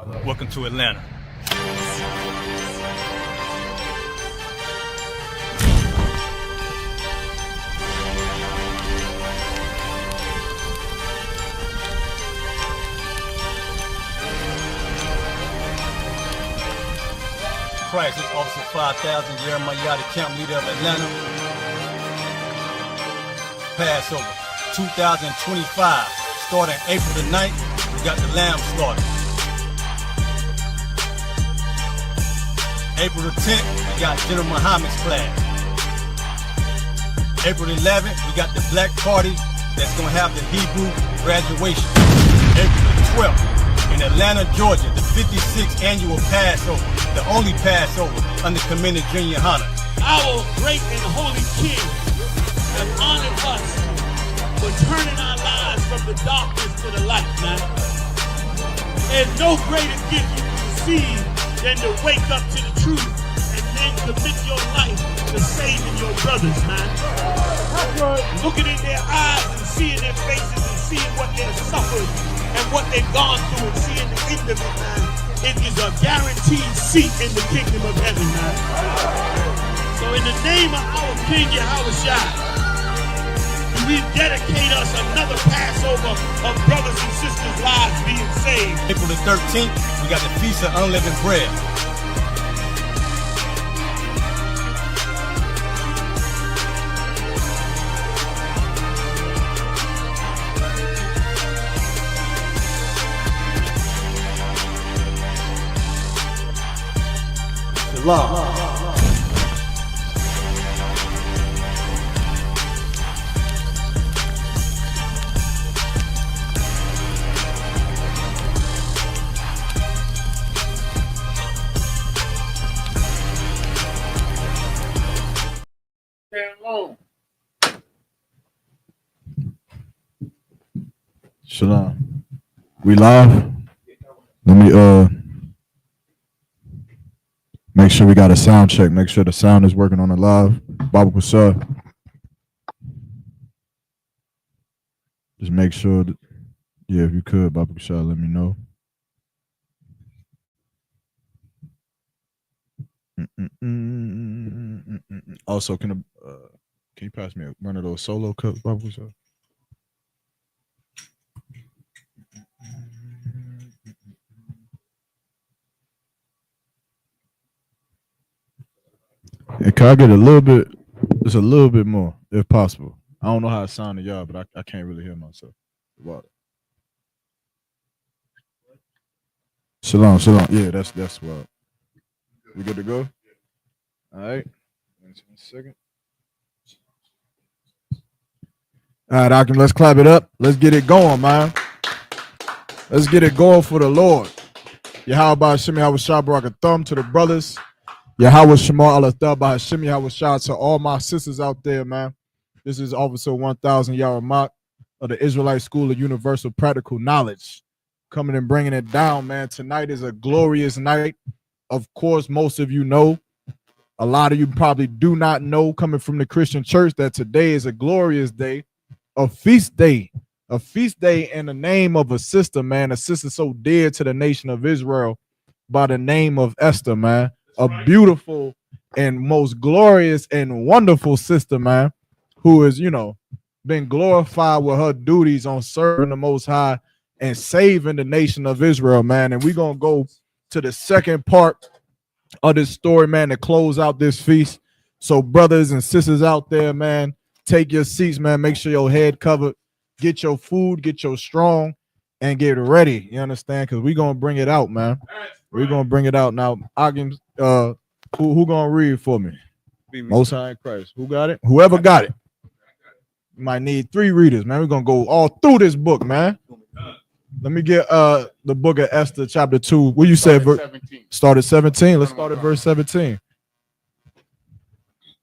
Welcome to Atlanta. Christ is Officer 5000, Jeremiah, the camp leader of Atlanta. Passover 2025, starting April the 9th, we got the lamb slaughter. April the 10th, we got General Muhammad's flag. April the 11th, we got the black party that's gonna have the Hebrew graduation. April the 12th, in Atlanta, Georgia, the 56th annual Passover, the only Passover under Commander Junior Hunter. Our great and holy King has honored us for turning our lives from the darkness to the light, man. There's no greater gift you can receive than to wake up to the truth and then commit your life to saving your brothers, man. Looking in their eyes and seeing their faces and seeing what they've suffered and what they've gone through and seeing the end of it, man. It is a guaranteed seat in the kingdom of heaven, man. So in the name of our King Yahushua, we dedicate us another Passover of brothers and sisters' lives being saved. April the 13th, we got the Feast of Unleavened Bread. Shalom. Shalom. We live? Let me make sure we got a sound check. Make sure the sound is working on the live. Baba Kusar. Just make sure that, yeah, if you could, Baba Kusar, let me know. Also, can you pass me one of those solo cups, Baba Kusar? And can I get a little bit, just a little bit more, if possible? I don't know how it sounded y'all, but I can't really hear myself. Water. Shalom, shalom. Yeah, that's what. We good to go? All right. 1 second. All right, Akim, let's clap it up. Let's get it going, man. Let's get it going for the Lord. Yahweh Shemi Hawashah Barak a thumb to the brothers. Yahweh Shema Allah Thabah Hashem Yahweh to all my sisters out there, man. This is Officer 1000 Yaramak of the Israelite School of Universal Practical Knowledge. Coming and bringing it down, man. Tonight is a glorious night. Of course, most of you know. A lot of you probably do not know, coming from the Christian church, that today is a glorious day, a feast day. A feast day in the name of a sister, man. A sister so dear to the nation of Israel by the name of Esther, man. A beautiful and most glorious and wonderful sister, man, who is, been glorified with her duties on serving the Most High and saving the nation of Israel, man. And we're going to go to the second part of this story, man, to close out this feast. So brothers and sisters out there, man, take your seats, man. Make sure your head covered. Get your food, get your strong, and get ready. You understand? Because we're going to bring it out, man. We're going to bring it out. Now, who going to read for me? Most High in Christ. Who got it? Whoever got it. You might need 3 readers, man. We're going to go all through this book, man. Let me get the book of Esther, chapter 2. What you said? Start at 17. Let's start at verse 17.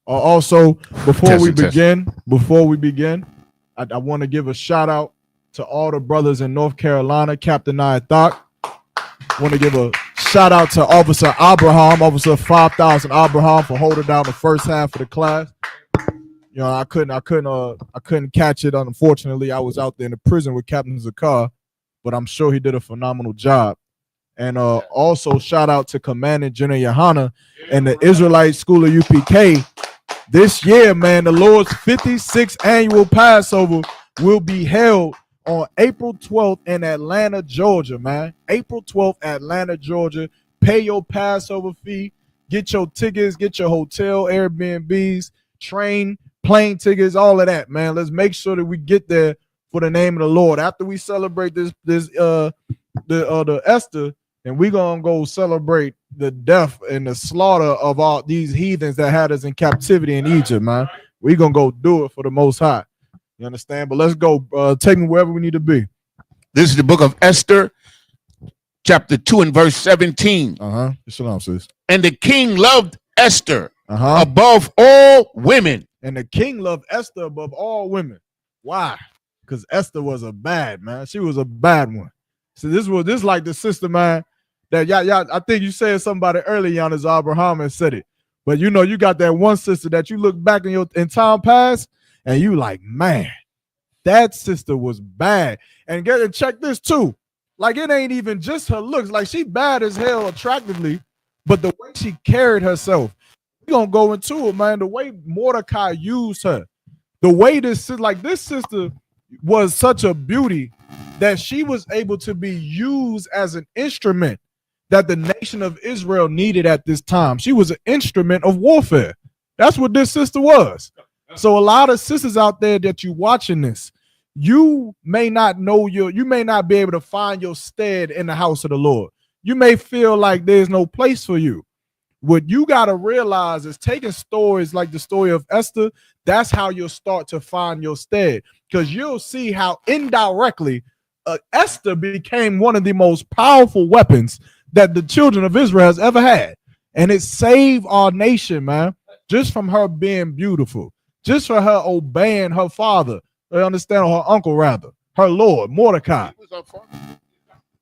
Also, before we begin, I want to give a shout out to all the brothers in North Carolina, Captain Nyathok. Want to give a shout out to Officer Abraham, Officer 5000 Abraham, for holding down the first half of the class. I couldn't catch it. Unfortunately, I was out there in the prison with Captain Zakar, but I'm sure he did a phenomenal job. And also shout out to Commandant General Yohana and the Israelite School of UPK. This year, man, the Lord's 56th annual Passover will be held on April 12th in Atlanta, Georgia, man. April 12th, Atlanta, Georgia. Pay your Passover fee. Get your tickets, get your hotel, Airbnbs, train, plane tickets, all of that, man. Let's make sure that we get there for the name of the Lord. After we celebrate the Esther, and we're gonna go celebrate the death and the slaughter of all these heathens that had us in captivity in Egypt, man. We're gonna go do it for the Most High. You understand? But let's go. Take me wherever we need to be. This is the book of Esther, chapter 2 and verse 17. Shalom, sis. And the king loved Esther Uh-huh. above all women. And the king loved Esther above all women. Why? Because Esther was a bad man. She was a bad one. So this like the sister, man, that y'all, I think you said somebody earlier on as Abraham and said it. But you know, you got that one sister that you look back in time past and you like, man, that sister was bad. And check this too. Like, it ain't even just her looks. Like, she bad as hell attractively, but the way she carried herself, we gonna go into it, man. The way Mordecai used her, the way this sister was such a beauty that she was able to be used as an instrument that the nation of Israel needed at this time. She was an instrument of warfare. That's what this sister was. So a lot of sisters out there that you watching this, you may not know you may not be able to find your stead in the house of the Lord. You may feel like there's no place for you. What you got to realize is taking stories like the story of Esther, that's how you'll start to find your stead, because you'll see how indirectly Esther became one of the most powerful weapons that the children of Israel has ever had. And it saved our nation, man, just from her being beautiful, just for her obeying her father, understand, or her uncle rather, her Lord, Mordecai.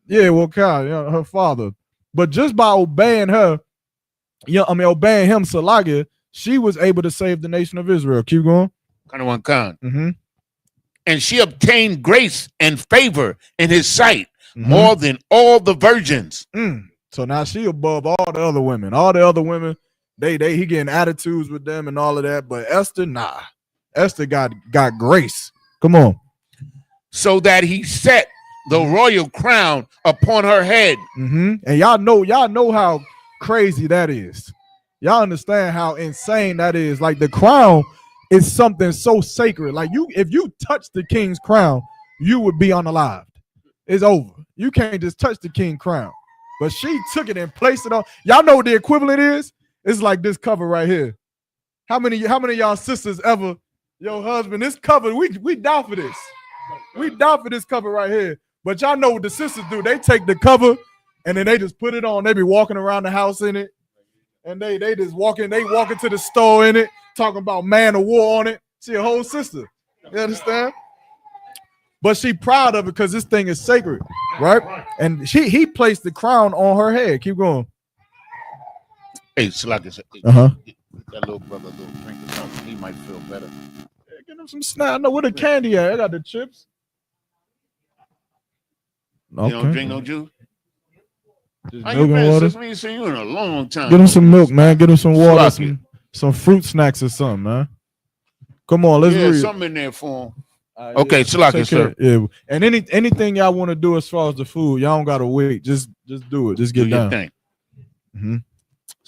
Yeah, well, her father. But just by obeying her, obeying him, Salagia, she was able to save the nation of Israel. Keep going. Mm-hmm. And she obtained grace and favor in his sight more than all the virgins. So now she above all the other women. All the other women, he getting attitudes with them and all of that. But Esther, nah. Esther got grace. Come on. So that he set the royal crown upon her head. And y'all know how crazy that is. Y'all understand how insane that is. Like, the crown is something so sacred. Like, if you touch the king's crown, you would be unalived. It's over. You can't just touch the king's crown. But she took it and placed it on. Y'all know what the equivalent is? It's like this cover right here. How many of y'all sisters ever, your husband, this cover, we die for this. We die for this cover right here. But y'all know what the sisters do. They take the cover and then they just put it on. They be walking around the house in it. And they just walk into the store in it, talking about man of war on it. She a whole sister. You understand? But she proud of it because this thing is sacred, right? And he placed the crown on her head. Keep going. Hey, Salaka, that little brother, drink or something. He might feel better. Yeah, get him some snack. I know where the candy at. I got the chips. Okay. You don't drink no juice? Milk and water. We ain't seen you in a long time. Get him some milk, man. Get him some water, some fruit snacks or something, man. Come on, let's read. Something in there for him. Okay, Salaka, sir. Yeah, and anything y'all want to do as far as the food, y'all don't gotta wait. Just do it. Just get down.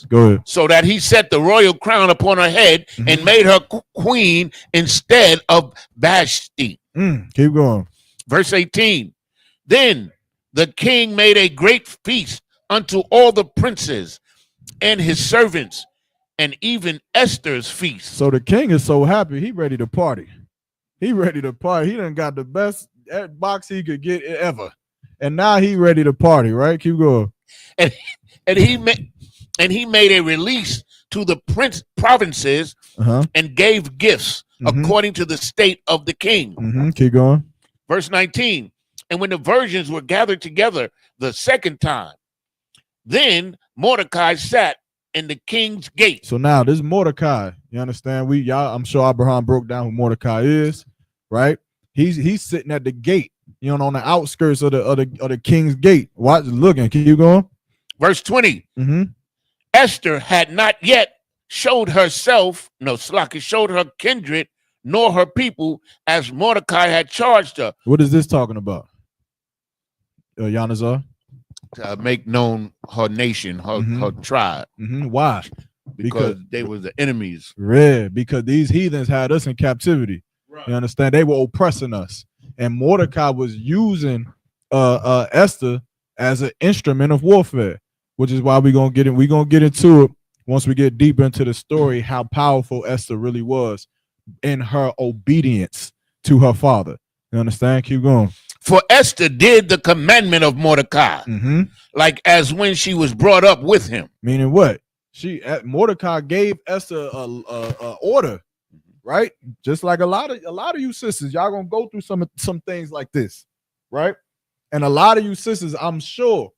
Go ahead. So that he set the royal crown upon her head and made her queen instead of Vashti. Keep going. Verse 18. Then the king made a great feast unto all the princes and his servants, and even Esther's feast. So the king is so happy, he ready to party. He ready to party. He done got the best box he could get ever. And now he ready to party, right? Keep going. And he made a release to the provinces and gave gifts according to the state of the king. Keep going. Verse 19. And when the virgins were gathered together the second time, then Mordecai sat in the king's gate. So now this is Mordecai. You understand? I'm sure Abraham broke down who Mordecai is, right? He's sitting at the gate. you know, on the outskirts of the king's gate. Watch, looking. Keep going. Verse 20. Mm-hmm. Esther had not yet showed herself, showed her kindred, nor her people, as Mordecai had charged her. What is this talking about? Yanazar? To make known her nation, her tribe. Why? Because they were the enemies. Red, because these heathens had us in captivity. Right. You understand? They were oppressing us. And Mordecai was using Esther as an instrument of warfare, which is why we're gonna get into it once we get deeper into the story, how powerful Esther really was in her obedience to her father. You understand? Keep going. For Esther did the commandment of Mordecai, like as when she was brought up with him. Meaning what? Mordecai gave Esther a order, right? Just like a lot of you sisters, y'all gonna go through some things like this, right? And a lot of you sisters, I'm sure,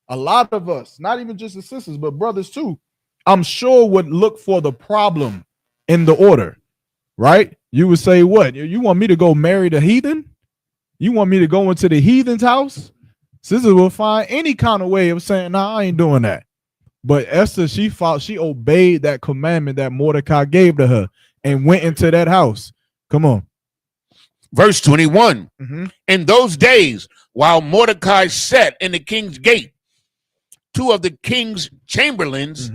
a lot of us, not even just the sisters, but brothers too, I'm sure would look for the problem in the order, right? You would say, what? You want me to go marry the heathen? You want me to go into the heathen's house? Sisters will find any kind of way of saying, nah, I ain't doing that. But Esther, she obeyed that commandment that Mordecai gave to her and went into that house. Come on. Verse 21. In those days, while Mordecai sat in the king's gate, two of the king's chamberlains,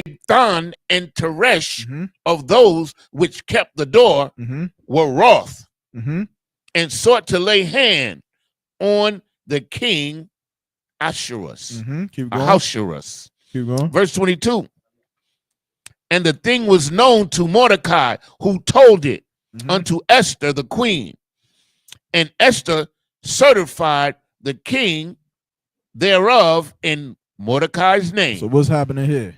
Bigthan and Teresh, of those which kept the door, were wroth and sought to lay hand on the king Ahasuerus. Keep going. Ahasuerus. Keep going. Verse 22. And the thing was known to Mordecai, who told it unto Esther the queen. And Esther certified the king thereof in Mordecai's name. So what's happening here?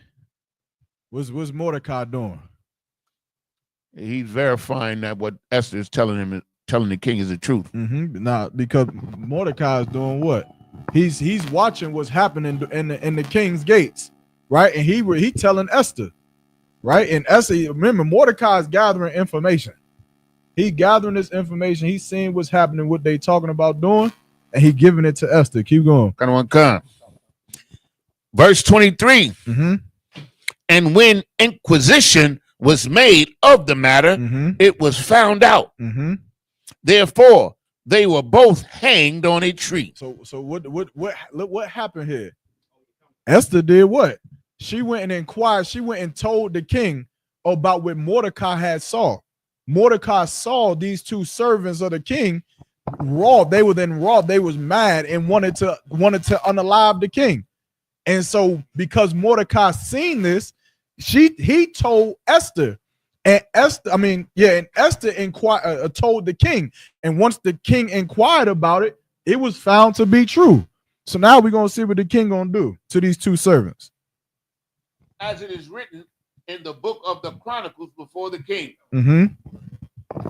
What's Mordecai doing? He's verifying that what Esther is telling the king is the truth. Nah, because Mordecai is doing what? He's watching what's happening in the king's gates, right? And he telling Esther, right? And Esther, remember, Mordecai is gathering information. He gathering this information. He's seeing what's happening, what they talking about doing, and he giving it to Esther. Keep going. Verse 23. And when inquisition was made of the matter, it was found out. Therefore, they were both hanged on a tree. So what happened here? Esther did what? She went and inquired. She went and told the king about what Mordecai had saw. Mordecai saw these two servants of the king robbed. They were then robbed. They was mad and wanted to unalive the king. And so because Mordecai seen this, he told Esther. And Esther told the king. And once the king inquired about it, it was found to be true. So now we're going to see what the king going to do to these two servants. As it is written in the book of the Chronicles before the king.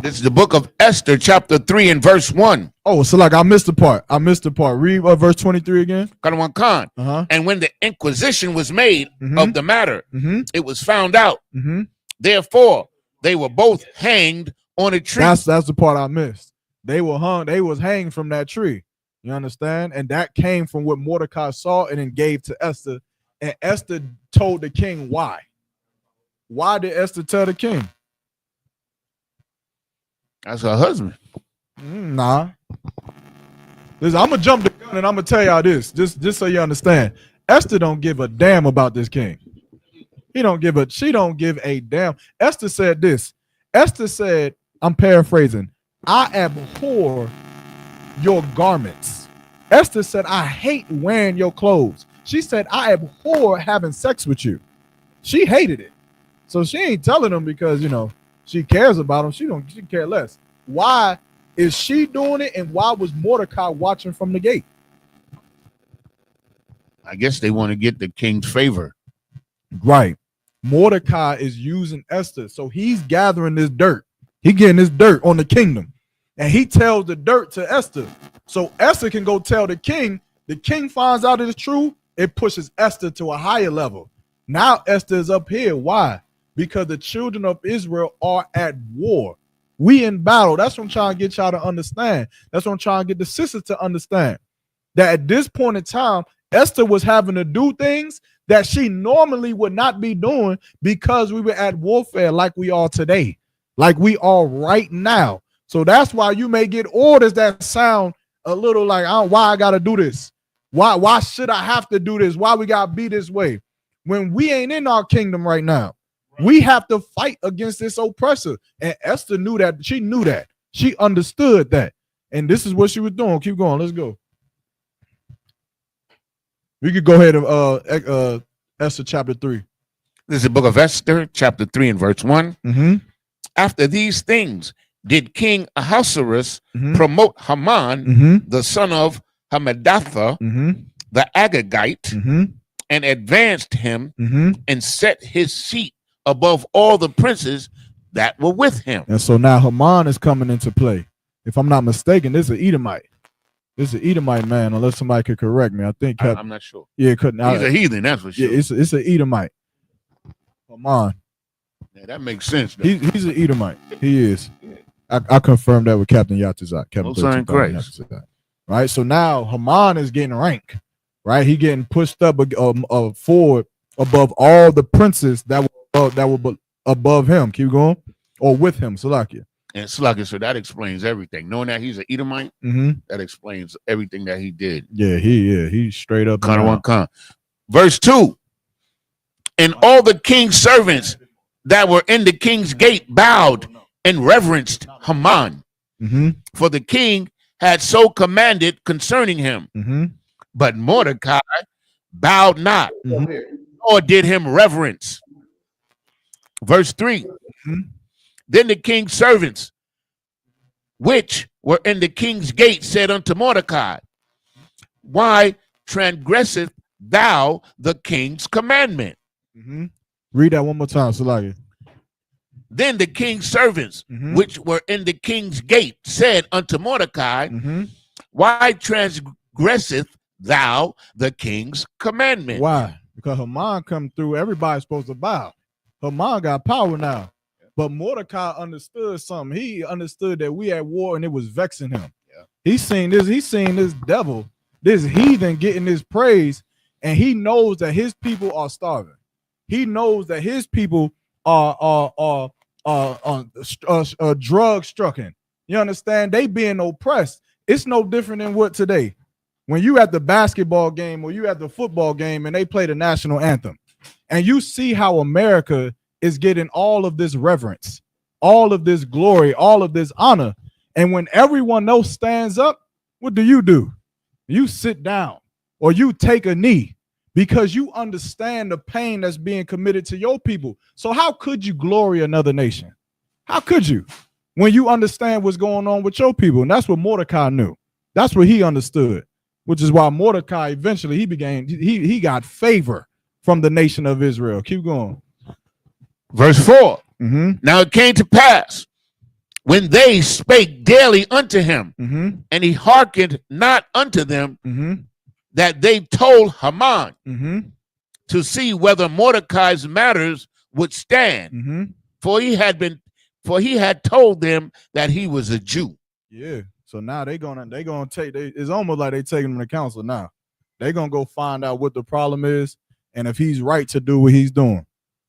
This is the book of Esther, chapter 3 and verse 1. Oh, so like I missed the part. Read verse 23 again. And when the inquisition was made of the matter, it was found out. Therefore, they were both hanged on a tree. That's the part I missed. They were hung. They was hanged from that tree. You understand? And that came from what Mordecai saw and then gave to Esther. And Esther told the king why. Why did Esther tell the king? That's her husband. Nah. Listen, I'm gonna jump the gun and I'm gonna tell y'all this, just so you understand. Esther don't give a damn about this king. She don't give a damn. Esther said this. Esther said, I'm paraphrasing, I abhor your garments. Esther said, I hate wearing your clothes. She said, I abhor having sex with you. She hated it. So she ain't telling him because, she cares about him. She care less. Why is she doing it? And why was Mordecai watching from the gate? I guess they want to get the king's favor. Right. Mordecai is using Esther. So he's gathering this dirt. He getting this dirt on the kingdom. And he tells the dirt to Esther. So Esther can go tell the king. The king finds out it's true. It pushes Esther to a higher level. Now Esther is up here. Why? Because the children of Israel are at war We in battle. That's what I'm trying to get y'all to understand. That's what I'm trying to get the sisters to understand. That at this point in time, Esther was having to do things that she normally would not be doing because we were at warfare like we are today, like we are right now. So that's why you may get orders that sound a little like, why I got to do this? Why should I have to do this? Why we got to be this way? When we ain't in our kingdom right now, we have to fight against this oppressor. And Esther knew that. She knew that. She understood that. And this is what she was doing. Keep going. Let's go. We could go ahead and Esther chapter 3. This is the book of Esther, chapter 3 and verse 1. Mm-hmm. After these things, did King Ahasuerus Mm-hmm. promote Haman, Mm-hmm. the son of Hammedatha, Mm-hmm. the Agagite, Mm-hmm. and advanced him Mm-hmm. and set his seat above all the princes that were with him. And so now Haman is coming into play. If I'm not mistaken, this is an Edomite. This is an Edomite man, unless somebody could correct me. I think I'm not sure. yeah, couldn't. He's a heathen, that's for sure. Yeah, it's an Edomite. Haman. Yeah, that makes sense. Though. He's an Edomite. He is. I confirmed that with Captain Yatazak. Captain Most High in 13,000 Christ. Yatazak. Right. So now Haman is getting rank. Right. He getting pushed up forward above all the princes that were above him. Keep going. Or with him. Salakia. And Slugger, so that explains everything. Knowing that he's an Edomite, Mm-hmm. that explains everything that he did. Yeah. He's straight up. Kind of one con. Verse 2. And all the king's servants that were in the king's gate bowed and reverenced Haman, Mm-hmm. for the king had so commanded concerning him. Mm-hmm. But Mordecai bowed not, Mm-hmm. nor did him reverence. Verse 3. Mhm. Then the king's servants, which were in the king's gate, said unto Mordecai, why transgresseth thou the king's commandment? Mm-hmm. Read that one more time, Salakia. Then the king's servants, Mhm. which were in the king's gate, said unto Mordecai, Mm-hmm. why transgresseth thou the king's commandment? Why? Because Haman come through, everybody's supposed to bow. Haman got power now. But Mordecai understood something. He understood that we at war and it was vexing him. Yeah. He's seen this devil, this heathen getting this praise, and he knows that his people are starving. He knows that his people are drug stricken. You understand? They being oppressed. It's no different than what today. When you at the basketball game or you at the football game and they play the national anthem, and you see how America is getting all of this reverence, all of this glory, all of this honor. And when everyone else stands up, what do? You sit down or you take a knee because you understand the pain that's being committed to your people. So how could you glory another nation? How could you when you understand what's going on with your people? And that's what Mordecai knew. That's what he understood, which is why Mordecai eventually he got favor from the nation of Israel. Keep going. Verse 4. Mm-hmm. Now it came to pass when they spake daily unto him, Mm-hmm. and he hearkened not unto them, Mm-hmm. that they told Haman Mm-hmm. to see whether Mordecai's matters would stand, Mm-hmm. for he had told them that he was a Jew. Yeah. So now they're gonna take. It's almost like they taking him to counsel now. They're gonna go find out what the problem is and if he's right to do what he's doing.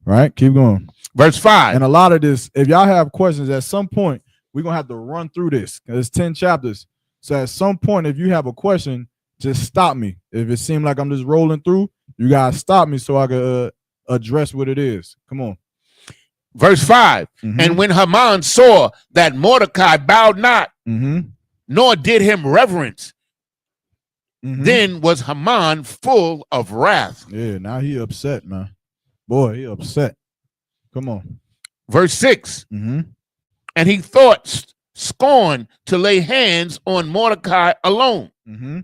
Right? Keep going. Verse 5. And a lot of this, if y'all have questions at some point, we're gonna have to run through this because it's 10 chapters. So at some point, if you have a question, just stop me. If it seems like I'm just rolling through, you guys stop me so I can address what it is. Come on. Verse 5. Mhm. And when Haman saw that Mordecai bowed not, Mm-hmm. nor did him reverence, Mm-hmm. then was Haman full of wrath. Yeah, now he upset, man. Boy, he upset. Come on. Verse 6. Mm-hmm. And he thought scorn to lay hands on Mordecai alone, Mm-hmm.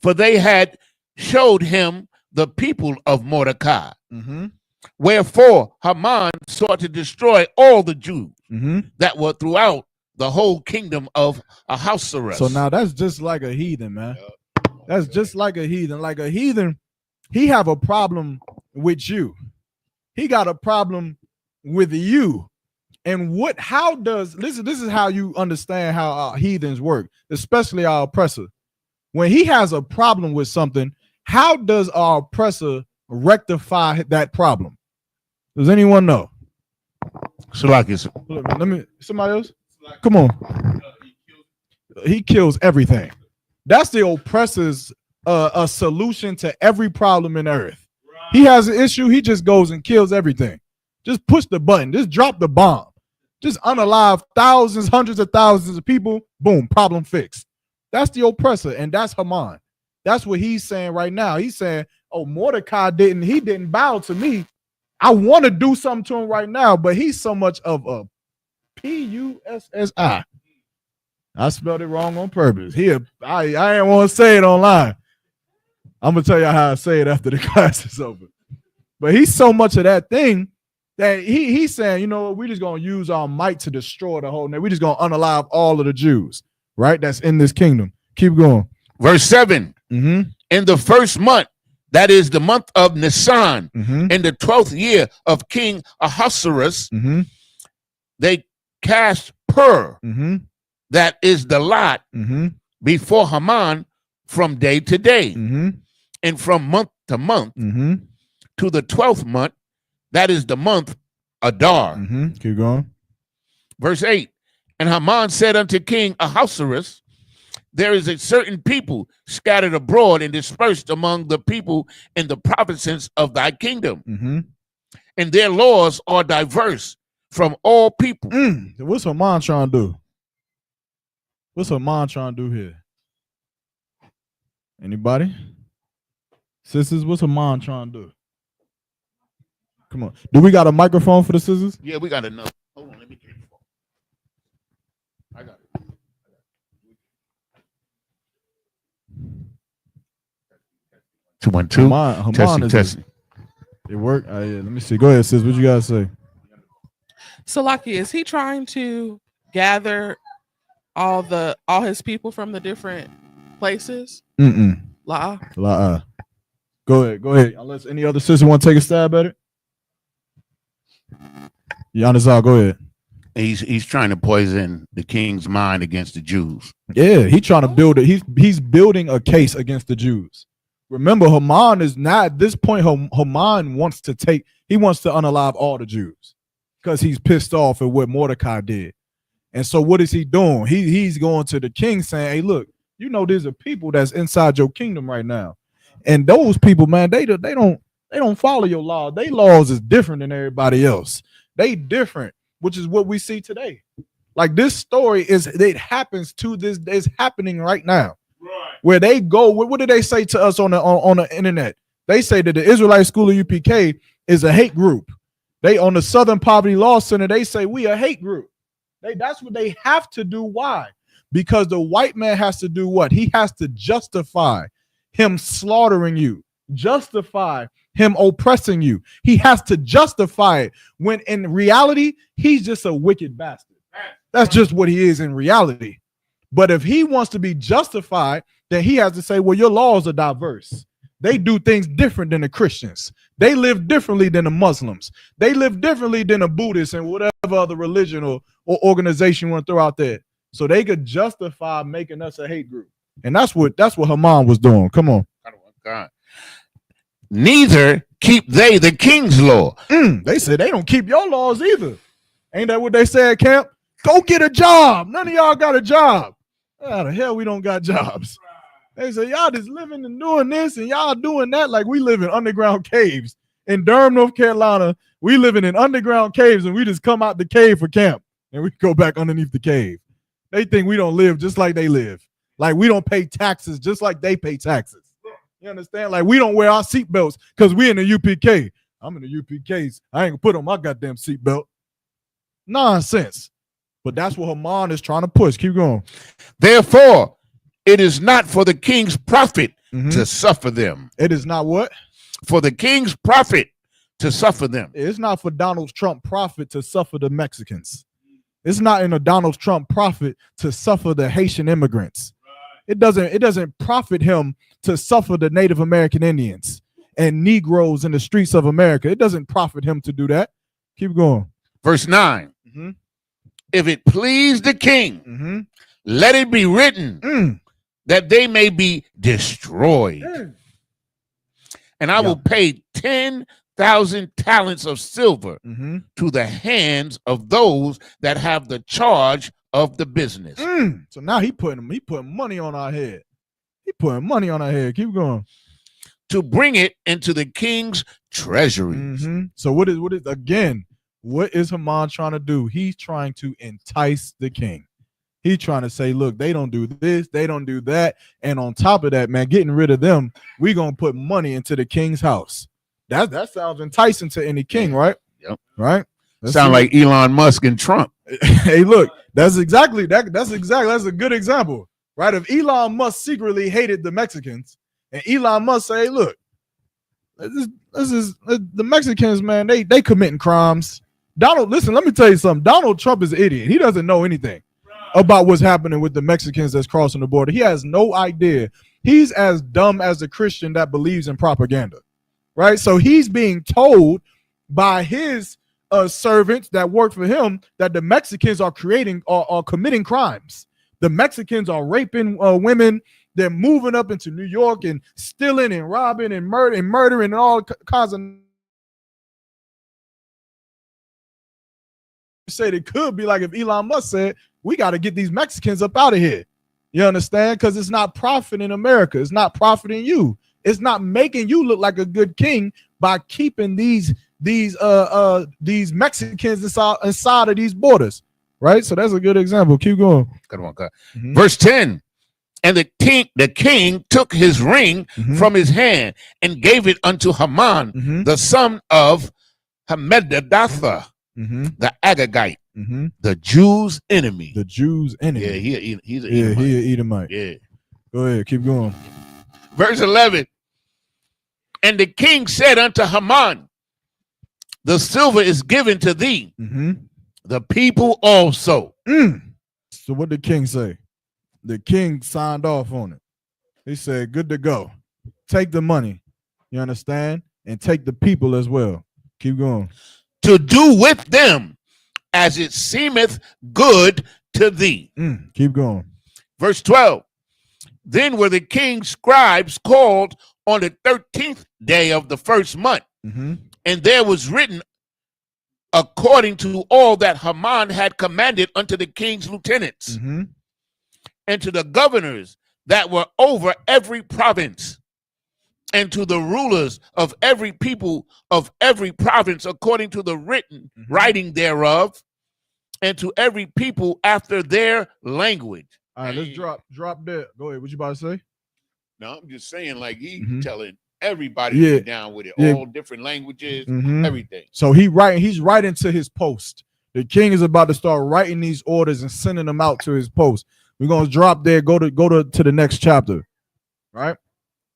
for they had showed him the people of Mordecai. Mm-hmm. Wherefore Haman sought to destroy all the Jews Mm-hmm. that were throughout the whole kingdom of Ahasuerus. So now that's just like a heathen, man. That's just like a heathen. Like a heathen, he have a problem with you. He got a problem with you And how does this is how you understand how our heathens work, especially our oppressor. When he has a problem with something, how does our oppressor rectify that problem? Does anyone know? Salakis. Let me, somebody else? Come on. He kills everything. That's the oppressor's a solution to every problem in earth. He has an issue, he just goes and kills everything. Just push the button, just drop the bomb. Just unalive thousands, hundreds of thousands of people. Boom, problem fixed. That's the oppressor, and that's Haman. That's what he's saying right now. He's saying, oh, Mordecai didn't bow to me. I want to do something to him right now, but he's so much of a Pussi. I spelled it wrong on purpose. I didn't want to say it online. I'm going to tell you how I say it after the class is over. But he's so much of that thing that he's saying, you know what, we're just going to use our might to destroy the whole nation. We're just going to unalive all of the Jews, right? That's in this kingdom. Keep going. Verse 7. In the first month, that is the month of Nisan, in the 12th year of King Ahasuerus, they cast Pur, that is the lot, before Haman from day to day, and from month to month, to the 12th month, that is the month Adar. Keep going. Verse 8, and Haman said unto King Ahasuerus, there is a certain people scattered abroad and dispersed among the people in the provinces of thy kingdom, and their laws are diverse from all people. What's Haman trying to do? What's Haman trying to do here? Anybody? Sisters, what's Haman trying to do? Come on. Do we got a microphone for the sisters? Yeah, we got enough. Hold on, let me get it. I got it. 2 1 2. Haman testing. It worked. Yeah, let me see. Go ahead, sis. What you guys say? So, Lucky, is he trying to gather all his people from the different places? La. Go ahead. Unless any other sister want to take a stab at it. Yanazar, go ahead. He's trying to poison the king's mind against the Jews. Yeah, he's trying to build it. He's building a case against the Jews. Remember, Haman is not at this point. Haman wants to unalive all the Jews because he's pissed off at what Mordecai did. And so what is he doing? He's going to the king saying, hey, look, you know, there's a people that's inside your kingdom right now. And those people, man, they don't follow your law. Their laws is different than everybody else. They different, which is what we see today. Like this story is happening right now. Right. Where they go, what did they say to us on the internet? They say that the Israelite School of UPK is a hate group. They on the Southern Poverty Law Center, they say we a hate group. That's what they have to do. Why? Because the white man has to do what? He has to justify him slaughtering you, justify him oppressing you. He has to justify it when in reality, he's just a wicked bastard. That's just what he is in reality. But if he wants to be justified, then he has to say, well, your laws are diverse. They do things different than the Christians. They live differently than the Muslims. They live differently than the Buddhists and whatever other religion or organization you want to throw out there. So they could justify making us a hate group. And that's what Haman was doing. Come on. God. Neither keep they the king's law. They said they don't keep your laws either. Ain't that what they said at camp? Go get a job. None of y'all got a job. How the hell we don't got jobs? They say y'all just living and doing this and y'all doing that like we live in underground caves. In Durham, North Carolina, we living in underground caves and we just come out the cave for camp and we go back underneath the cave. They think we don't live just like they live. Like we don't pay taxes just like they pay taxes. You understand? Like we don't wear our seatbelts because we in the UPK. I'm in the UPKs. I ain't gonna put on my goddamn seatbelt. Nonsense. But that's what Haman is trying to push. Keep going. Therefore, it is not for the king's profit to suffer them. It is not what? For the king's profit to suffer them. It's not for Donald Trump profit to suffer the Mexicans. It's not in a Donald Trump profit to suffer the Haitian immigrants. It doesn't profit him to suffer the Native American Indians and Negroes in the streets of America. It doesn't profit him to do that. Keep going. Verse 9. If it please the king, let it be written that they may be destroyed. And I will pay 10,000 talents of silver to the hands of those that have the charge of the business. So now he putting money on our head. He putting money on our head. Keep going. To bring it into the king's treasuries. So what is Haman trying to do? He's trying to entice the king. He's trying to say, look, they don't do this, they don't do that. And on top of that, man, getting rid of them, we're going to put money into the king's house. That sounds enticing to any king, right? Yep. Right? Sound like Elon Musk and Trump. Hey, look, that's a good example, right? If Elon Musk secretly hated the Mexicans, and Elon Musk say, look, this is the Mexicans, man, they committing crimes. Listen, let me tell you something. Donald Trump is an idiot. He doesn't know anything about what's happening with the Mexicans that's crossing the border. He has no idea. He's as dumb as a Christian that believes in propaganda, right? So he's being told by his servants that work for him that the Mexicans are committing crimes. The Mexicans are raping women. They're moving up into New York and stealing and robbing and murdering and all kinds of. Said it could be like if Elon Musk said, we got to get these Mexicans up out of here. You understand? Because it's not profiting America. It's not profiting you. It's not making you look like a good king by keeping these Mexicans inside of these borders. Right? So that's a good example. Keep going. Good one, God. Verse 10. And the king took his ring from his hand and gave it unto Haman, the son of Hammedatha, the Agagite, the Jews' enemy. The Jews' enemy. Yeah, he's an Edomite. He's an Edomite. Yeah. Go ahead, keep going. Verse 11. And the king said unto Haman, the silver is given to thee, the people also. So what did the king say? The king signed off on it. He said, good to go. Take the money. You understand? And take the people as well. Keep going. To do with them as it seemeth good to thee. Keep going. Verse 12. Then were the king's scribes called on the 13th day of the first month. And there was written according to all that Haman had commanded unto the king's lieutenants and to the governors that were over every province, and to the rulers of every people of every province according to the writing thereof, and to every people after their language. All right, let's drop that. Go ahead. What you about to say? No, I'm just saying, like he's telling everybody to be down with it, all different languages, everything. So he's writing to his post. The king is about to start writing these orders and sending them out to his post. We're gonna drop there, go to the next chapter. Right?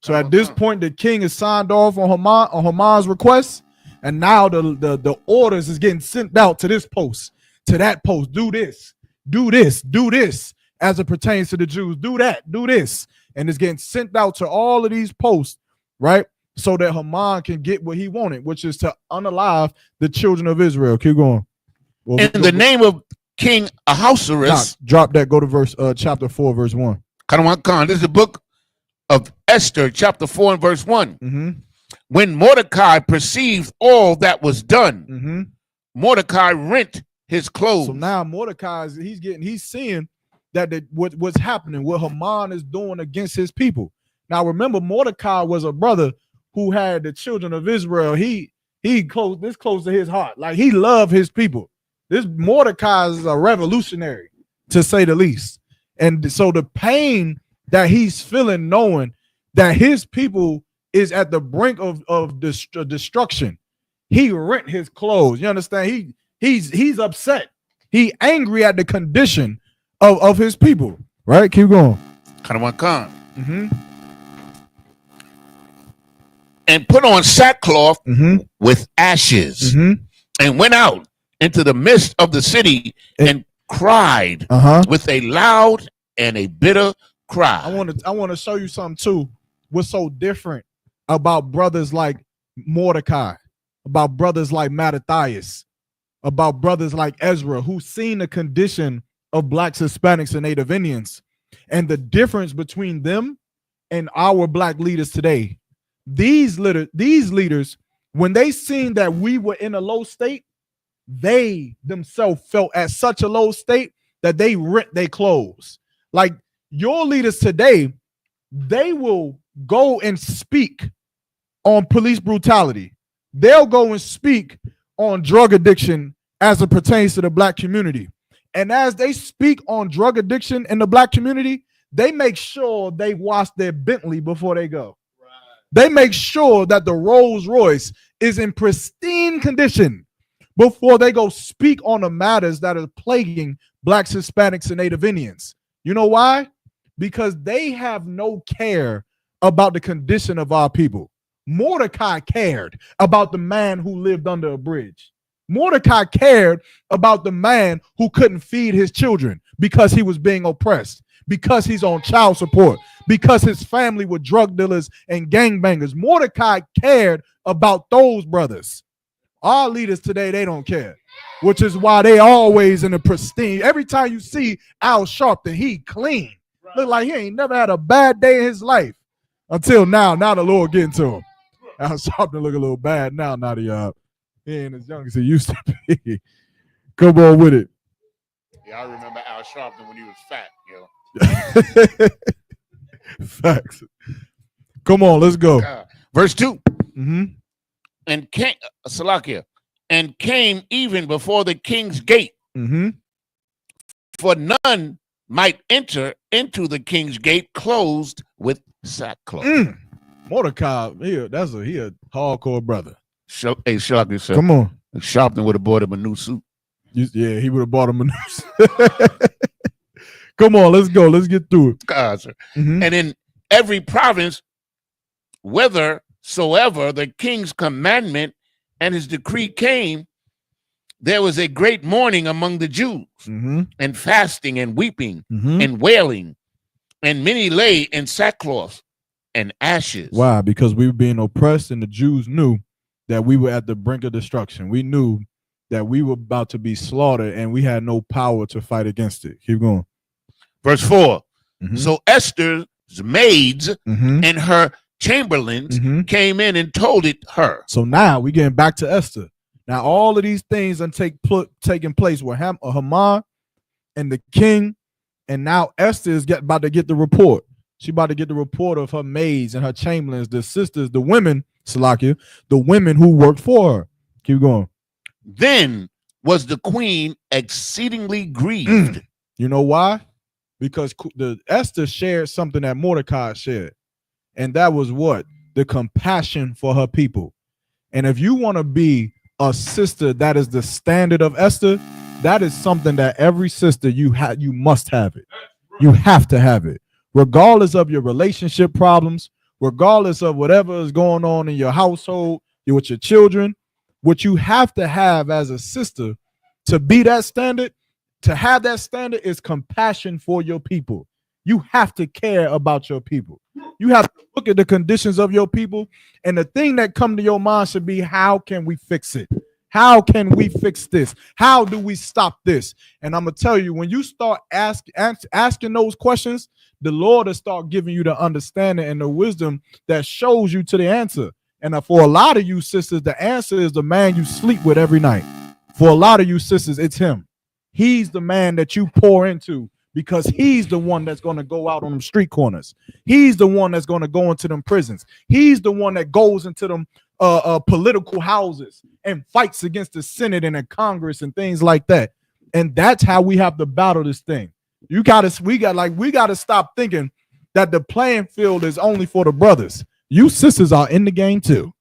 So at this point, the king is signed off on Haman's request, and now the orders is getting sent out to this post, to that post. Do this, do this, do this as it pertains to the Jews. Do that, do this. And it's getting sent out to all of these posts, right? So that Haman can get what he wanted, which is to unalive the children of Israel. Keep going. Well, in the name of King Ahasuerus. Drop that, go to verse chapter 4, verse 1. This is the book of Esther, chapter 4 and verse 1. When Mordecai perceived all that was done, Mordecai rent his clothes. So now Mordecai, he's seeing that what's happening, what Haman is doing against his people. Now remember, Mordecai was a brother who had the children of Israel. He close to his heart. Like he loved his people. This Mordecai is a revolutionary, to say the least. And so the pain that he's feeling, knowing that his people is at the brink of destruction, he rent his clothes. You understand? He's upset. He angry at the condition of his people. Right? Keep going. And put on sackcloth with ashes, and went out into the midst of the city and cried with a loud and a bitter cry. I want to show you something too. What's so different about brothers like Mordecai, about brothers like Mattathias, about brothers like Ezra who seen the condition of blacks, Hispanics, and Native Indians and the difference between them and our black leaders today. These leaders, when they seen that we were in a low state, they themselves felt at such a low state that they rent their clothes. Like your leaders today, they will go and speak on police brutality. They'll go and speak on drug addiction as it pertains to the black community. And as they speak on drug addiction in the black community, they make sure they wash their Bentley before they go. Right. They make sure that the Rolls Royce is in pristine condition before they go speak on the matters that are plaguing blacks, Hispanics, and Native Indians. You know why? Because they have no care about the condition of our people. Mordecai cared about the man who lived under a bridge. Mordecai cared about the man who couldn't feed his children because he was being oppressed, because he's on child support, because his family were drug dealers and gangbangers. Mordecai cared about those brothers. Our leaders today, they don't care, which is why they always in the pristine. Every time you see Al Sharpton, he clean. Right. Look like he ain't never had a bad day in his life until now. Now the Lord getting to him. Al Sharpton look a little bad now that he ain't as young as he used to be. Come on with it. Yeah, I remember Al Sharpton when he was fat, Facts. Come on, let's go. Verse 2. Mm-hmm. And came, Salakia, and came even before the king's gate. Mm-hmm. For none might enter into the king's gate closed with sackcloth. Mordecai, he a hardcore brother. Hey, Salakia, sir. Come on. Sharpton would have bought him a new suit. Yeah, he would have bought him a new suit. Come on, let's go. Let's get through it. God, sir. Mm-hmm. And in every province, whithersoever the king's commandment and his decree came, there was a great mourning among the Jews, and fasting and weeping and wailing, and many lay in sackcloth and ashes. Why? Because we were being oppressed, and the Jews knew that we were at the brink of destruction. We knew that we were about to be slaughtered, and we had no power to fight against it. Keep going. Verse 4. So Esther's maids and her chamberlains came in and told it her. So now we getting back to Esther. Now all of these things are taking place with Haman and the king, and now Esther is about to get the report. She about to get the report of her maids and her chamberlains, the sisters, the women, Salakia, the women who worked for her. Keep going. Then was the queen exceedingly grieved. You know why? Because the Esther shared something that Mordecai shared. And that was what? The compassion for her people. And if you want to be a sister that is the standard of Esther, that is something that every sister you must have it. You have to have it. Regardless of your relationship problems, regardless of whatever is going on in your household, with your children, what you have to have as a sister to be that standard, to have that standard, is compassion for your people. You have to care about your people. You have to look at the conditions of your people, and the thing that come to your mind should be, how can we fix it? How can we fix this? How do we stop this? And I'm gonna tell you, when you start asking those questions, the Lord will start giving you the understanding and the wisdom that shows you to the answer. And for a lot of you sisters, the answer is the man you sleep with every night. For a lot of you sisters, it's him. He's the man that you pour into, because he's the one that's going to go out on them street corners. He's the one that's going to go into them prisons. He's the one that goes into them political houses and fights against the Senate and the Congress and things like that. And that's how we have to battle this thing. We got to stop thinking that the playing field is only for the brothers. You sisters are in the game too.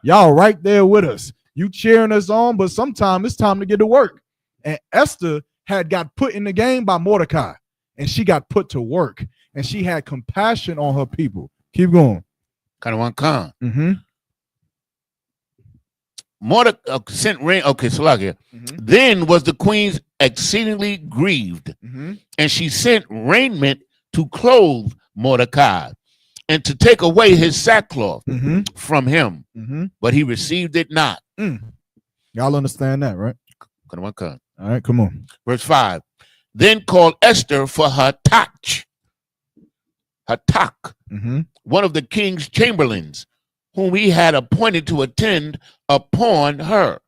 Y'all right there with us. You cheering us on, but sometimes it's time to get to work. And Esther had got put in the game by Mordecai, and she got put to work, and she had compassion on her people. Keep going. Kind of one con. Mordecai sent rain. Okay, so like here. Then was the queen exceedingly grieved, and she sent raiment to clothe Mordecai, and to take away his sackcloth from him, but he received it not. Y'all understand that, right? All right, come on. Verse 5. Then called Esther for Hatak, one of the king's chamberlains, whom he had appointed to attend upon her,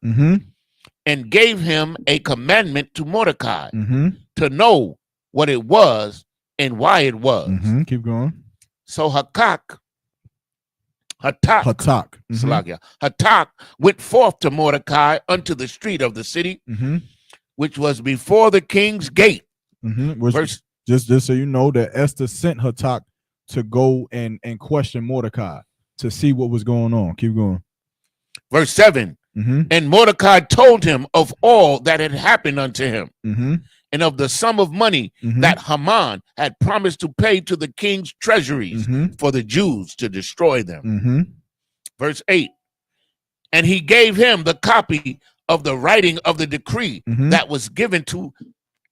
and gave him a commandment to Mordecai to know what it was and why it was. Keep going. So Hatak went forth to Mordecai unto the street of the city, which was before the king's gate. Just so you know that Esther sent Hatak to go and question Mordecai to see what was going on. Keep going. Verse 7. And Mordecai told him of all that had happened unto him, and of the sum of money that Haman had promised to pay to the king's treasuries for the Jews to destroy them. Verse 8. And he gave him the copy of the writing of the decree that was given to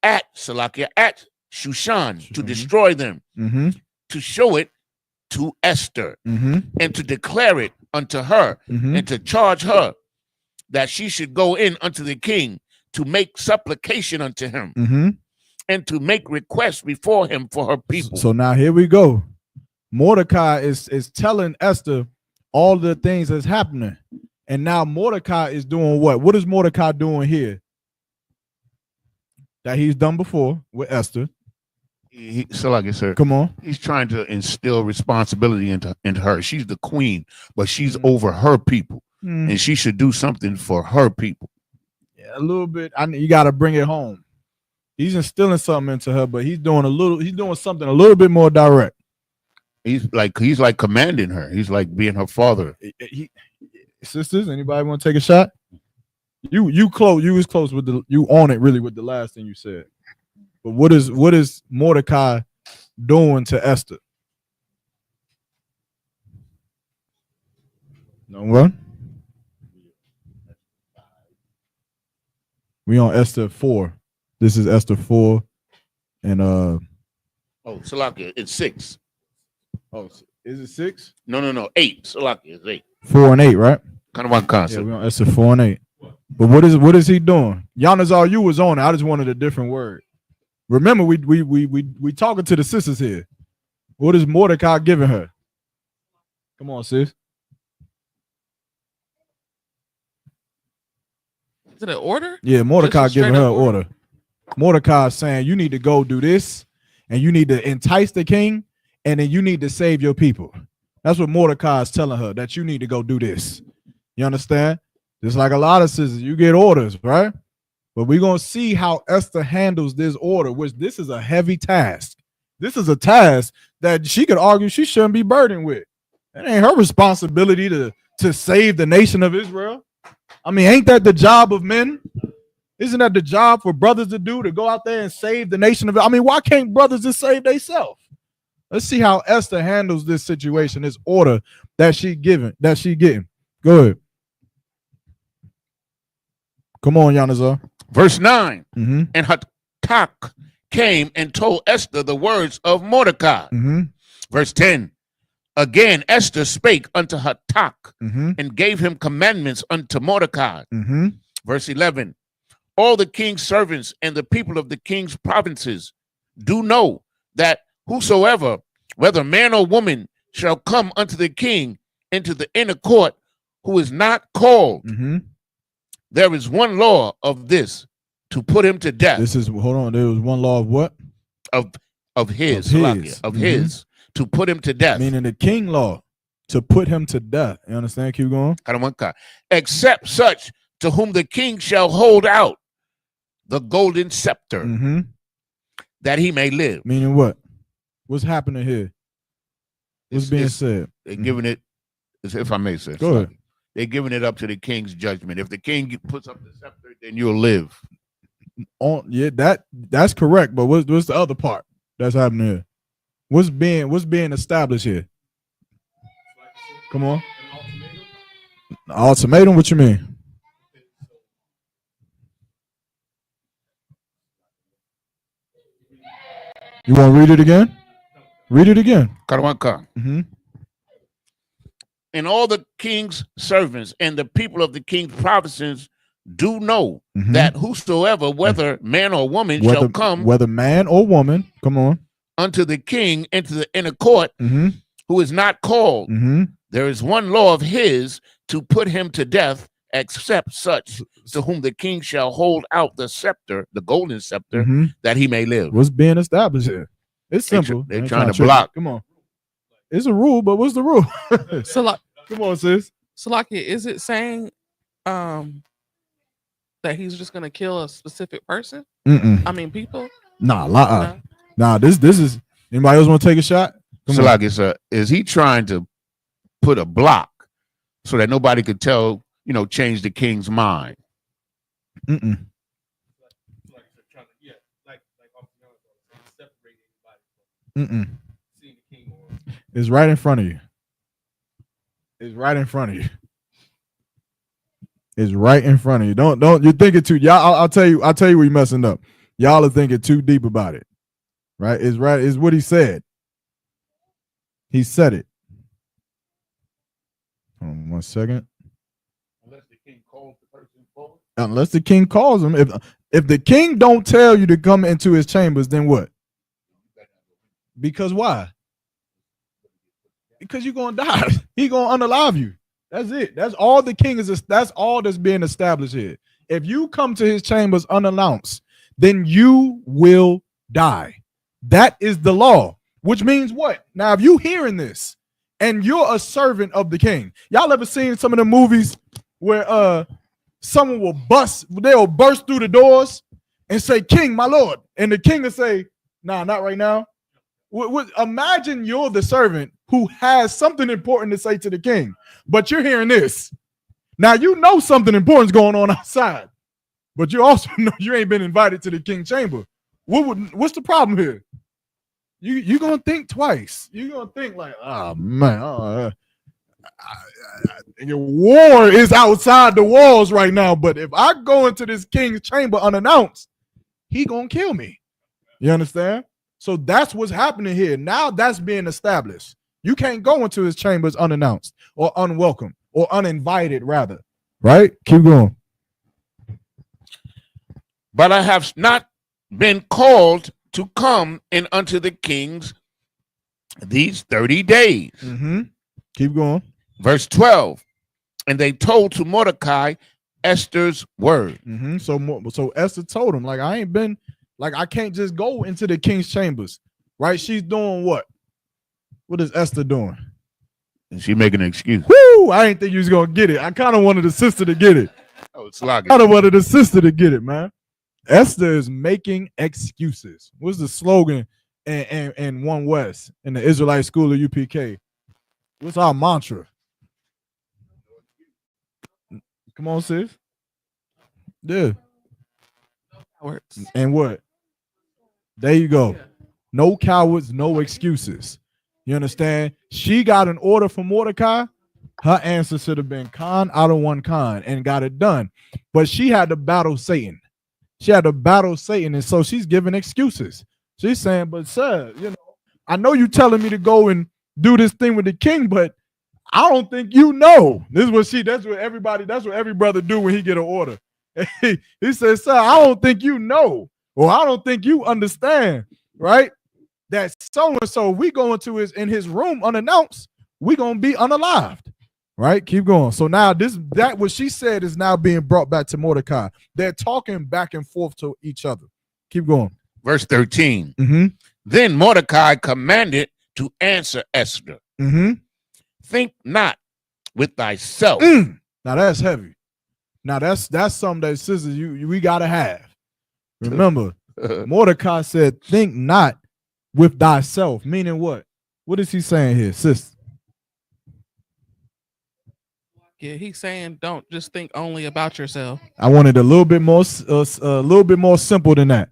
at Shushan to destroy them, to show it to Esther, and to declare it unto her, and to charge her that she should go in unto the king to make supplication unto him, and to make requests before him for her people. So now here we go. Mordecai is telling Esther all the things that's happening. And now Mordecai is doing what? What is Mordecai doing here that he's done before with Esther? So like I said, come on. He's trying to instill responsibility into her. She's the queen, but she's over her people. And she should do something for her people. Yeah, a little bit. You got to bring it home. He's instilling something into her, but he's doing something a little bit more direct. He's like commanding her. He's like being her father. Sisters, anybody want to take a shot? You close. You was close with you on it really with the last thing you said. But what is Mordecai doing to Esther? No one. We on Esther 4. This is Esther 4, and Salakia, it's 6. Oh, is it 6? No, 8. Salakia is 8. 4 and 8, right? Kind of one concept. Yeah, we on Esther 4 and 8. But what is he doing? Giannis, you was on it. I just wanted a different word. Remember, we talking to the sisters here. What is Mordecai giving her? Come on, sis. Is it an order? Yeah, Mordecai giving her an order. Mordecai saying you need to go do this, and you need to entice the king, and then you need to save your people. That's what Mordecai is telling her, that you need to go do this. You understand? Just like a lot of sisters, you get orders, right? But we're going to see how Esther handles this order, which this is a heavy task. This is a task that she could argue she shouldn't be burdened with. It ain't her responsibility to save the nation of Israel. I mean, ain't that the job of men? Isn't that the job for brothers to do, to go out there and save the nation of Israel? I mean, why can't brothers just save themselves? Let's see how Esther handles this situation, this order that she getting. Go ahead. Come on, Yanazar. Verse 9. And Hatak came and told Esther the words of Mordecai. Verse 10. Again, Esther spake unto Hatak and gave him commandments unto Mordecai. Verse 11. All the king's servants and the people of the king's provinces do know that whosoever, whether man or woman, shall come unto the king into the inner court, who is not called, there is one law of this, to put him to death. There was one law of what? Of his. To put him to death. Meaning the king law, to put him to death. You understand? Keep going. Except such to whom the king shall hold out the golden scepter, that he may live. Meaning what? What's happening here? What's being said? They're giving it, if I may say. Go ahead. They're giving it up to the king's judgment. If the king puts up the scepter, then you'll live. That's correct. But what's the other part that's happening here? What's being established here? Come on. Ultimatum? What you mean? You want to read it again? Read it again. And all the king's servants and the people of the king's provinces do know Mhm. that whosoever, whether man or woman, Whether, shall come whether man or woman, come on. unto the king into the inner court, Mm-hmm. who is not called, Mm-hmm. there is one law of his to put him to death, except such to whom the king shall hold out the scepter, the golden scepter, Mm-hmm. that he may live. What's being established here? It's simple. They're I ain't trying to trick you. block. Come on. It's a rule, but what's the rule? Come on, sis. Salaki, is it saying that he's just gonna kill a specific person? Mm-mm. I mean, people. Nah, No? nah. This is. Anybody else want to take a shot? So, like it's is he trying to put a block so that nobody could tell, change the king's mind? Mm-mm. Mm-mm. It's right in front of you. It's right in front of you. It's right in front of you. Don't you think it too? Y'all, I'll tell you where you're messing up. Y'all are thinking too deep about it. Right? It's right. It's what he said. He said it. Hold on 1 second. Unless the king calls the person forward. Unless the king calls him. If the king don't tell you to come into his chambers, then what? Because why? Because you're gonna die. He gonna unalive you. That's it. That's all the king is. That's all that's being established here. If you come to his chambers unannounced, then you will die. That is the law. Which means what? Now, if you hearing this and you're a servant of the king, y'all ever seen some of the movies where someone they'll burst through the doors and say, "King, my lord," and the king will say, "Nah, not right now." Imagine you're the servant who has something important to say to the king, but you're hearing this. Now you know something important's going on outside, but you also know you ain't been invited to the king's chamber. What's the problem here? You gonna think twice. You gonna think like, oh man, war is outside the walls right now. But if I go into this king's chamber unannounced, he gonna kill me. You understand? So that's what's happening here. Now that's being established. You can't go into his chambers unannounced or unwelcome or uninvited, rather. Right? Keep going. But I have not been called to come in unto the kings these 30 days. Mm-hmm. Keep going. Verse 12. And they told to Mordecai Esther's word. Mm-hmm. So Esther told him, like, I ain't been, like, I can't just go into the king's chambers. Right? She's doing what? What is Esther doing? And she making an excuse. Woo! I didn't think you was gonna get it. I kind of wanted the sister to get it. Oh, it's like I kind of wanted the sister to get it, man. Esther is making excuses. What's the slogan in One West in the Israelite school of UPK? What's our mantra? Come on, sis. Yeah. And what? There you go. No cowards, no excuses. You understand? She got an order from Mordecai. Her answer should have been Khan out of one Khan and got it done. But she had to battle Satan. She had to battle Satan. And so she's giving excuses. She's saying, but sir, I know you telling me to go and do this thing with the king, but I don't think you know. That's what every brother do when he get an order. He says, sir, I don't think you know, or I don't think you understand, right? That so-and-so, we go into in his room unannounced, we gonna be unalived. Right? Keep going. So now what she said is now being brought back to Mordecai. They're talking back and forth to each other. Keep going. Verse 13. Mm-hmm. Then Mordecai commanded to answer Esther. Mm-hmm. Think not with thyself. Now that's heavy. Now that's something that sisters we gotta have. Remember, Mordecai said, think not with thyself. Meaning what? What is he saying here, sis? Yeah, he's saying don't just think only about yourself. I wanted a little bit more simple than that.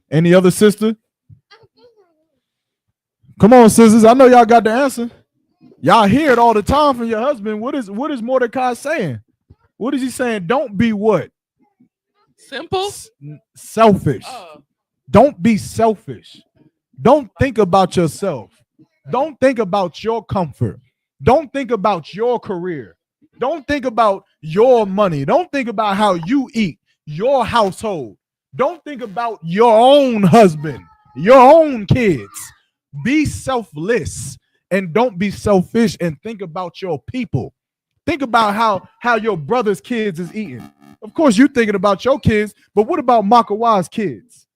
Any other sister? Come on, sisters. I know y'all got the answer. Y'all hear it all the time from your husband. What is Mordecai saying? What is he saying? Don't be what? Simple? Selfish. Don't be selfish. Don't think about yourself. Don't think about your comfort. Don't think about your career. Don't think about your money. Don't think about how you eat, your household. Don't think about your own husband, your own kids. Be selfless and don't be selfish, and think about your people. Think about how your brother's kids is eating. Of course, you're thinking about your kids, but what about Makawa's kids?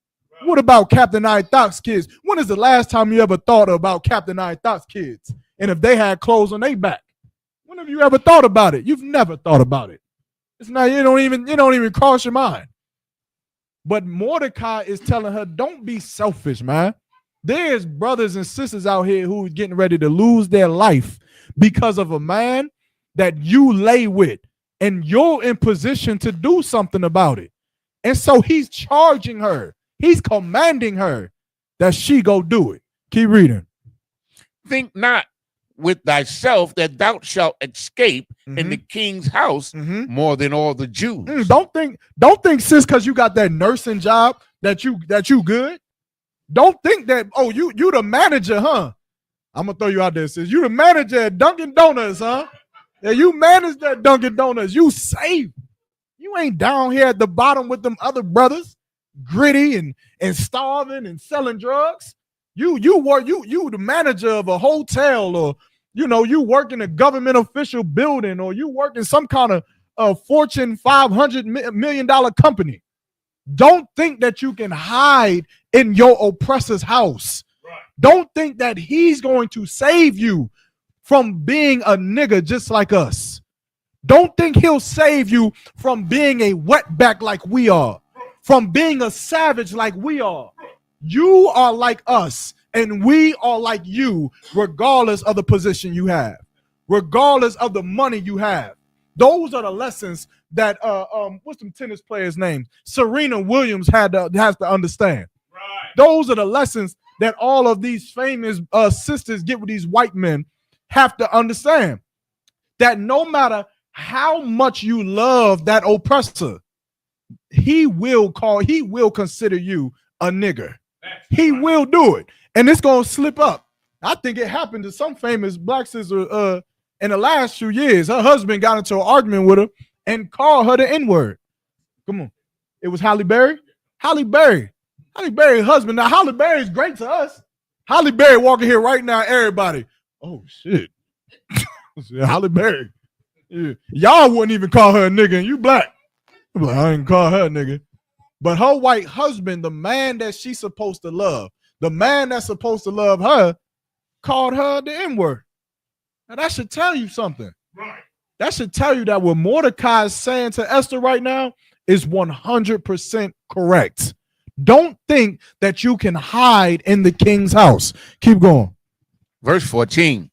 What about Captain Ithok's kids? When is the last time you ever thought about Captain Ithok's kids? And if they had clothes on their back? When have you ever thought about it? You've never thought about it. It's not, you don't even cross your mind. But Mordecai is telling her, don't be selfish, man. There's brothers and sisters out here who are getting ready to lose their life because of a man that you lay with, and you're in position to do something about it. And so he's charging her. He's commanding her that she go do it. Keep reading. Think not with thyself that thou shalt escape in the king's house more than all the Jews. Don't think, sis, because you got that nursing job that you good. Don't think that, oh, you the manager, huh? I'm gonna throw you out there, sis. You the manager at Dunkin' Donuts, huh? Yeah, you manage that Dunkin' Donuts. You safe. You ain't down here at the bottom with them other brothers, gritty and starving and selling drugs. You the manager of a hotel, or you work in a government official building, or you work in some kind of Fortune 500 $1 million company. Don't think that you can hide in your oppressor's house. Right. Don't think that he's going to save you from being a nigga just like us. Don't think he'll save you from being a wetback like we are, from being a savage like we are. You are like us, and we are like you, regardless of the position you have, regardless of the money you have. Those are the lessons that what's some tennis players' name? Serena Williams has to understand. Right. Those are the lessons that all of these famous sisters get with these white men have to understand. That no matter how much you love that oppressor, he will consider you a nigger. He will do it, and it's gonna slip up. I think it happened to some famous black sister in the last few years. Her husband got into an argument with her and called her the N-word. Come on. It was Halle Berry? Halle Berry's husband. Now, Halle Berry is great to us. Halle Berry walking here right now, everybody. Oh, shit. Halle Berry. Yeah. Y'all wouldn't even call her a nigga, and you black. I'm like, I ain't call her a nigga. But her white husband, the man that she's supposed to love, the man that's supposed to love her, called her the N-word. Now, that should tell you something. Right. That should tell you that what Mordecai is saying to Esther right now is 100% correct. Don't think that you can hide in the king's house. Keep going. Verse 14.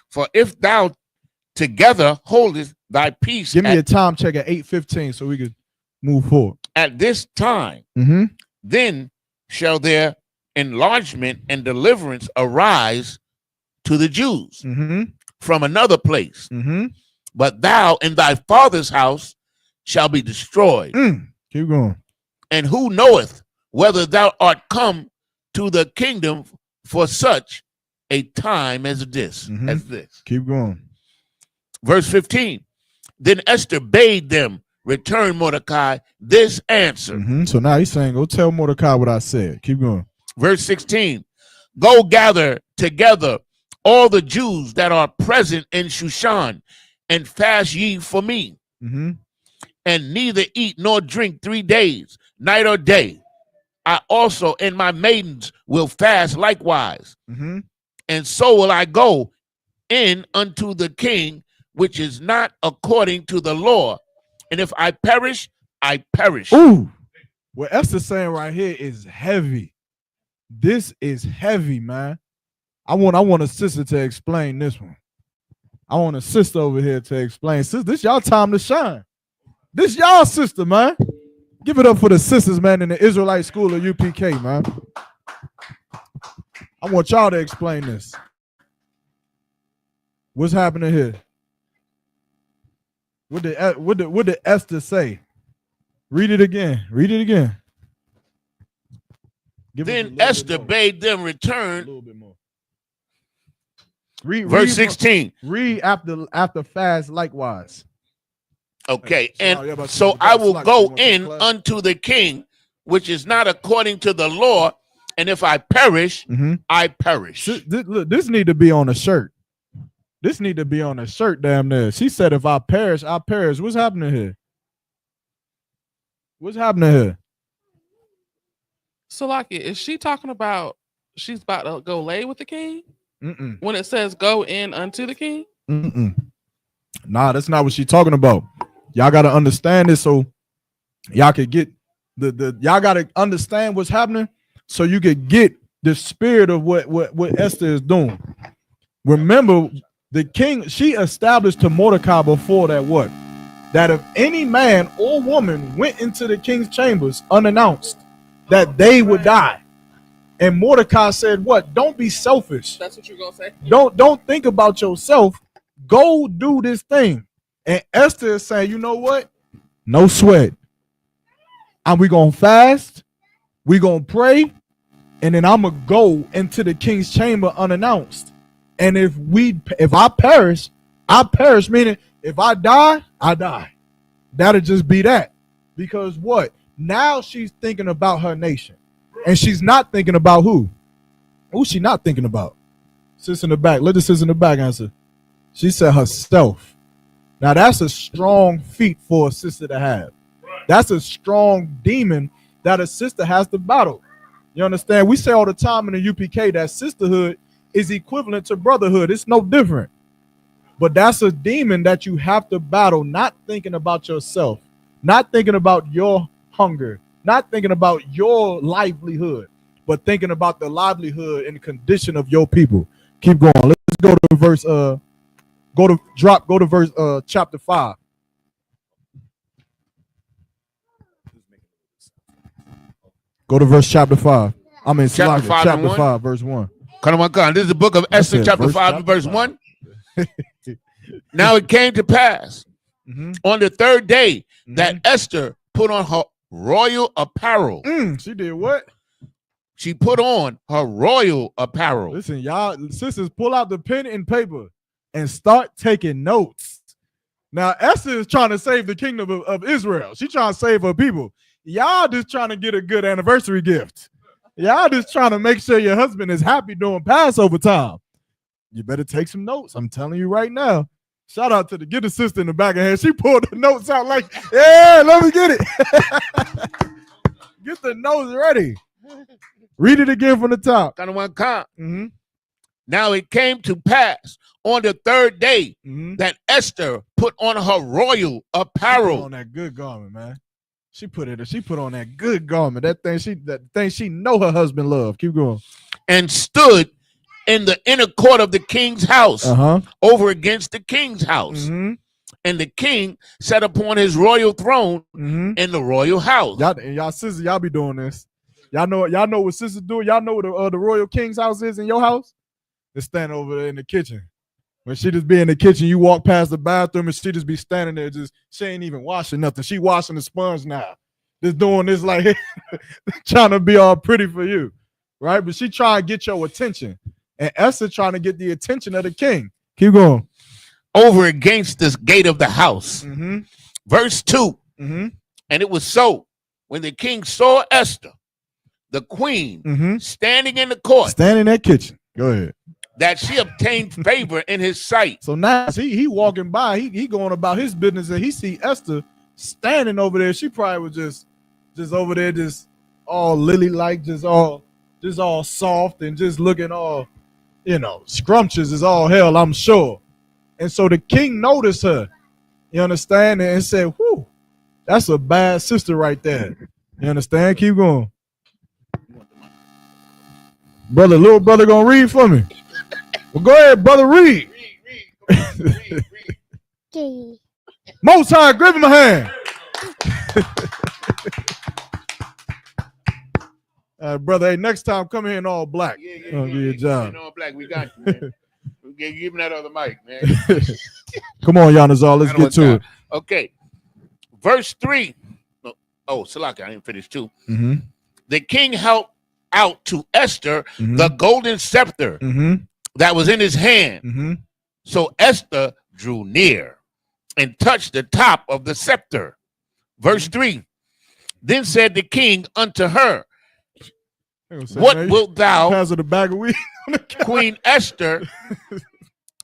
For if thou together holdest thy peace. Give me a time check at 8:15 so we can move forward. At this time, then shall their enlargement and deliverance arise to the Jews from another place. But thou in thy father's house shall be destroyed. Keep going. And who knoweth whether thou art come to the kingdom for such a time as this? Keep going. Verse 15. Then Esther bade them return Mordecai this answer. So now he's saying, go tell Mordecai what I said. Keep going. Verse 16. Go gather together all the Jews that are present in Shushan, and fast ye for me. And neither eat nor drink 3 days, night or day. I also and my maidens will fast likewise. And so will I go in unto the king, which is not according to the law. And if I perish, I perish. Ooh, what Esther's saying right here is heavy. This is heavy, man. I want a sister to explain this one. I want a sister over here to explain. Sister, this y'all time to shine. This y'all sister, man. Give it up for the sisters, man, in the Israelite school of UPK, man. I want y'all to explain this. What's happening here? What did Esther say? Read it again. Read it again. Then Esther bade them return. A little bit more. Verse 16. Read after fast likewise. Okay, So, yeah, and but so you I got will slack, go you want to in class? unto the king, which is not according to the law, and if I perish, I perish. Look, this need to be on a shirt. This need to be on a shirt, damn near. She said, if I perish, I perish. What's happening here? What's happening here? Salaki, is she talking about she's about to go lay with the king? Mm-mm. When it says go in unto the king? Mm-mm. Nah, that's not what she's talking about. Y'all got to understand this so y'all could get y'all got to understand what's happening so you could get the spirit of what Esther is doing. Remember, the king, she established to Mordecai before that what? That if any man or woman went into the king's chambers unannounced, that they would die. And Mordecai said, what? Don't be selfish. That's what you're gonna say? Don't think about yourself. Go do this thing. And Esther is saying, you know what? No sweat. And we gonna fast, we gonna pray, and then I'm gonna go into the king's chamber unannounced. And if I perish, I perish, meaning if I die, I die. That'll just be that. Because what? Now she's thinking about her nation. And she's not thinking about who? Who's she not thinking about? Sis in the back. Let the sis in the back answer. She said herself. Now that's a strong feat for a sister to have. That's a strong demon that a sister has to battle. You understand? We say all the time in the UPK that sisterhood is equivalent to brotherhood. It's no different. But that's a demon that you have to battle, not thinking about yourself, not thinking about your hunger, not thinking about your livelihood, but thinking about the livelihood and condition of your people. Keep going. Let's go to verse go to verse chapter 5. Go to verse chapter 5. I mean Chapter 5 chapter and 5 verse 1. This is the book of Esther, said chapter verse 5 chapter and verse 5. 1. Now it came to pass on the third day that Esther put on her royal apparel. She did what? She put on her royal apparel. Listen, y'all, sisters, pull out the pen and paper and start taking notes. Now, Esther is trying to save the kingdom of Israel. She's trying to save her people. Y'all just trying to get a good anniversary gift. Y'all just trying to make sure your husband is happy during Passover time. You better take some notes. I'm telling you right now. Shout out to get the sister in the back of her head. She pulled the notes out like, yeah, let me get it. Get the notes ready. Read it again from the top. Now it came to pass on the third day that Esther put on her royal apparel. She put on that good garment, man. She put on that good garment. That thing she know her husband loved. Keep going. And stood in the inner court of the king's house, over against the king's house. And the king sat upon his royal throne in the royal house. Y'all sisters, y'all be doing this. Y'all know what sisters do. Y'all know what the royal king's house is in your house? They stand over there in the kitchen. When she just be in the kitchen, you walk past the bathroom and she just be standing there, she ain't even washing nothing. She washing the sponge now. Just doing this like trying to be all pretty for you. Right? But she trying to get your attention. And Esther trying to get the attention of the king. Keep going. Over against this gate of the house. Verse 2. And it was so, when the king saw Esther, the queen, standing in the court. Standing in that kitchen. Go ahead. That she obtained favor in his sight. So now he walking by, he going about his business, and he see Esther standing over there. She probably was just over there, just all lily-like, just all soft and just looking all, scrumptious as all hell, I'm sure. And so the king noticed her, you understand, and said, whew, that's a bad sister right there. You understand? Keep going. Little brother gonna read for me. Well, go ahead, brother, read. Read. Most High, give him a hand. Brother, hey, next time come here in all black. Yeah. Give you a job. In all black, we got you, man. Give him that other mic, man. Come on, Yanazar, let's get to it. Okay. Verse 3. Oh, Salaki, I didn't finish too. The king held out to Esther the golden scepter that was in his hand. Mm-hmm. So Esther drew near and touched the top of the scepter. Verse 3. Then said the king unto her, what wilt thou, pass her the bag of weed, Queen Esther,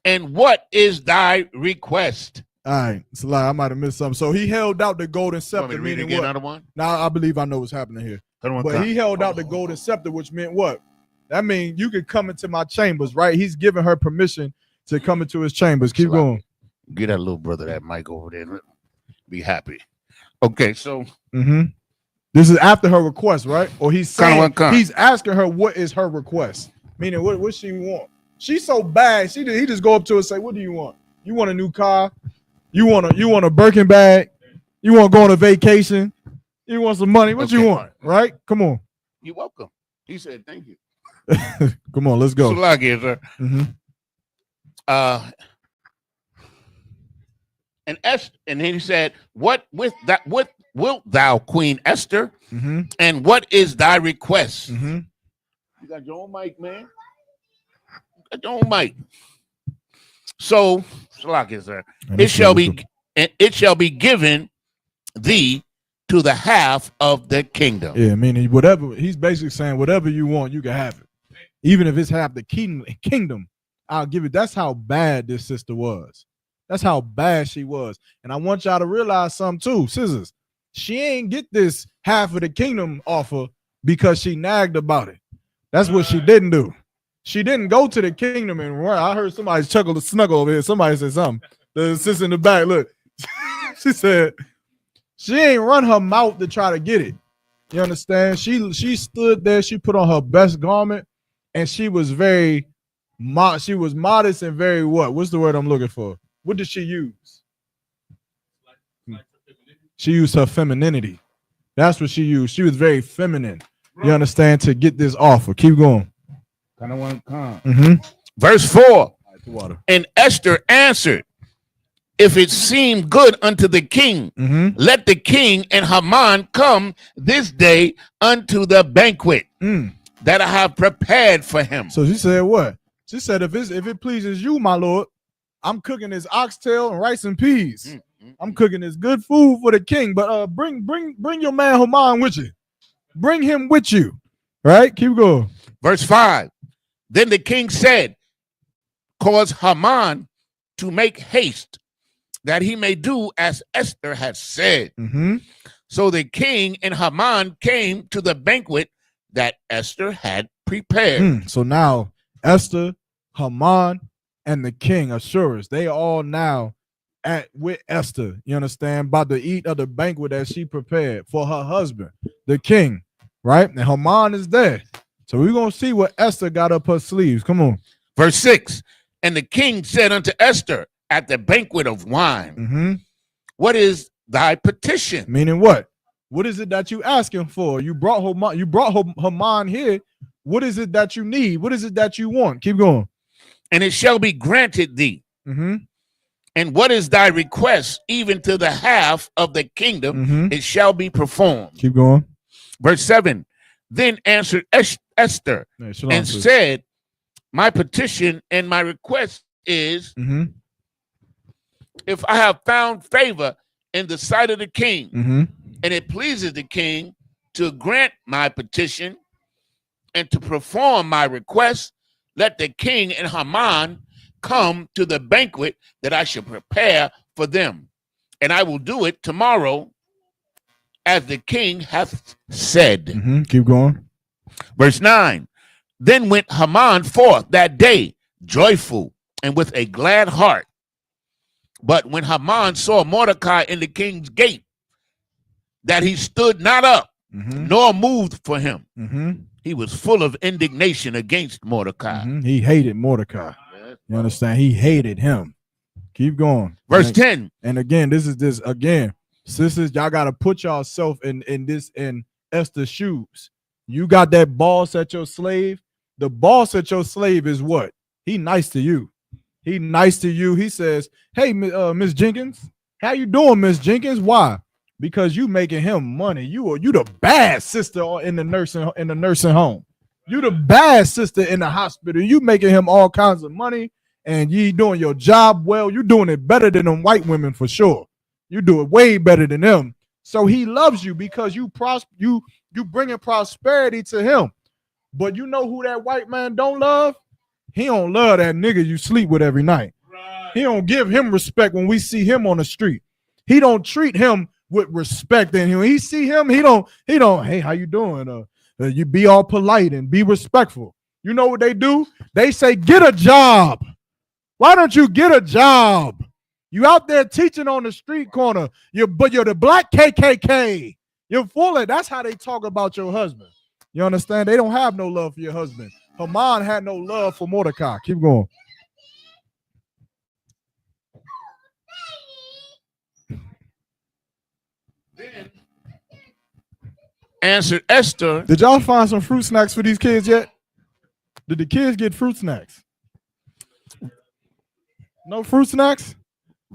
and what is thy request? All right, it's a lie. I might have missed something. So he held out the golden scepter, meaning what? Another one? Now I believe I know what's happening here. But he held out the golden scepter, which meant what? That means you could come into my chambers, right? He's giving her permission to come into his chambers. Keep going. Get that little brother that mic over there. Be happy. Okay, so this is after her request, right? Or he's saying he's asking her what is her request, meaning what she want. She's so bad. He just go up to her and say, "What do you want? You want a new car? You want a Birkin bag? You want to go on a vacation? You want some money? What you want? Right? Come on." You're welcome. He said, "Thank you." Come on, let's go. Sir. And then he said, what wilt thou, Queen Esther, and what is thy request? You got your own mic, man. You got your own mic. So, sir, it shall be given thee to the half of the kingdom. Yeah, meaning whatever he's basically saying, whatever you want, you can have it. Even if it's half the kingdom, I'll give it. That's how bad this sister was. That's how bad she was. And I want y'all to realize something too, Scissors. She ain't get this half of the kingdom offer because she nagged about it. That's what she didn't do. She didn't go to the kingdom and run. I heard somebody chuckle the snuggle over here. Somebody said something. The sister in the back, look. She said she ain't run her mouth to try to get it. You understand? She stood there. She put on her best garment, and she was modest and very what? What's the word I'm looking for? What did she use? She used her femininity. That's what she used. She was very feminine. You understand? To get this offer. Keep going. Kind of want to come. Verse 4. And Esther answered, if it seem good unto the king, let the king and Haman come this day unto the banquet that I have prepared for him. So she said what? She said, if it pleases you, my lord, I'm cooking this oxtail and rice and peas. I'm cooking this good food for the king. But bring your man Haman with you. Bring him with you. Right? Keep going. Verse 5. Then the king said, cause Haman to make haste, that he may do as Esther had said. So the king and Haman came to the banquet that Esther had prepared. So now Esther, Haman, and the king, Ahasuerus, they all now with Esther, you understand, about to eat of the banquet that she prepared for her husband, the king, right? And Haman is there. So we're going to see what Esther got up her sleeves. Come on. Verse 6, and the king said unto Esther at the banquet of wine, what is thy petition? Meaning what? What is it that you asking for? You brought Haman here. What is it that you need? What is it that you want? Keep going. And it shall be granted thee. And what is thy request, even to the half of the kingdom, it shall be performed. Keep going. Verse 7, then answered Esther and said, my petition and my request is, if I have found favor in the sight of the king, and it pleases the king to grant my petition and to perform my request, let the king and Haman come to the banquet that I shall prepare for them, and I will do it tomorrow as the king hath said. Keep going. Verse 9, then went Haman forth that day joyful and with a glad heart. But when Haman saw Mordecai in the king's gate, that he stood not up, nor moved for him, he was full of indignation against Mordecai. He hated Mordecai. You understand? He hated him. Keep going. Verse 10. And again, sisters, y'all got to put yourself in Esther's shoes. You got that boss at your slave. The boss at your slave is what? He nice to you. He nice to you. He says, hey, Miss Jenkins, how you doing, Miss Jenkins? Why? Because you making him money. You the bad sister in the nursing home. You the bad sister in the hospital. You making him all kinds of money, and you doing your job well. You doing it better than them white women for sure. You do it way better than them. So he loves you because you bringing prosperity to him. But you know who that white man don't love? He don't love that nigga you sleep with every night. Right. He don't give him respect when we see him on the street. He don't treat him with respect. And when he see him, he don't, hey, how you doing? You be all polite and be respectful. You know what they do? They say, get a job. Why don't you get a job? You out there teaching on the street corner, but you're the black KKK. You're full of, that's how they talk about your husband. You understand? They don't have no love for your husband. Haman had no love for Mordecai. Keep going. Then answered Esther. Did y'all find some fruit snacks for these kids yet? Did the kids get fruit snacks? No fruit snacks?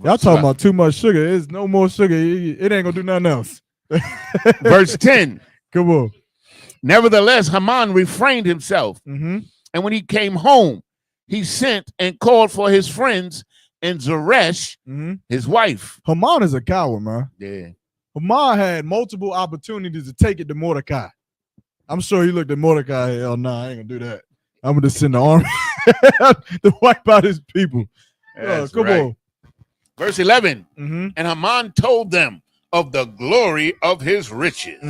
Y'all talking about too much sugar. There's no more sugar. It ain't gonna do nothing else. Verse 10. Come on. Nevertheless, Haman refrained himself. Mm-hmm. And when he came home, he sent and called for his friends and Zeresh, his wife. Haman is a coward, man. Yeah. Haman had multiple opportunities to take it to Mordecai. I'm sure he looked at Mordecai. Hell no, I ain't gonna do that. I'm gonna send the army to wipe out his people. Come on. Verse 11. And Haman told them of the glory of his riches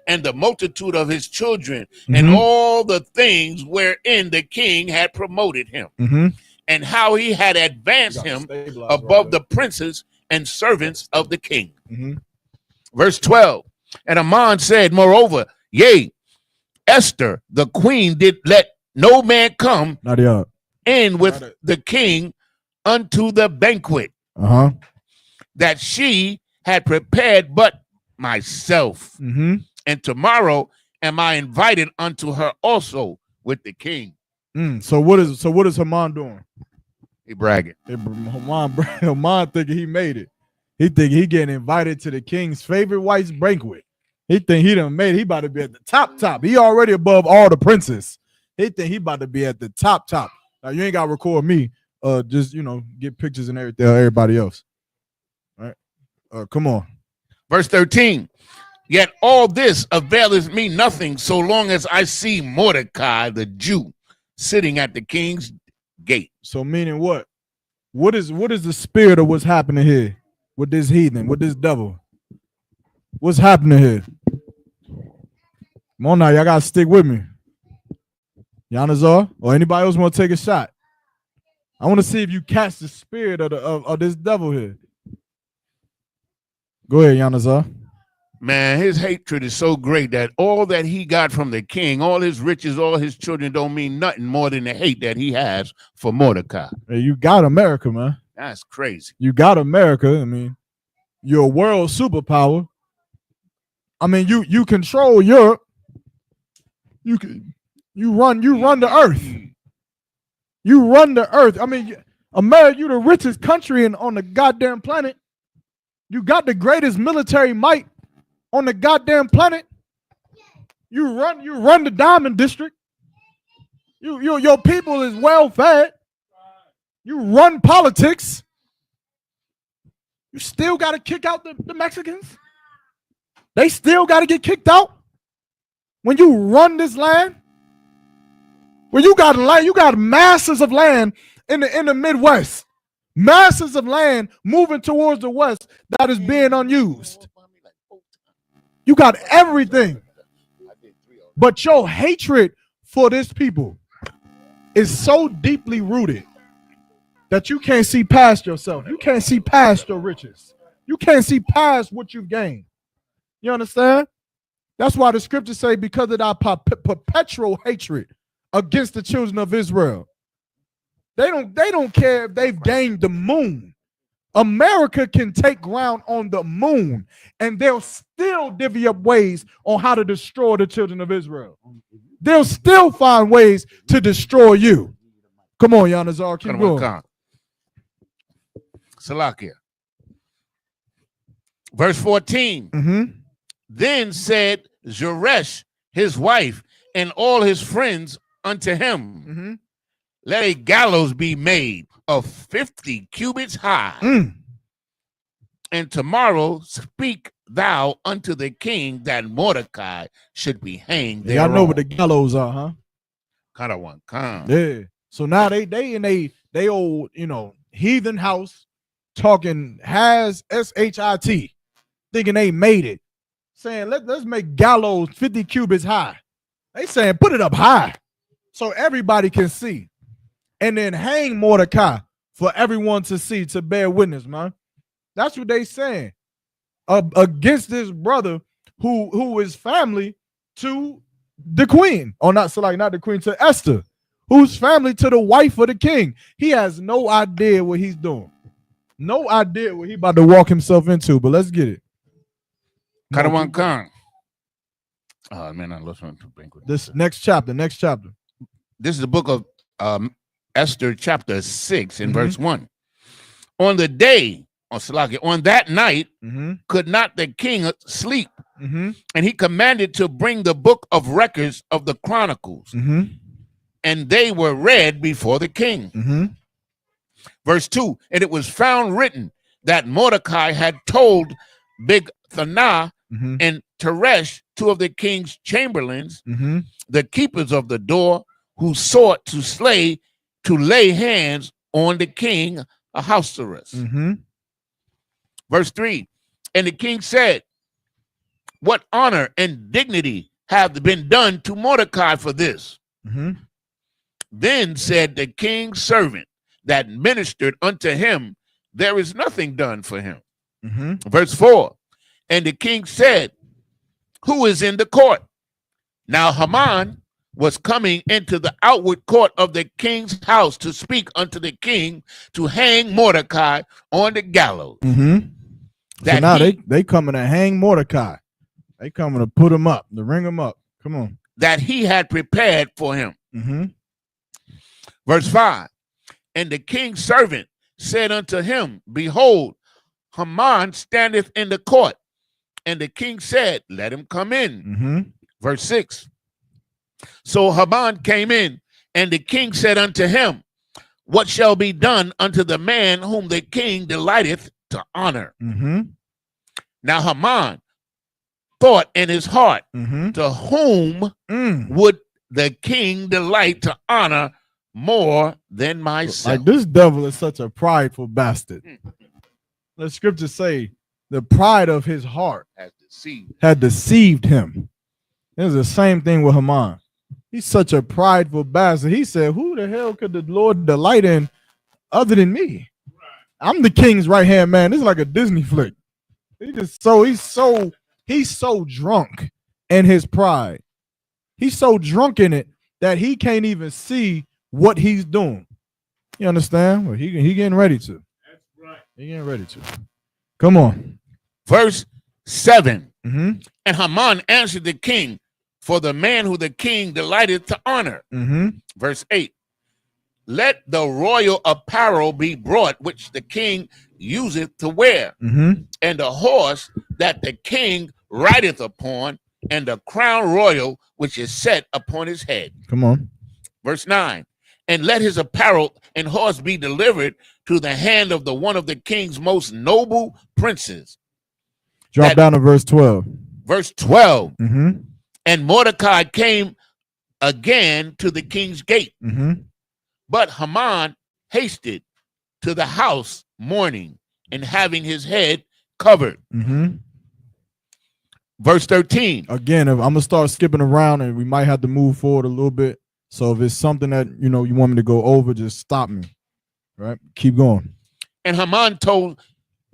and the multitude of his children and all the things wherein the king had promoted him and how he had advanced him above the princes and servants of the king. Verse 12. And Haman said, moreover, yea, Esther, the queen, did let no man come in with the king unto the banquet that she had prepared but myself. And tomorrow am I invited unto her also with the king. So what is Haman doing? He bragging. Haman thinking he made it. He think he getting invited to the king's favorite wife's banquet. He think he done made it. He about to be at the top. He already above all the princes. He think he about to be at the top. Now you ain't got to record me. Just get pictures and everything. Everybody else. All right. Come on. Verse 13. Yet all this availeth me nothing so long as I see Mordecai the Jew sitting at the king's gate. So meaning what? What is the spirit of what's happening here with this heathen, with this devil? What's happening here? Come on now, y'all gotta stick with me. Yanazar, or anybody else want to take a shot? I want to see if you catch the spirit of this devil here. Go ahead, Yanazar. Man, his hatred is so great that all that he got from the king, all his riches, all his children don't mean nothing more than the hate that he has for Mordecai. Hey, you got America, man. That's crazy. You got America. I mean, you're a world superpower. I mean, you control Europe. You run the earth. You run the earth. I mean, America, you the richest country on the goddamn planet. You got the greatest military might on the goddamn planet. You run the diamond district. Your people is well fed. You run politics. You still got to kick out the Mexicans. They still got to get kicked out when you run this land. Well, you got land, you got masses of land in the Midwest, masses of land moving towards the West that is being unused. You got everything, but your hatred for this people is so deeply rooted that you can't see past yourself. You can't see past your riches. You can't see past what you've gained. You understand? That's why the scriptures say, because of our perpetual hatred against the children of Israel, they don't care if they've gained the moon. America can take ground on the moon, and they'll still divvy up ways on how to destroy the children of Israel. They'll still find ways to destroy you. Come on, Yanazar, keep going. Salakia. Verse 14. Then said Zeresh, his wife, and all his friends unto him. Let a gallows be made of 50 cubits high. And tomorrow speak thou unto the king that Mordecai should be hanged there. Y'all know what the gallows are, huh? Kind of one. Yeah. So now they in they old, heathen house talking S-H-I-T, thinking they made it. Saying let's make gallows 50 cubits high. They saying put it up high so everybody can see. And then hang Mordecai for everyone to see, to bear witness, man. That's what they saying. Against this brother who is family to the queen. Or not the queen, to Esther, who's family to the wife of the king. He has no idea what he's doing. No idea what he about to walk himself into, but let's get it. Karawan Khan. Oh man, I lost one to banquet. This next chapter. This is the book of Esther, chapter 6, in verse 1. On the day, on that night, could not the king sleep, and he commanded to bring the book of records of the Chronicles, and they were read before the king. Verse 2, and it was found written that Mordecai had told Bigthana and Teresh, two of the king's chamberlains, the keepers of the door, who sought to lay hands on the king Ahasuerus. Verse 3, and the king said, what honor and dignity have been done to Mordecai for this? Then said the king's servant that ministered unto him, there is nothing done for him. Verse 4, and the king said, who is in the court? Now Haman was coming into the outward court of the king's house to speak unto the king to hang Mordecai on the gallows. So now they coming to hang Mordecai. They coming to put him up, to ring him up. Come on. That he had prepared for him. Verse 5, and the king's servant said unto him, behold, Haman standeth in the court. And the king said, let him come in. Verse 6, so Haman came in, and the king said unto him, what shall be done unto the man whom the king delighteth to honor? Now Haman thought in his heart, to whom would the king delight to honor more than myself? Like, this devil is such a prideful bastard. The scriptures say the pride of his heart had deceived him. It was the same thing with Haman. He's such a prideful bastard. He said, who the hell could the Lord delight in other than me? I'm the king's right hand man. This is like a Disney flick. He's so drunk in his pride. He's so drunk in it that he can't even see what he's doing. You understand? Well, he getting ready to. That's right. He getting ready to. Come on. Verse 7. And Haman answered the king, for the man who the king delighted to honor. Verse 8. Let the royal apparel be brought, which the king useth to wear, and the horse that the king rideth upon, and the crown royal which is set upon his head. Come on. Verse 9. And let his apparel and horse be delivered to the hand of the one of the king's most noble princes. Drop down to verse 12. Verse 12. And Mordecai came again to the king's gate. But Haman hasted to the house mourning and having his head covered. Verse 13. Again, I'm going to start skipping around and we might have to move forward a little bit. So if it's something that, you want me to go over, just stop me. All right? Keep going. And Haman told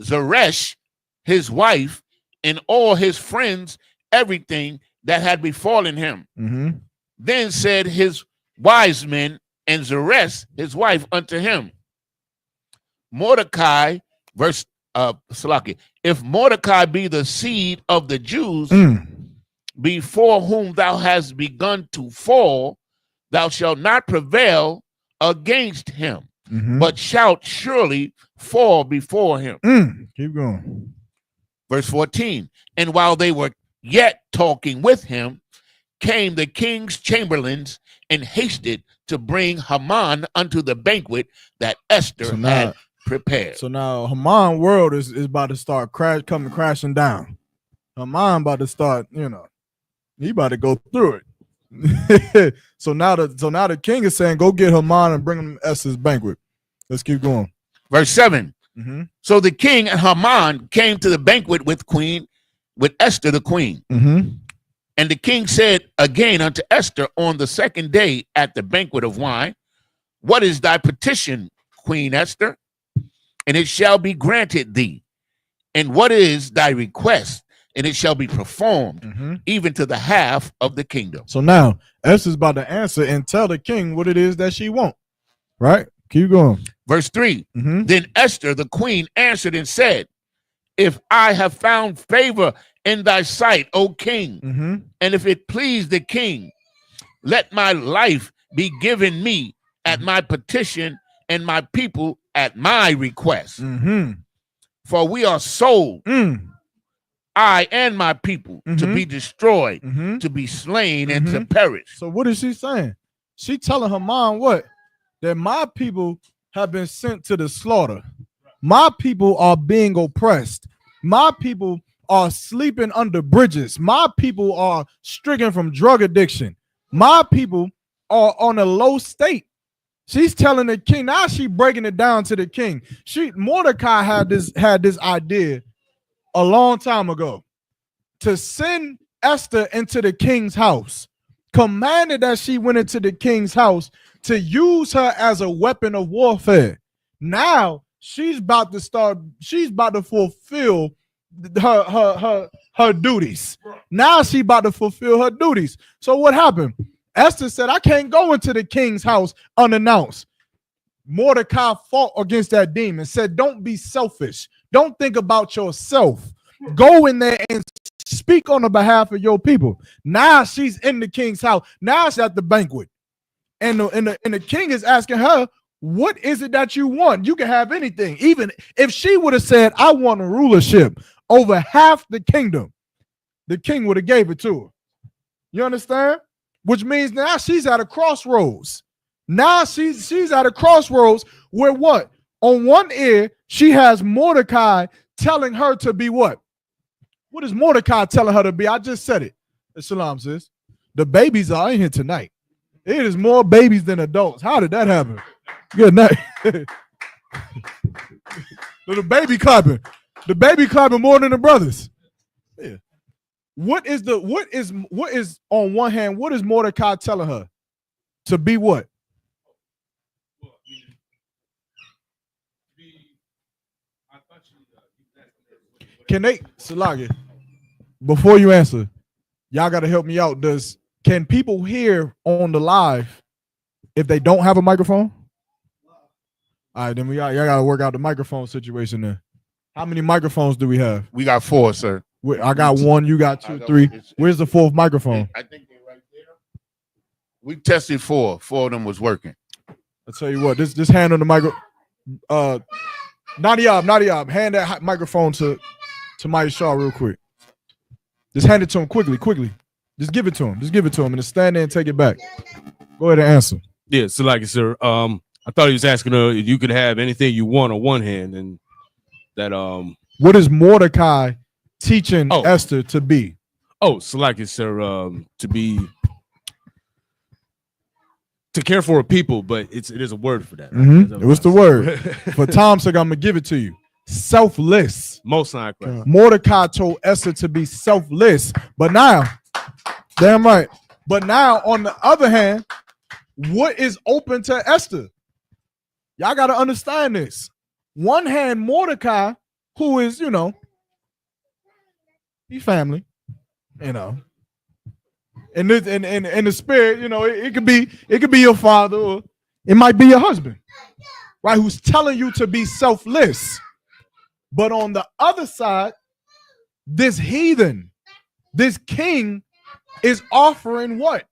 Zeresh, his wife, and all his friends everything that had befallen him. Then said his wise men and Zeresh, his wife, unto him, Mordecai, verse Salaki, if Mordecai be the seed of the Jews, before whom thou hast begun to fall, thou shalt not prevail against him, but shalt surely fall before him. Keep going. Verse 14, and while they were yet talking with him, came the king's chamberlains and hasted to bring Haman unto the banquet that Esther had prepared. So now Haman world is about to start coming crashing down. Haman about to start, he about to go through it. so now the king is saying, go get Haman and bring him to Esther's banquet. Let's keep going. Verse 7. Mm-hmm. So the king and Haman came to the banquet with Esther the queen. Mm-hmm. And the king said again unto Esther on the second day at the banquet of wine, what is thy petition, Queen Esther? And it shall be granted thee. And what is thy request? And it shall be performed, even to the half of the kingdom. So now Esther's about to answer and tell the king what it is that she wants. Right? Keep going. Verse 3. Mm-hmm. Then Esther the queen answered and said, if I have found favor in thy sight, O king, and if it please the king, let my life be given me at my petition and my people at my request. For we are sold, I and my people, to be destroyed, to be slain, and to perish. So what is she saying? She telling her mom what? That my people have been sent to the slaughter. My people are being oppressed. My people are sleeping under bridges. My people are stricken from drug addiction. My people are on a low state. She's telling the king. Now she's breaking it down to the king. Mordecai had this idea a long time ago to send Esther into the king's house, commanded that she went into the king's house to use her as a weapon of warfare. Now she's about to fulfill her duties. Now she's about to fulfill her duties. So what happened? Esther said, I can't go into the king's house unannounced. Mordecai fought against that demon, said, don't be selfish. Don't think about yourself. Go in there and speak on the behalf of your people. Now she's in the king's house. Now she's at the banquet. And the king is asking her, what is it that you want? You can have anything. Even if she would have said, I want a rulership over half the kingdom, the king would have gave it to her. You understand? Which means now she's at a crossroads. Now she's at a crossroads where what? On one ear, she has Mordecai telling her to be what? What is Mordecai telling her to be? I just said it. Shalom, sis. The babies are in here tonight. It is more babies than adults. How did that happen? Good night. The baby clapping. The baby clapping more than the brothers. Yeah. What is on one hand, what is Mordecai telling her? To be what? Can they, Salagi, before you answer, y'all got to help me out. Can people hear on the live if they don't have a microphone? All right, then y'all got to work out the microphone situation there. How many microphones do we have? We got 4, sir. I got 1, you got 2, 3. Where's the 4th microphone? I think they're right there. We tested 4. 4 of them was working. I'll tell you what, this hand on the micro. Nadiab, hand that microphone to Mike Shaw real quick. Just hand it to him quickly. Just give it to him. And then stand there and take it back. Go ahead and answer. Yeah, so like sir, I thought he was asking her if you could have anything you want on one hand, and that what is Mordecai teaching Esther to be? Oh, so like sir, to care for a people, but it is a word for that. Right? What's the word? For Tom's sake, I'm gonna give it to you. Selfless. Most likely. Mordecai told Esther to be selfless, but now, damn right. But now, on the other hand, what is open to Esther? Y'all got to understand this. One hand, Mordecai, who is, he family, in the spirit, it could be your father, or it might be your husband, right? Who's telling you to be selfless. But on the other side, this heathen, this king is offering what?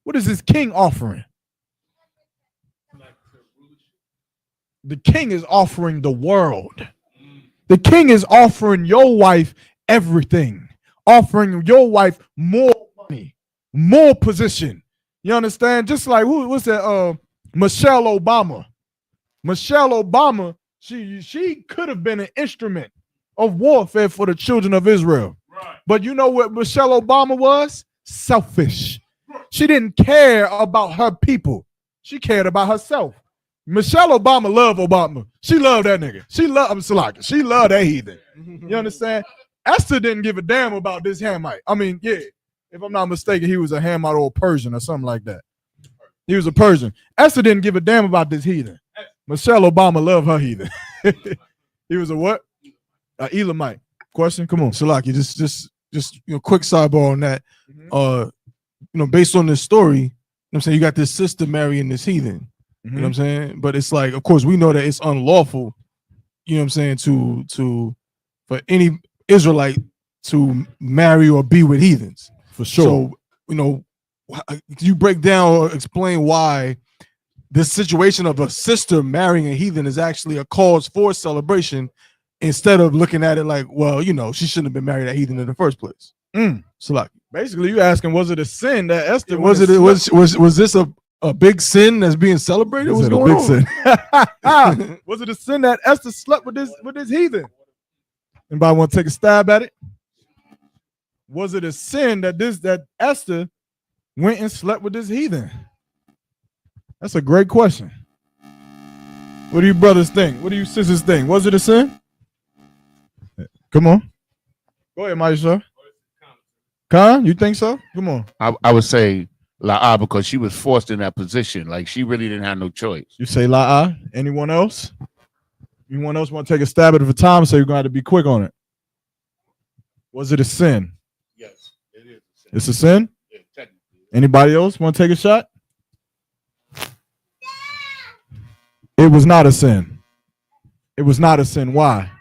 What is this king offering? The king is offering the world. The king is offering your wife everything, offering your wife more money, more position. You understand? Just like who was that? Michelle Obama. Michelle Obama, she could have been an instrument of warfare for the children of Israel. Right. But you know what Michelle Obama was? Selfish. She didn't care about her people. She cared about herself. Michelle Obama loved Obama. She loved that nigga. She loved that heathen. You understand? Esther didn't give a damn about this Hamite. I mean, yeah, if I'm not mistaken, he was a Hamite or a Persian or something like that. He was a Persian. Esther didn't give a damn about this heathen. Michelle Obama loved her heathen. He was a what? Elamite. Question? Come on. Salaki, just quick sidebar on that. Based on this story, you know what I'm saying, you got this sister marrying this heathen. You know what I'm saying? But it's like, of course, we know that it's unlawful, you know what I'm saying, for any Israelite to marry or be with heathens. For sure. So, you break down or explain why this situation of a sister marrying a heathen is actually a cause for celebration instead of looking at it like, well, she shouldn't have been married a heathen in the first place. Salaki. Basically, you asking, was it a sin that Esther was this a big sin that's being celebrated? What's going on? Sin? Was it a sin that Esther slept with this heathen? Anybody want to take a stab at it? Was it a sin that Esther went and slept with this heathen? That's a great question. What do you brothers think? What do you sisters think? Was it a sin? Come on. Go ahead, Maisha. Khan, you think so? Come on. I would say La'ah because she was forced in that position. Like she really didn't have no choice. You say La'ah. Anyone else? Anyone else want to take a stab at it for time? So you're going to have to be quick on it. Was it a sin? Yes, it is. It's a sin? Yeah, technically. Anybody else want to take a shot? It was not a sin. It was not a sin. Why?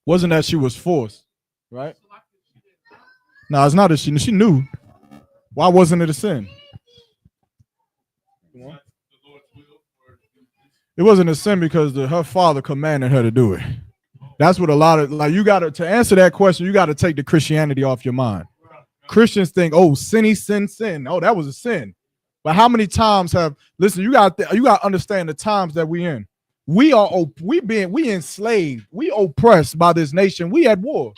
Wasn't that she was forced, right? No, it's not that she knew. Why wasn't it a sin? It wasn't a sin because her father commanded her to do it. That's what a lot of, to answer that question, you got to take the Christianity off your mind. Christians think, oh, sin. Oh, that was a sin. But how many times listen, you got to understand the times that we in. We enslaved, we oppressed by this nation, we at war.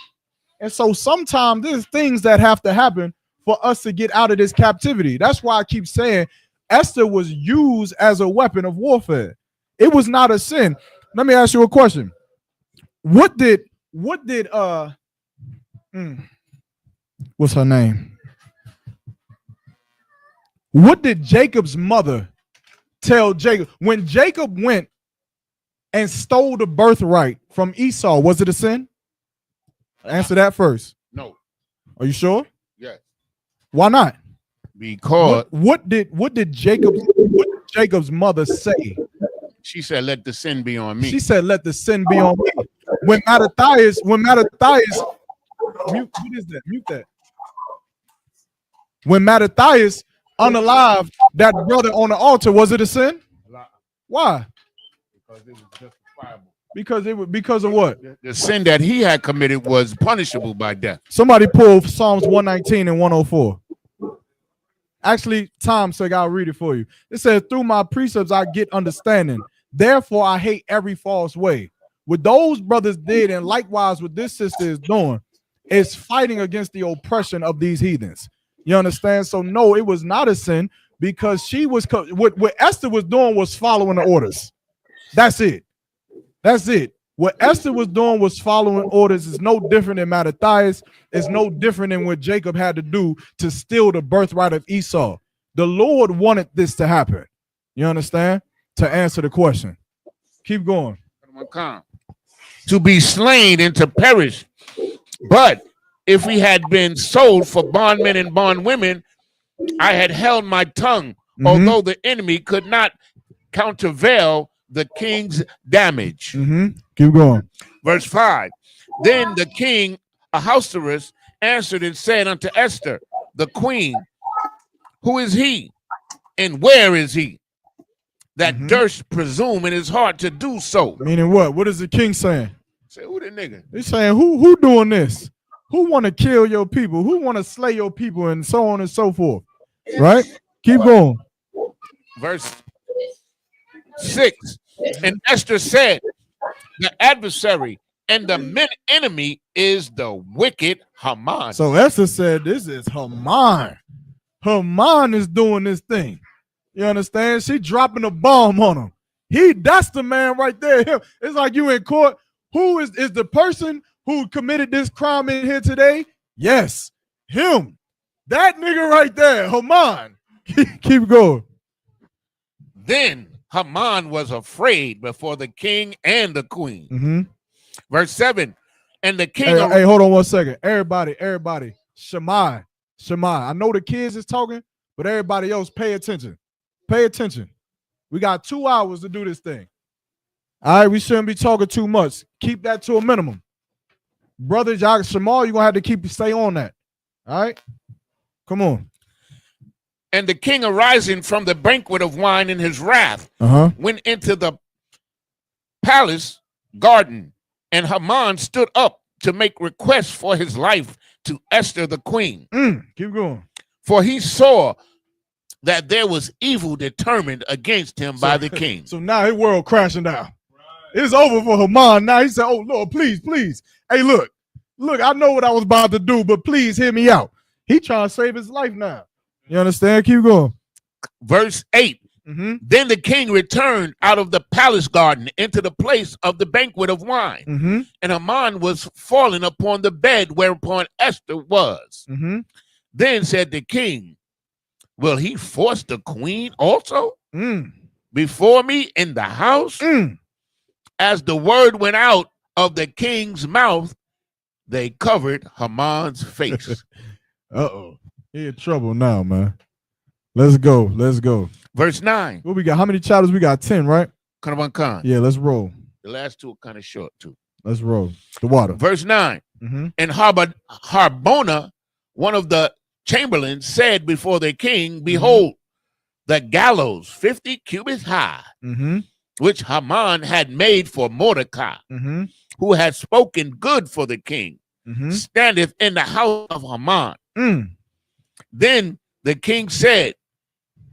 And so sometimes there's things that have to happen for us to get out of this captivity. That's why I keep saying Esther was used as a weapon of warfare. It was not a sin. Let me ask you a question. What's her name? What did Jacob's mother tell Jacob when Jacob went and stole the birthright from Esau? Was it a sin? Answer that first. No. Are you sure? Yes. Why not? Because what did Jacob's mother say? She said, "Let the sin be on me." She said, "Let the sin be on me." When Mattathias, mute that. When Mattathias unalived that brother on the altar, was it a sin? Why? Because it was justifiable. Because of what? The sin that he had committed was punishable by death. Somebody pull Psalms 119 and 104. Actually, Tom's sake, I'll read it for you. It says, "Through my precepts I get understanding. Therefore I hate every false way." What those brothers did, and likewise what this sister is doing, is fighting against the oppression of these heathens. You understand? So no, it was not a sin because she was what Esther was doing was following the orders. That's it. What Esther was doing was following orders. It's no different than Mattathias. It's no different than what Jacob had to do to steal the birthright of Esau. The Lord wanted this to happen. You understand? To answer the question. Keep going. To be slain and to perish. But if we had been sold for bondmen and bondwomen, I had held my tongue, although the enemy could not countervail the king's damage. Keep going. Verse 5. Then the king Ahasuerus answered and said unto Esther, the queen, who is he, and where is he, that durst presume in his heart to do so? Meaning what? What is the king saying? Say, who the nigga? He's saying, who doing this? who want to kill your people? Who want to slay your people and so on and so forth? Right? Keep going. Verse 6. And Esther said, the adversary and the enemy is the wicked Haman. So Esther said, this is Haman. Haman is doing this thing. You understand? She dropping a bomb on him. That's the man right there. Him. It's like you in court. Who is the person who committed this crime in here today? Yes, him. That nigga right there, Haman. Keep going. Then Haman was afraid before the king and the queen. Mm-hmm. Verse 7. And the king. Hey, hold on 1 second. Everybody. Shema. I know the kids is talking, but everybody else pay attention. Pay attention. We got 2 hours to do this thing. All right, we shouldn't be talking too much. Keep that to a minimum. Brother Shema, you're going to have to stay on that. All right? Come on. And the king, arising from the banquet of wine in his wrath, went into the palace garden, and Haman stood up to make requests for his life to Esther the queen. Keep going. For he saw that there was evil determined against him by the king. So now his world crashing down. It's over for Haman. Now he said, oh, Lord, please. Hey, look, I know what I was about to do, but please hear me out. He trying to save his life now. You understand? Keep going. Verse 8. Then the king returned out of the palace garden into the place of the banquet of wine. And Haman was fallen upon the bed whereupon Esther was. Then said the king, will he force the queen also before me in the house? As the word went out of the king's mouth, they covered Haman's face. Uh-oh. He in trouble now, man. Let's go. Verse 9. What we got? How many chapters? We got 10, right? Khan. Yeah, let's roll. The last two are kind of short, too. Let's roll. The water. Verse 9. And Harbona, one of the chamberlains, said before the king, behold, the gallows 50 cubits high, which Haman had made for Mordecai, who had spoken good for the king, standeth in the house of Haman. Then the king said,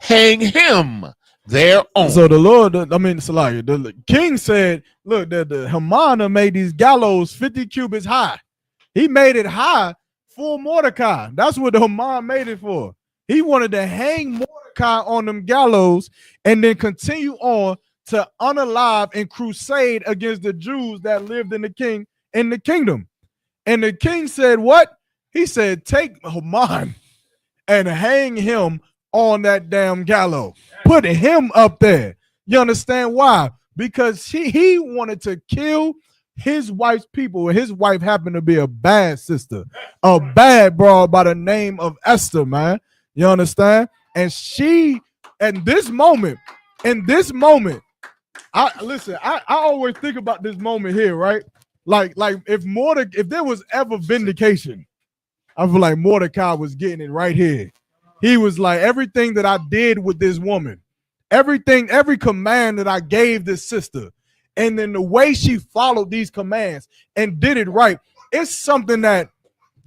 hang him thereon. So the king said, look, the Haman made these gallows 50 cubits high. He made it high for Mordecai. That's what the Haman made it for. He wanted to hang Mordecai on them gallows and then continue on to unalive and crusade against the Jews that lived in the kingdom. And the king said, what? He said, take Haman and hang him on that damn gallows. Put him up there. You understand why? Because he wanted to kill his wife's people, and his wife happened to be a bad sister, a bad broad by the name of Esther, man. You understand? And she, in this moment, I always think about this moment here, right? Like if there was ever vindication, I feel like Mordecai was getting it right here. He was like, everything that I did with this woman, every command that I gave this sister, and then the way she followed these commands and did it right, it's something that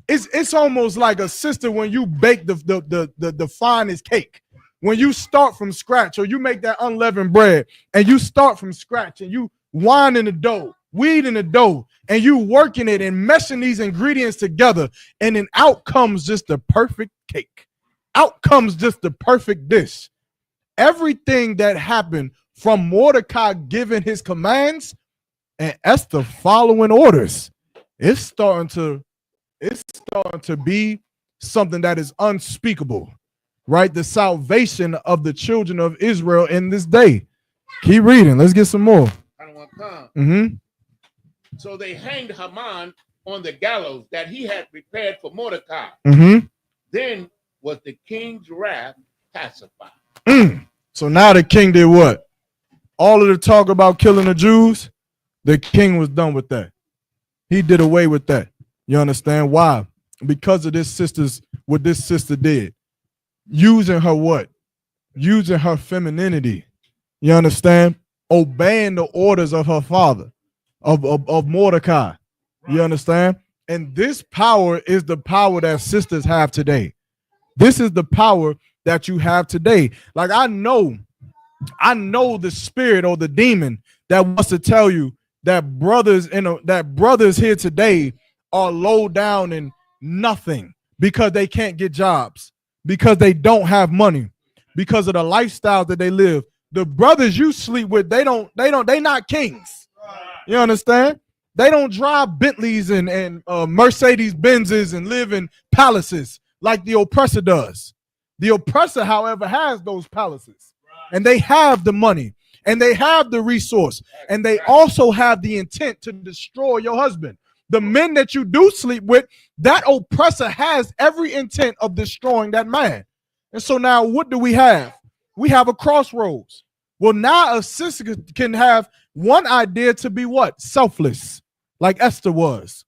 it's almost like a sister when you bake the finest cake. When you start from scratch, or you make that unleavened bread and you start from scratch and you wine in the dough, weed in the dough, and you working it and meshing these ingredients together, and then out comes just the perfect cake. Out comes just the perfect dish. Everything that happened from Mordecai giving his commands and Esther following orders, it's starting to be something that is unspeakable, right? The salvation of the children of Israel in this day. Keep reading. Let's get some more. So they hanged Haman on the gallows that he had prepared for Mordecai. Then was the king's wrath pacified. So now the king did what? All of the talk about killing the Jews, the king was done with that. He did away with that. You understand why? Because of what this sister did. Using her what? Using her femininity. You understand? Obeying the orders of her father, of Mordecai. You understand? And this power is the power that sisters have today. This is the power that you have today. Like I know the spirit or the demon that wants to tell you that brothers here today are low down in nothing because they can't get jobs, because they don't have money, because of the lifestyle that they live. The brothers you sleep with, they not kings. You understand? They don't drive Bentleys and Mercedes Benzes and live in palaces like the oppressor does. The oppressor, however, has those palaces, and they have the money, and they have the resource, and they also have the intent to destroy your husband. The men that you do sleep with, that oppressor has every intent of destroying that man. And so now what do we have? We have a crossroads. Well, now a sister can have one idea to be what? Selfless, like Esther was.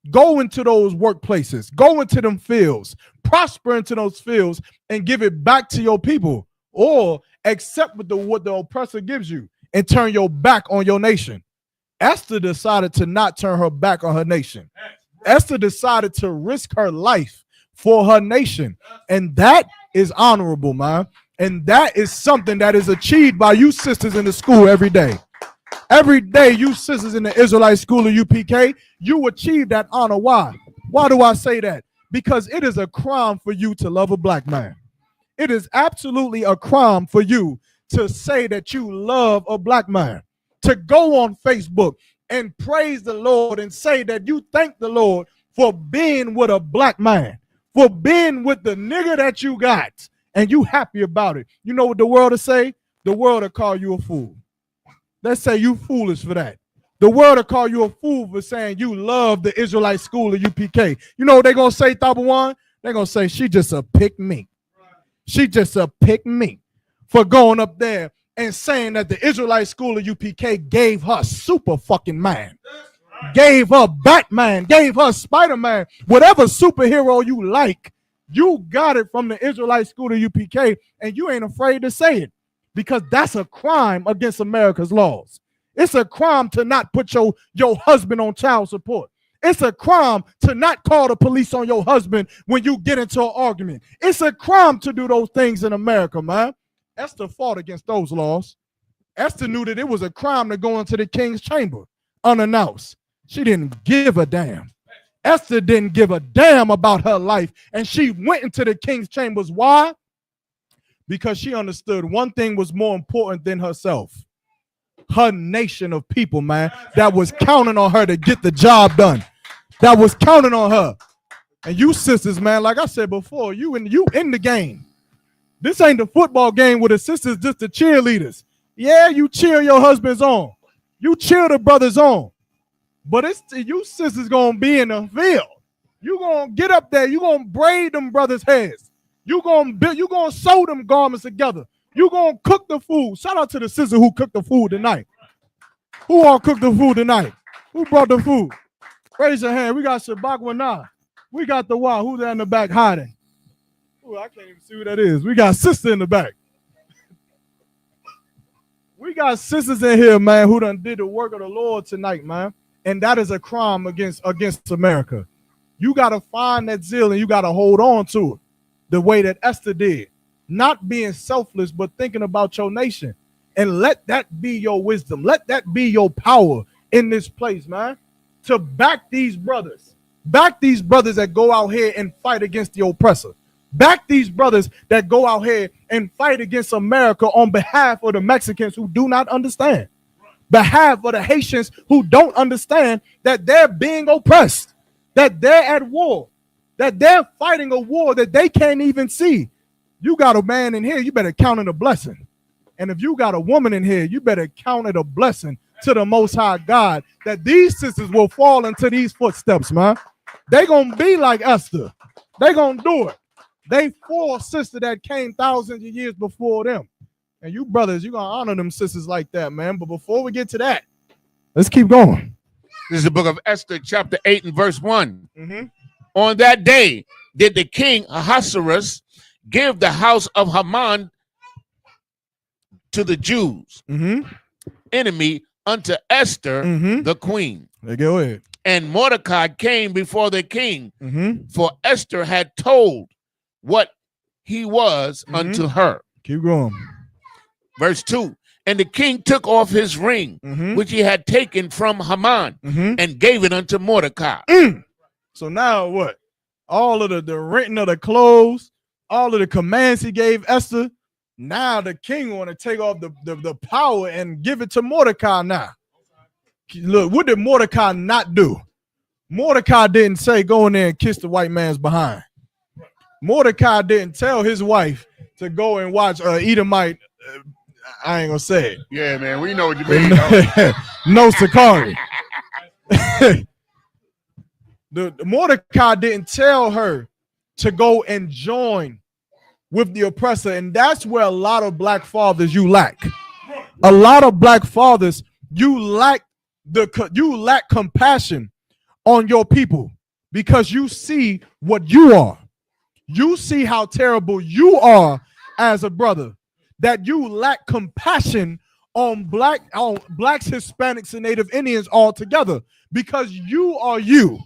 Go into those workplaces, go into them fields, prosper into those fields, and give it back to your people. Or accept what the oppressor gives you and turn your back on your nation. Esther decided to not turn her back on her nation. Esther decided to risk her life for her nation. And that is honorable, man. And that is something that is achieved by you sisters in the school every day. Every day, you sisters in the Israelite school of UPK, you achieve that honor. Why? Why do I say that? Because it is a crime for you to love a black man. It is absolutely a crime for you to say that you love a black man. To go on Facebook and praise the Lord and say that you thank the Lord for being with a black man, for being with the nigga that you got, and you happy about it. You know what the world will say? The world will call you a fool. Let's say you foolish for that. The world will call you a fool for saying you love the Israelite school of UPK. You know what they're going to say, Tabawan? They're going to say she just a pick me. She just a pick me for going up there and saying that the Israelite school of UPK gave her super fucking man. Gave her Batman, gave her Spider-Man, whatever superhero you like, you got it from the Israelite school of UPK, and you ain't afraid to say it because that's a crime against America's laws. It's a crime to not put your husband on child support. It's a crime to not call the police on your husband when you get into an argument. It's a crime to do those things in America, man. Esther fought against those laws. Esther knew that it was a crime to go into the king's chamber unannounced. She didn't give a damn. Esther didn't give a damn about her life, and she went into the king's chambers. Why? Because she understood one thing was more important than herself. Her nation of people, man, that was counting on her to get the job done. That was counting on her. And you sisters, man, like I said before, you in the game. This ain't the football game with the sisters, just the cheerleaders. Yeah, you cheer your husbands on. You cheer the brothers on. But it's you sisters gonna be in the field. You gonna get up there. You gonna braid them brothers' heads. You gonna sew them garments together. You gonna cook the food. Shout out to the sister who cooked the food tonight. Who all cooked the food tonight? Who brought the food? Raise your hand. We got Shabak Wana. We got the Wa. Who's there in the back hiding? Ooh, I can't even see who that is. We got sister in the back. We got sisters in here, man, who done did the work of the Lord tonight, man. And that is a crime against America. You got to find that zeal and you got to hold on to it the way that Esther did. Not being selfless, but thinking about your nation. And let that be your wisdom. Let that be your power in this place, man. To back these brothers. Back these brothers that go out here and fight against the oppressor. Back these brothers that go out here and fight against America on behalf of the Mexicans who do not understand. Behalf of the Haitians who don't understand that they're being oppressed. That they're at war. That they're fighting a war that they can't even see. You got a man in here, you better count it a blessing. And if you got a woman in here, you better count it a blessing to the Most High God that these sisters will fall into these footsteps, man. They gonna be like Esther. They gonna do it. They four sisters that came thousands of years before them. And you brothers, you gonna honor them sisters like that, man. But before we get to that, let's keep going. This is the book of Esther, chapter 8 and verse 1. Mm-hmm. On that day did the king Ahasuerus give the house of Haman to the Jews, enemy unto Esther, the queen. Go ahead. And Mordecai came before the king, Mm-hmm. for Esther had told what he was unto her. Keep going. Verse 2. And the king took off his ring, which he had taken from Haman, and gave it unto Mordecai. So now what? All of the renting of the clothes, all of the commands he gave Esther, now the king want to take off the power and give it to Mordecai now. Look, what did Mordecai not do? Mordecai didn't say go in there and kiss the white man's behind. Mordecai didn't tell his wife to go and watch Edomite. I ain't gonna say it. Yeah, man, we know what you mean. No Sakari. the Mordecai didn't tell her to go and join with the oppressor, and that's where a lot of black fathers you lack. A lot of black fathers you lack compassion on your people because you see what you are. You see how terrible you are as a brother, that you lack compassion on blacks, Hispanics, and Native Indians altogether because you are you.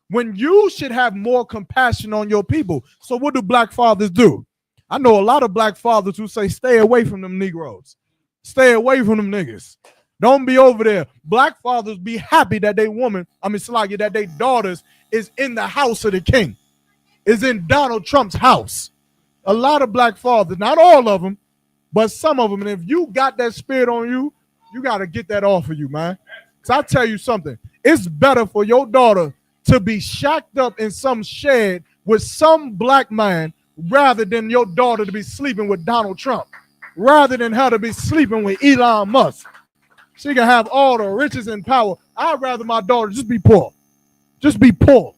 When you should have more compassion on your people. So what do black fathers do? I know a lot of black fathers who say, stay away from them Negroes. Stay away from them niggas. Don't be over there. Black fathers be happy that that their daughters is in the house of the king, is in Donald Trump's house. A lot of black fathers, not all of them, but some of them. And if you got that spirit on you, you got to get that off of you, man. Because I tell you something, it's better for your daughter to be shacked up in some shed with some black man rather than your daughter to be sleeping with Donald Trump, rather than her to be sleeping with Elon Musk. She can have all the riches and power. I'd rather my daughter just be poor. Just be poor.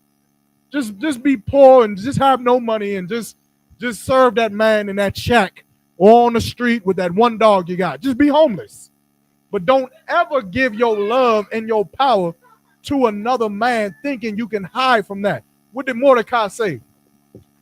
Just be poor and just have no money and just serve that man in that shack or on the street with that one dog you got. Just be homeless. But don't ever give your love and your power to another man thinking you can hide from that. What did Mordecai say?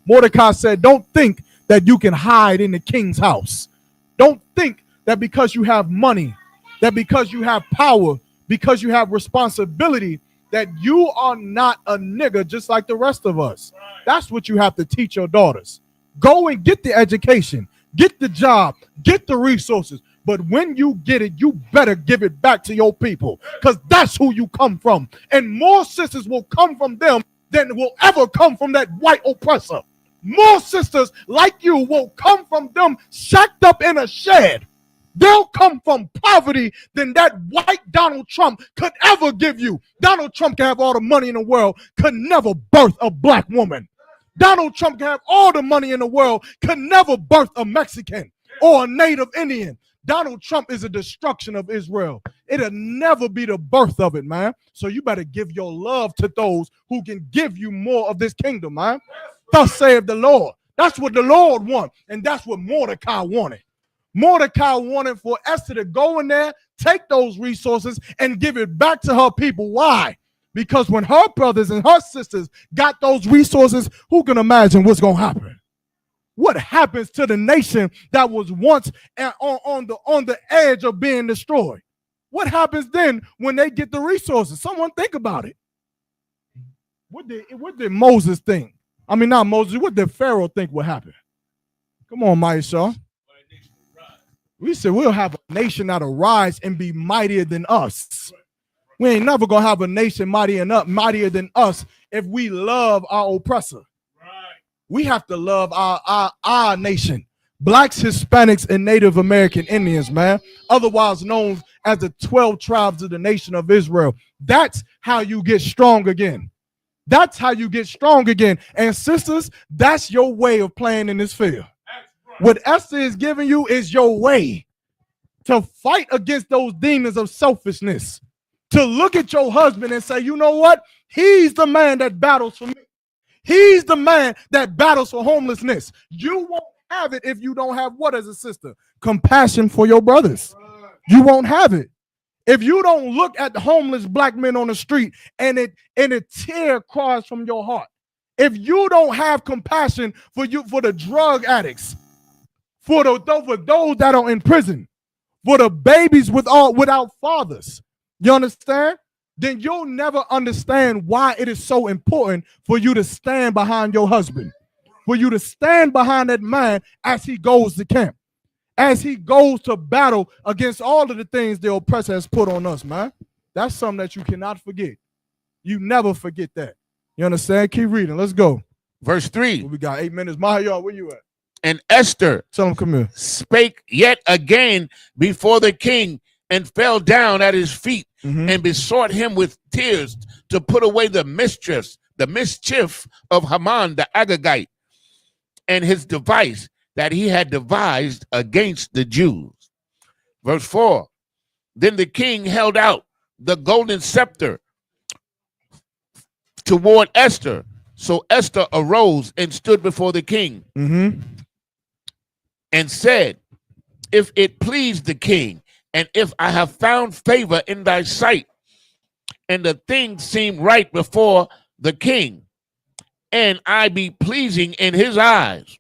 Mordecai said, don't think that you can hide in the king's house. Don't think that because you have money, that because you have power, because you have responsibility, that you are not a nigga just like the rest of us. That's what you have to teach your daughters. Go and get the education, get the job, get the resources. But when you get it, you better give it back to your people because that's who you come from. And more sisters will come from them than will ever come from that white oppressor. More sisters like you will come from them shacked up in a shed. They'll come from poverty than that white Donald Trump could ever give you. Donald Trump can have all the money in the world, could never birth a black woman. Donald Trump can have all the money in the world, could never birth a Mexican or a Native Indian. Donald Trump is a destruction of Israel. It'll never be the birth of it, man. So you better give your love to those who can give you more of this kingdom, man. Thus saith the Lord. That's what the Lord wants, and that's what Mordecai wanted. Mordecai wanted for Esther to go in there, take those resources, and give it back to her people. Why? Because when her brothers and her sisters got those resources, who can imagine what's going to happen? What happens to the nation that was once on the edge of being destroyed? What happens then when they get the resources? Someone think about it. What did Moses think? I mean, not Moses. What did Pharaoh think would happen? Come on, Maya Shaw. We said we'll have a nation that'll rise and be mightier than us. We ain't never gonna have a nation mightier than us if we love our oppressor. We have to love our nation. Blacks, Hispanics, and Native American Indians, man. Otherwise known as the 12 tribes of the nation of Israel. That's how you get strong again. That's how you get strong again. And sisters, that's your way of playing in this field. What Esther is giving you is your way to fight against those demons of selfishness. To look at your husband and say, you know what? He's the man that battles for me. He's the man that battles for homelessness. You won't have it if you don't have what as a sister? Compassion for your brothers. You won't have it. If you don't look at the homeless black men on the street and a tear cries from your heart. If you don't have compassion for the drug addicts, for those that are in prison, for the babies without fathers. You understand? then you'll never understand why it is so important for you to stand behind your husband, for you to stand behind that man as he goes to camp, as he goes to battle against all of the things the oppressor has put on us, man. That's something that you cannot forget. You never forget that. You understand? Keep reading. Let's go. Verse 3. We got 8 minutes. Mahayar, where you at? And Esther Tell him come here. spake yet again before the king and fell down at his feet and besought him with tears to put away the mischief of Haman the Agagite and his device that he had devised against the Jews. Verse 4. Then the king held out the golden scepter toward Esther. So Esther arose and stood before the king and said, if it please the king, and if I have found favor in thy sight, and the thing seem right before the king, and I be pleasing in his eyes,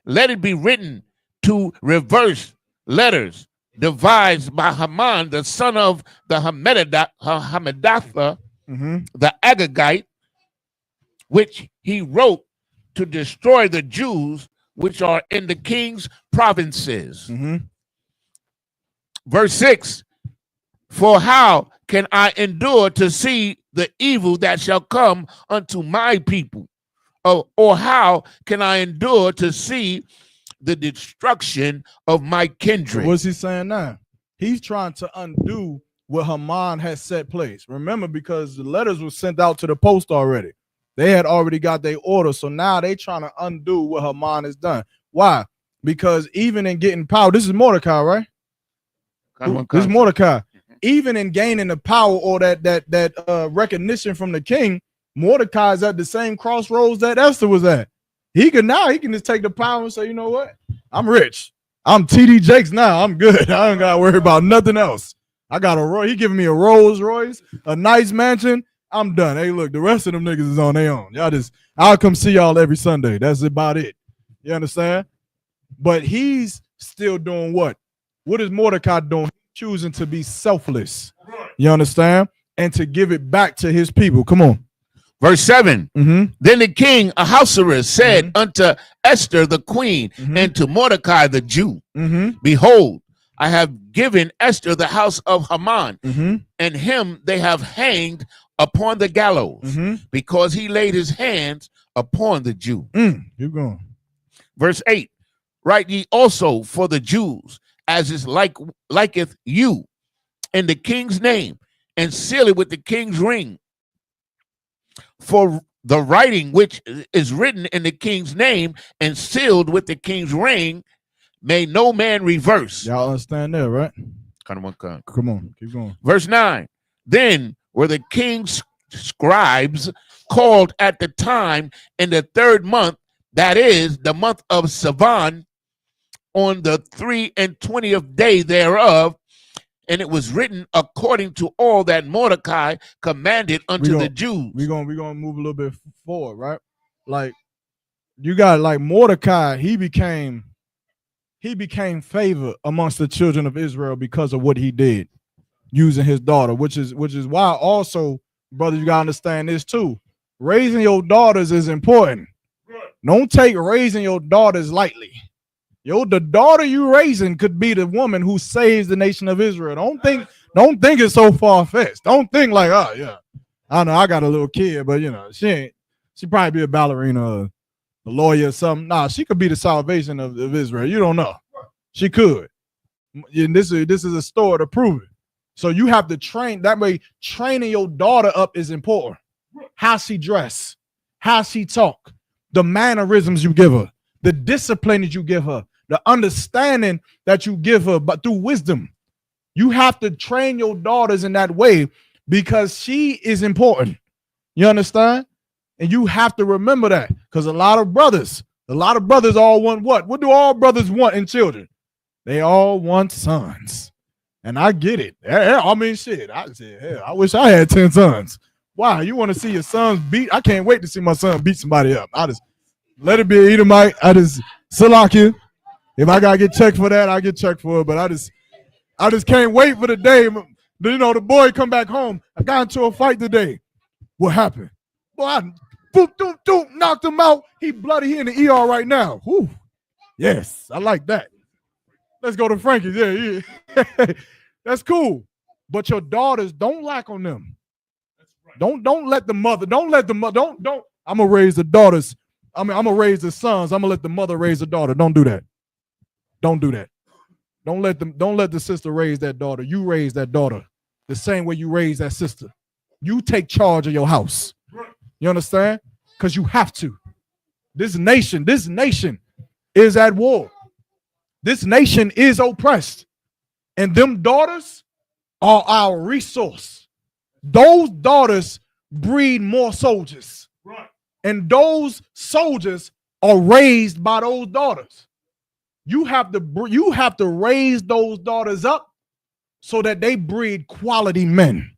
let it be written to reverse letters devised by Haman, the son of the Hammedatha, the Agagite, which he wrote to destroy the Jews which are in the king's provinces. Verse 6, for how can I endure to see the evil that shall come unto my people? Or how can I endure to see the destruction of my kindred? What's he saying now? He's trying to undo what Haman has set place. Remember, because the letters were sent out to the post already. They had already got their order. So now they trying to undo what Haman has done. Why? Because even in getting power, this is Mordecai, right? This is Mordecai. Even in gaining the power or that recognition from the king, Mordecai is at the same crossroads that Esther was at. He can just take the power and say, you know what? I'm rich. I'm TD Jakes now. I'm good. I don't got to worry about nothing else. I got he giving me a Rolls Royce, a nice mansion. I'm done. Hey, look, the rest of them niggas is on their own. I'll come see y'all every Sunday. That's about it. You understand? But he's still doing what? What is Mordecai doing? Choosing to be selfless. You understand? And to give it back to his people. Come on. Verse 7. Then the king Ahasuerus said unto Esther the queen and to Mordecai the Jew, behold, I have given Esther the house of Haman, and him they have hanged upon the gallows, because he laid his hands upon the Jew. Keep going. Verse 8. Write ye also for the Jews, as is liketh you, in the king's name, and seal it with the king's ring. For the writing which is written in the king's name and sealed with the king's ring, may no man reverse. Y'all understand that, right? Come on, keep going. Verse 9. Then were the king's scribes called at the time in the 3rd month, that is the month of Sivan, on the 23rd day thereof, and it was written according to all that Mordecai commanded unto the Jews. We're gonna move a little bit forward, right? Like, you got like Mordecai, he became favor amongst the children of Israel because of what he did using his daughter, which is why also, brother, you gotta understand this too. Raising your daughters is important. Don't take raising your daughters lightly. The daughter you raising could be the woman who saves the nation of Israel. Don't think it's so far-fetched. Don't think like, oh yeah, I know I got a little kid, but she probably be a ballerina, a lawyer or something. Nah, she could be the salvation of Israel. You don't know. She could. And this is a story to prove it. So you have to train that way. Training your daughter up is important. How she dress, how she talk, the mannerisms you give her, the discipline that you give her, the understanding that you give her, but through wisdom. You have to train your daughters in that way because she is important. You understand? And you have to remember that, because a lot of brothers all want what? What do all brothers want in children? They all want sons. And I get it. I mean, shit. I said, hell, I wish I had 10 sons. Why? You want to see your sons beat? I can't wait to see my son beat somebody up. I just let it be an Edomite. I just Salakia. If I gotta get checked for that, I get checked for it. But I just can't wait for the day The boy come back home. I got into a fight today. What happened? Boy, I boop, doop, doop, knocked him out. He bloody. He in the ER right now. Whew. Yes, I like that. Let's go to Frankie's. Yeah. That's cool. But your daughters, don't lack on them. Don't let the mother. Don't. I'm gonna raise the daughters. I'm gonna raise the sons. I'm gonna let the mother raise the daughter. Don't do that. Don't do that. Don't let the sister raise that daughter. You raise that daughter the same way you raise that sister. You take charge of your house. You understand? Because you have to. This nation is at war. This nation is oppressed. And them daughters are our resource. Those daughters breed more soldiers. And those soldiers are raised by those daughters. You have to raise those daughters up so that they breed quality men,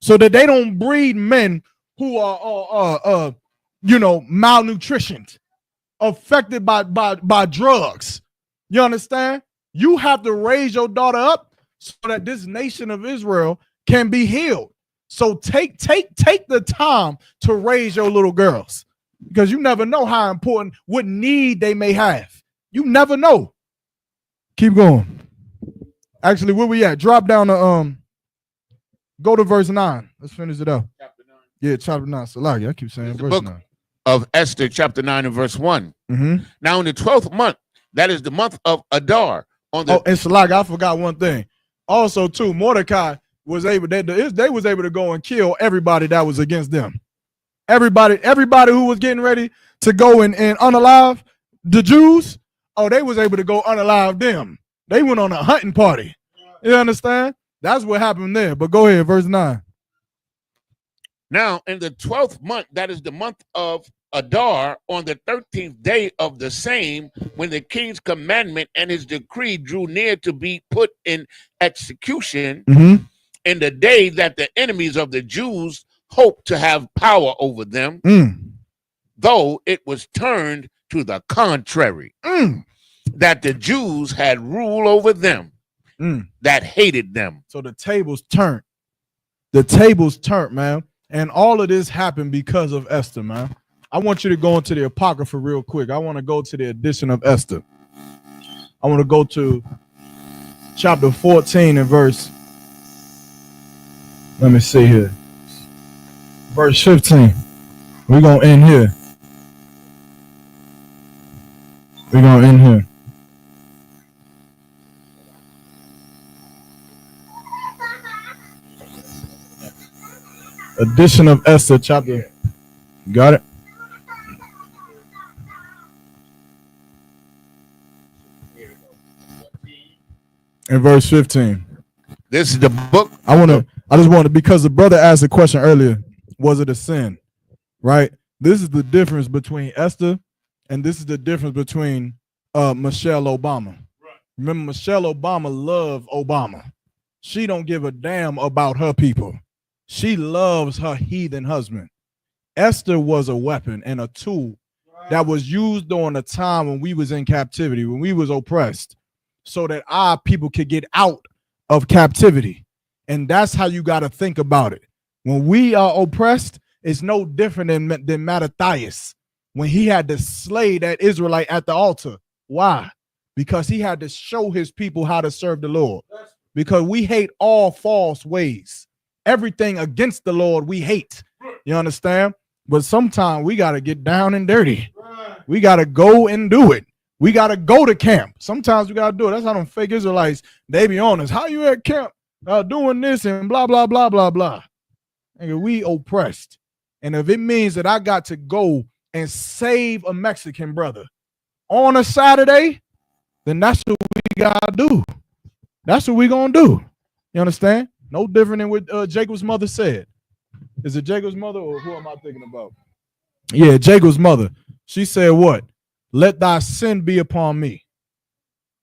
so that they don't breed men who are malnutritioned, affected by drugs. You understand? You have to raise your daughter up so that this nation of Israel can be healed. So take the time to raise your little girls, because you never know how important, what need they may have. You never know. Keep going. Actually, where we at? Drop down to go to verse 9. Let's finish it up. Chapter 9. Yeah, chapter 9. Salaki, I keep saying verse 9. Of Esther, chapter 9 and verse 1. Mm-hmm. Now in the 12th month, that is the month of Adar. And Salaki, I forgot one thing. Also, too, Mordecai was able. They was able to go and kill everybody that was against them. Everybody who was getting ready to go and unalive the Jews. Oh, they was able to go unalive them. They went on a hunting party. You understand? That's what happened there. But go ahead, verse 9. Now, in the 12th month, that is the month of Adar, on the 13th day of the same, when the king's commandment and his decree drew near to be put in execution, in the day that the enemies of the Jews hoped to have power over them, though it was turned to the contrary, that the Jews had rule over them, that hated them. So the tables turned. The tables turned, man. And all of this happened because of Esther, man. I want you to go into the Apocrypha real quick. I want to go to the edition of Esther. I want to go to chapter 14 and verse, let me see here. Verse 15. We're going to end here. We're going to end here. Edition of Esther, chapter. You got it? In verse 15. This is the book. I just want to, because the brother asked a question earlier, was it a sin? Right? This is the difference between Esther and this is the difference between Michelle Obama. Right. Remember, Michelle Obama loved Obama. She don't give a damn about her people. She loves her heathen husband. Esther was a weapon and a tool that was used during a time when we was in captivity, when we was oppressed, so that our people could get out of captivity. And that's how you got to think about it. When we are oppressed, it's no different than Mattathias when he had to slay that Israelite at the altar. Why? Because he had to show his people how to serve the Lord. Because we hate all false ways. Everything against the Lord we hate. You understand? But sometimes we got to get down and dirty. We got to go and do it. We got to go to camp. Sometimes we got to do it. That's how them fake Israelites, they be honest. How you at camp doing this and blah, blah, blah, blah, blah. And we oppressed. And if it means that I got to go and save a Mexican brother on a Saturday, then that's what we got to do. That's what we going to do. You understand? No different than what Jacob's mother said. Is it Jacob's mother or who am I thinking about? Yeah, Jacob's mother. She said what? Let thy sin be upon me.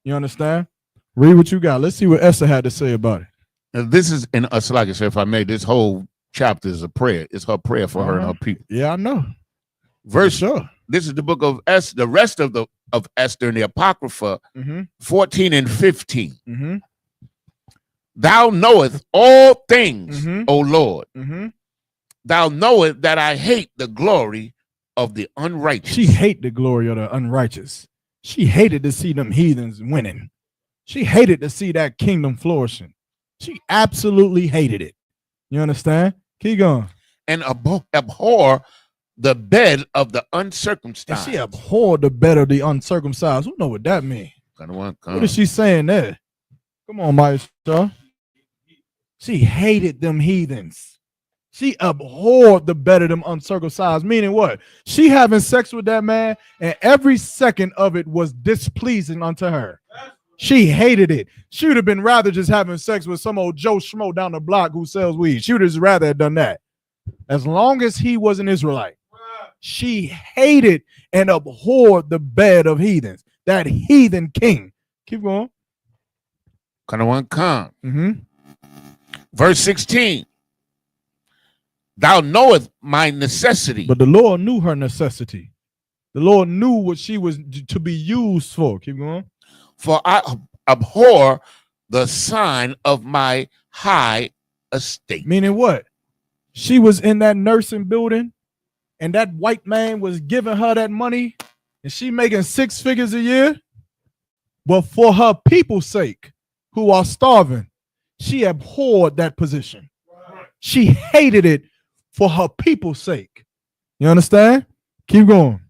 You understand? Read what you got. Let's see what Esther had to say about it. Now, this is, and like I said, if I may, this whole chapter is a prayer. It's her prayer for her and her people. Yeah, I know. Verse. Sure. This is the book of Esther. The rest of Esther in the Apocrypha, 14 and 15. Thou knowest all things, O Lord. Mm-hmm. Thou knowest that I hate the glory of the unrighteous. She hate the glory of the unrighteous. She hated to see them heathens winning. She hated to see that kingdom flourishing. She absolutely hated it. You understand? Keep going. And abhor the bed of the And uncircumcised. she abhorred the bed of the uncircumcised. Who know what that means? What is she saying there? Come on, Maestro. She hated them heathens. She abhorred the bed of them uncircumcised. Meaning what? She having sex with that man, and every second of it was displeasing unto her. She hated it. She would have been rather just having sex with some old Joe Schmo down the block who sells weed. She would have just rather have done that. As long as he was an Israelite. She hated and abhorred the bed of heathens. That heathen king. Keep going. Mm-hmm. Verse 16. Thou knowest my necessity. But the Lord knew her necessity. The Lord knew what she was to be used for. Keep going. For I abhor the sign of my high estate. Meaning what? She was in that nursing building, and that white man was giving her that money, and she making 6 figures a year. But for her people's sake, who are starving, she abhorred that position. She hated it for her people's sake. You understand? Keep going.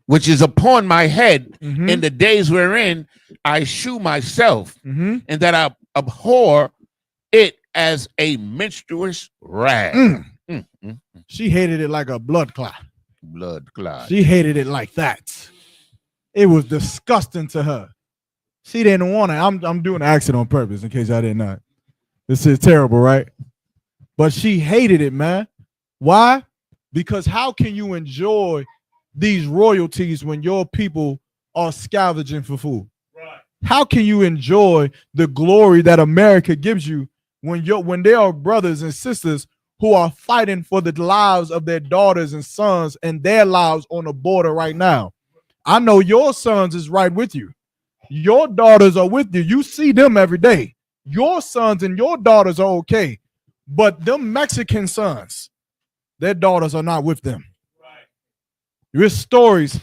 Which is upon my head in the days wherein I shew myself, and that I abhor it as a menstruous rag. She hated it like a blood clot. Blood clot. She hated it like that. It was disgusting to her. She didn't want it. I'm doing an accent on purpose in case I did not. This is terrible, right? But she hated it, man. Why? Because how can you enjoy these royalties when your people are scavenging for food? Right. How can you enjoy the glory that America gives you when there are brothers and sisters who are fighting for the lives of their daughters and sons and their lives on the border right now? I know your sons is right with you. Your daughters are with you. You see them every day. Your sons and your daughters are okay. But them Mexican sons, their daughters are not with them. There's stories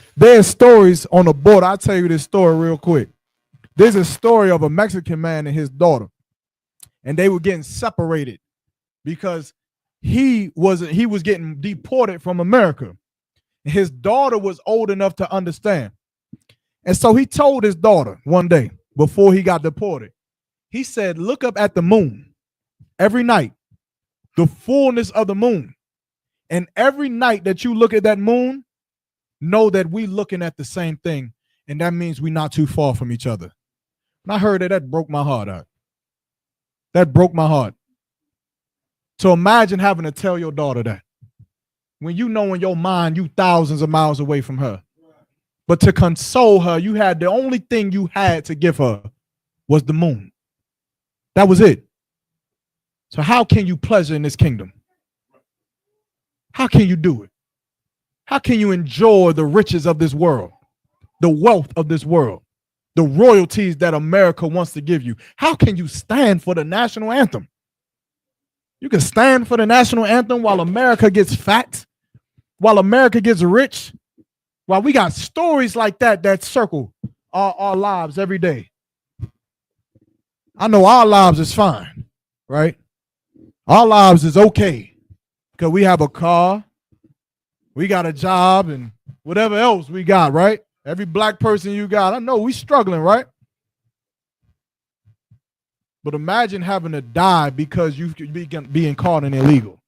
on the border. I'll tell you this story real quick. There's a story of a Mexican man and his daughter, and they were getting separated because he was getting deported from America. His daughter was old enough to understand. And so he told his daughter one day before he got deported, he said, look up at the moon every night, the fullness of the moon. And every night that you look at that moon, know that we looking at the same thing, and that means we're not too far from each other. When I heard that broke my heart out. That broke my heart. So imagine having to tell your daughter that when you know in your mind you thousands of miles away from her. But to console her, you had the only thing you had to give her was the moon. That was it. So how can you pleasure in this kingdom? How can you do it? How can you enjoy the riches of this world, the wealth of this world, the royalties that America wants to give you? How can you stand for the national anthem? You can stand for the national anthem while America gets fat, while America gets rich, while we got stories like that circle our lives every day. I know our lives is fine, right? Our lives is okay because we have a car, we got a job, and whatever else we got, right? Every black person you got, I know we struggling, right? But imagine having to die because you being caught in illegal.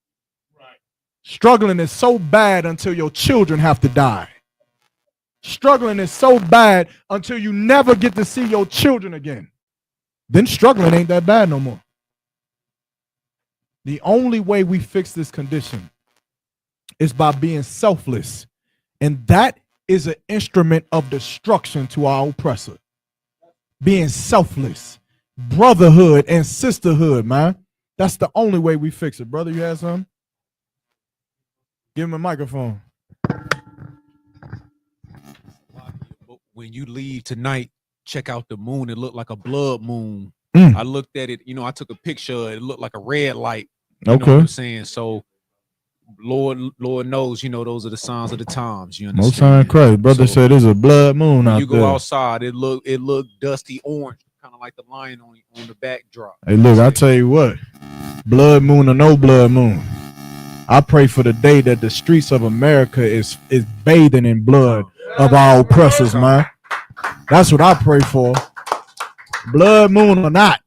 Right. Struggling is so bad until your children have to die. Struggling is so bad until you never get to see your children again. Then struggling ain't that bad no more. The only way we fix this condition is by being selfless. And that is an instrument of destruction to our oppressor. Being selfless. Brotherhood and sisterhood, man. That's the only way we fix it. Brother, you have something? Give him a microphone. When you leave tonight, check out the moon. It looked like a blood moon I looked at it, I took a picture. It looked like a red light. You know what I'm saying? So Lord knows, those are the signs of the times. You Most time understand? crazy. Brother said there's a blood moon When out you go there. outside, it look dusty orange, kind of like the lion on the backdrop. Hey, look, I tell you what, blood moon or no blood moon, I pray for the day that the streets of America is bathing in blood of our oppressors, man. That's what I pray for. Blood moon or not.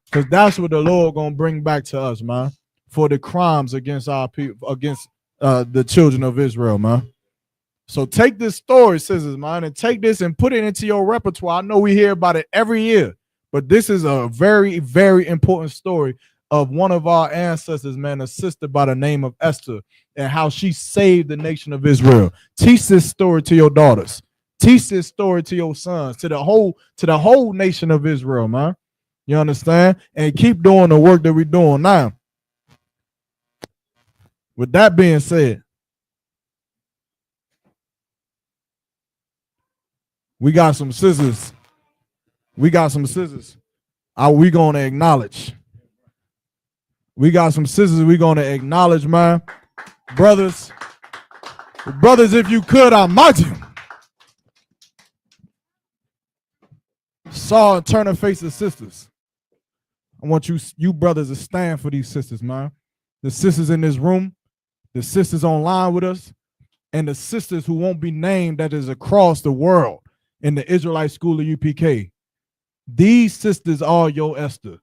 Because that's what the Lord gonna bring back to us, man. For the crimes against our people, against the children of Israel, man. So take this story, sisters, man, and take this and put it into your repertoire. I know we hear about it every year, but this is a very, very important story of one of our ancestors, man, a sister by the name of Esther, and how she saved the nation of Israel. Teach this story to your daughters. Teach this story to your sons, to the whole nation of Israel, man. You understand? And keep doing the work that we're doing now. With that being said, we got some scissors. We got some scissors. Are we going to acknowledge? We got some scissors we're going to acknowledge, man. Brothers, if you could, I might you. Saw and turn her face to sisters. I want you brothers to stand for these sisters, man. The sisters in this room, the sisters online with us, and the sisters who won't be named that is across the world in the Israelite school of UPK. These sisters are your Esther.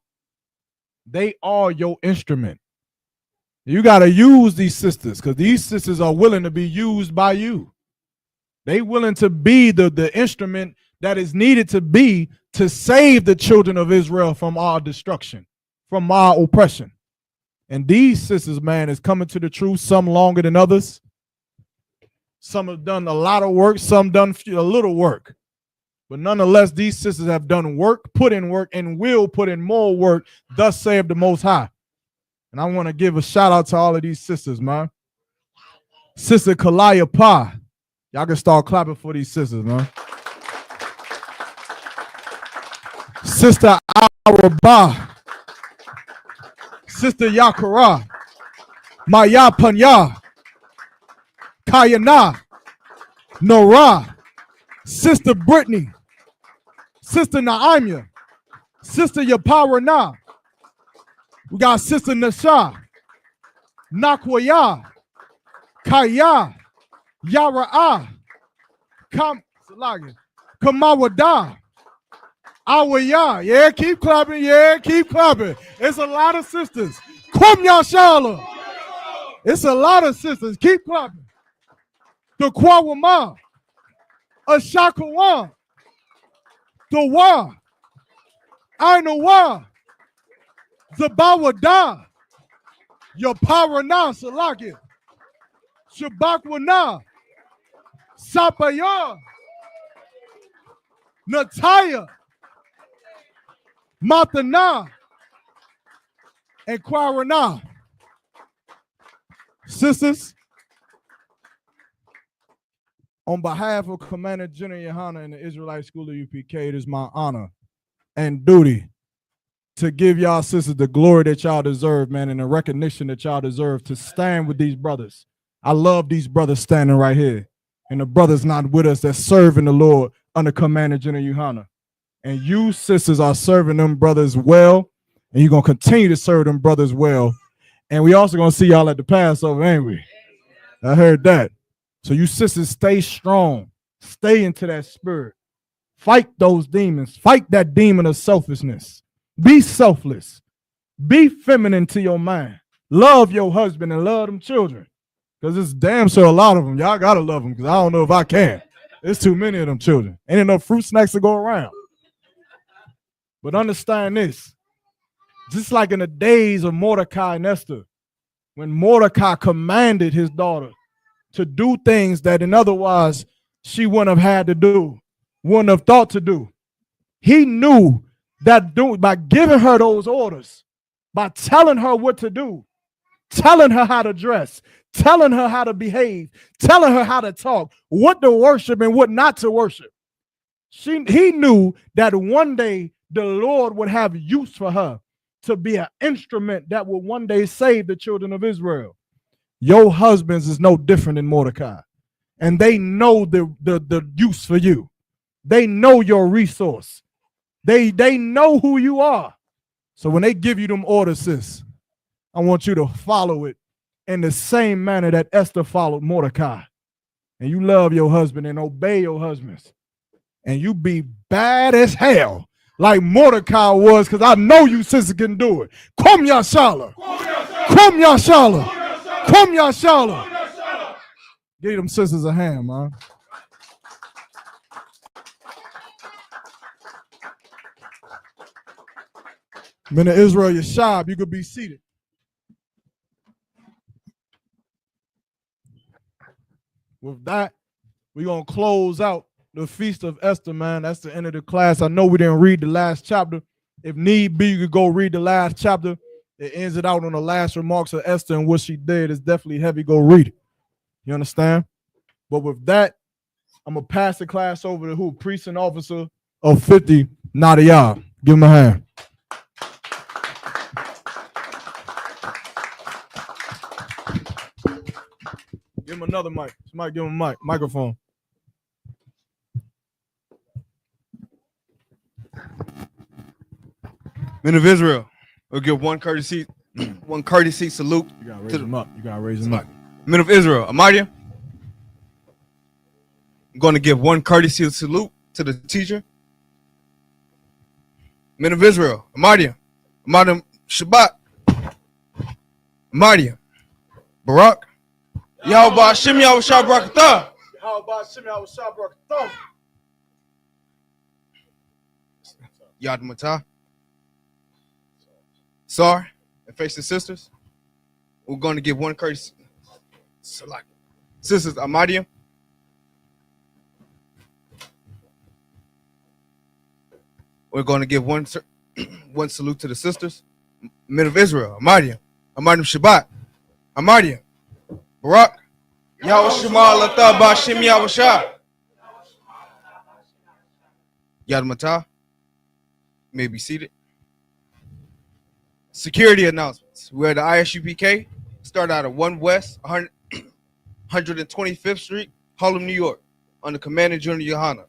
They are your instrument. You got to use these sisters because these sisters are willing to be used by you. They willing to be the instrument that is needed to be to save the children of Israel from our destruction, from our oppression. And these sisters, man, is coming to the truth, some longer than others. Some have done a lot of work, some done a little work. But nonetheless, these sisters have done work, put in work, and will put in more work, thus save the Most High. And I want to give a shout out to all of these sisters, man. Sister Kalaya Pa. Y'all can start clapping for these sisters, man. Sister Araba. Sister Yakara. Maya Panya. Kayana. Nora. Sister Brittany. Sister Naimia. Sister Yaparana. We got Sister Nasha. Nakwaya. Kaya. Yara'a. Kamawada. Awaya. Yeah, keep clapping. Yeah, keep clapping. It's a lot of sisters. Kum Yashala. It's a lot of sisters. Keep clapping. The Kwawama. Ashakawa. The Wa. Ainawa. Zabawada. Yaparana Salaki. Shabakwana. Sapaya. Nataya. Matana. And Kwarana. Sisters, on behalf of Commander General Yohana and the Israelite School of UPK, it is my honor and duty to give y'all sisters the glory that y'all deserve, man, and the recognition that y'all deserve to stand with these brothers. I love these brothers standing right here, and the brothers not with us that's serving the Lord under Commander General Yohana. And you sisters are serving them brothers well, and you're going to continue to serve them brothers well. And we also going to see y'all at the Passover, ain't we? I heard that. So you sisters stay strong. Stay into that spirit. Fight those demons. Fight that demon of selfishness. Be selfless. Be feminine to your mind. Love your husband and love them children. Because it's damn sure a lot of them. Y'all got to love them because I don't know if I can. There's too many of them children. Ain't enough fruit snacks to go around. But understand this. Just like in the days of Mordecai and Esther, when Mordecai commanded his daughter to do things that in otherwise she wouldn't have had to do, wouldn't have thought to do. He knew that by giving her those orders, by telling her what to do, telling her how to dress, telling her how to behave, telling her how to talk, what to worship and what not to worship. He knew that one day the Lord would have use for her to be an instrument that will one day save the children of Israel. Your husbands is no different than Mordecai. And they know the use for you. They know your resource. They know who you are. So when they give you them orders, sis, I want you to follow it in the same manner that Esther followed Mordecai. And you love your husband and obey your husbands. And you be bad as hell like Mordecai was, because I know you sisters can do it. Come Yashala. Come Yashala. Come Yashala. Give them sisters a hand, man. Men of Israel, Yashab, you could be seated. With that, we're going to close out the Feast of Esther, man. That's the end of the class. I know we didn't read the last chapter. If need be, you could go read the last chapter. It ends it out on the last remarks of Esther and what she did. It's definitely heavy. Go read it. You understand? But with that, I'm going to pass the class over to who? Priest and officer of 50, Nadia. Give him a hand. Give him another mic. Somebody give him a mic. Microphone. Men of Israel, we'll give one courtesy salute. You gotta raise him up. You gotta raise him up. Men of Israel, Amadia. I'm going to give one courtesy salute to the teacher. Men of Israel, Amadia. Amadia Shabbat. Amadia. Barak. Yahweh Hashem Yahweh Shabrakatah. Yahweh Hashem Yahweh Shabrakatah. Yad Matah. Sar and face the sisters. We're going to give one courtesy. Sisters Amadia. We're going to give one salute to the sisters. Men of Israel, Amadia. Amadia Shabbat. Amadia. Barak. Yahweh Shema Latah Bashim Yahweh Shah. Yad Matah. May be seated. Security announcements. We're at the ISUPK. Start out at 1 West 125th Street, Harlem, New York, under Commander Junior Johanna.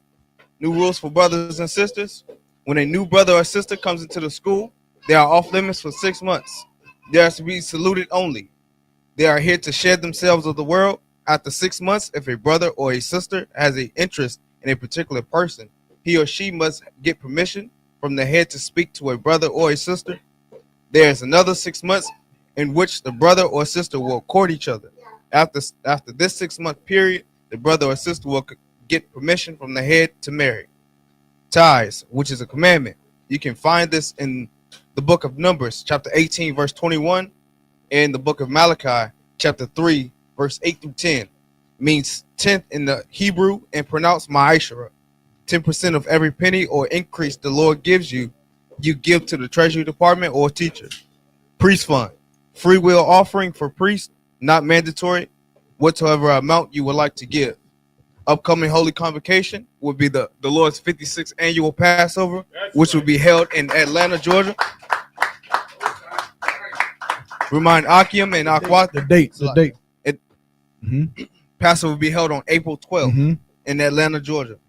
New rules for brothers and sisters. When a new brother or sister comes into the school, they are off limits for 6 months. They are to be saluted only. They are here to shed themselves of the world. After 6 months, if a brother or a sister has an interest in a particular person, he or she must get permission from the head to speak to a brother or a sister. There is another 6 months in which the brother or sister will court each other. After this 6 month period, the brother or sister will get permission from the head to marry. Ties, which is a commandment. You can find this in the book of Numbers, chapter 18, verse 21, and the book of Malachi, chapter 3, verse 8 through 10. Means 10th in the Hebrew and pronounced ma'ashara. 10% of every penny or increase the Lord gives you, you give to the Treasury Department or teacher. Priest fund, free will offering for priests, not mandatory, whatsoever amount you would like to give. Upcoming Holy Convocation will be the Lord's 56th annual Passover, which will be held in Atlanta, Georgia. Remind Akim and Akwat The date. Passover will be held on April 12th in Atlanta, Georgia.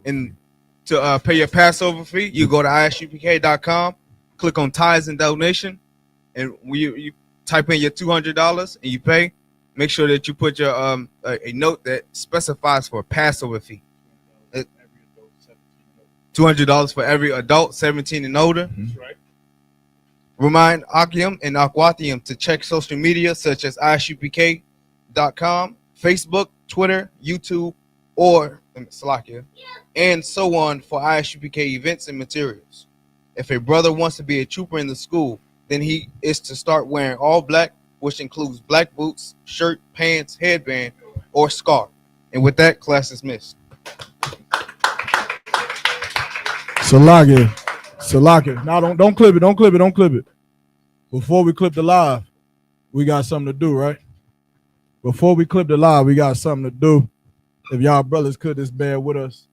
And to pay your Passover fee, you go to isupk.com, click on tithes and donation, and you type in your $200 and you pay. Make sure that you put your a note that specifies for a Passover fee. $200 for every adult 17 and older. That's right. Remind Akim and Akwathium to check social media such as isupk.com, Facebook, Twitter, YouTube, or Salakia, and so on for ISUPK events and materials. If a brother wants to be a trooper in the school, then he is to start wearing all black, which includes black boots, shirt, pants, headband, or scarf. And with that, class is dismissed. Salakia. Now don't clip it. Before we clip the live, we got something to do, right? Before we clip the live, we got something to do. If y'all brothers could just bear with us.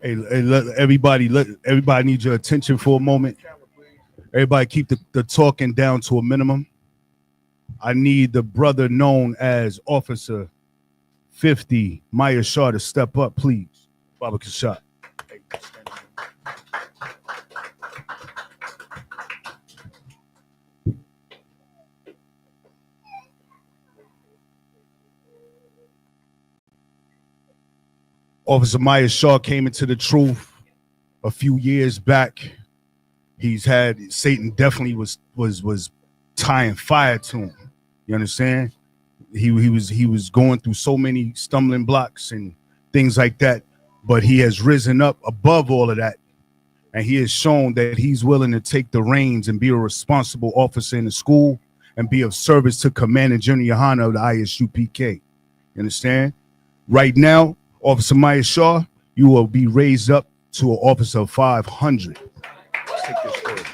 Hey, let everybody needs your attention for a moment. Everybody keep the talking down to a minimum. I need the brother known as Officer 50, Maya Shaw, to step up, please. Baba Kashad. Officer Maya Shaw came into the truth a few years back. Satan definitely was tying fire to him. You understand? He was going through so many stumbling blocks and things like that, but he has risen up above all of that, and he has shown that he's willing to take the reins and be a responsible officer in the school and be of service to Commander Junior Hana of the Isupk. You understand? Right now, Officer Maya Shaw, you will be raised up to an officer of 500. Let's take this forward.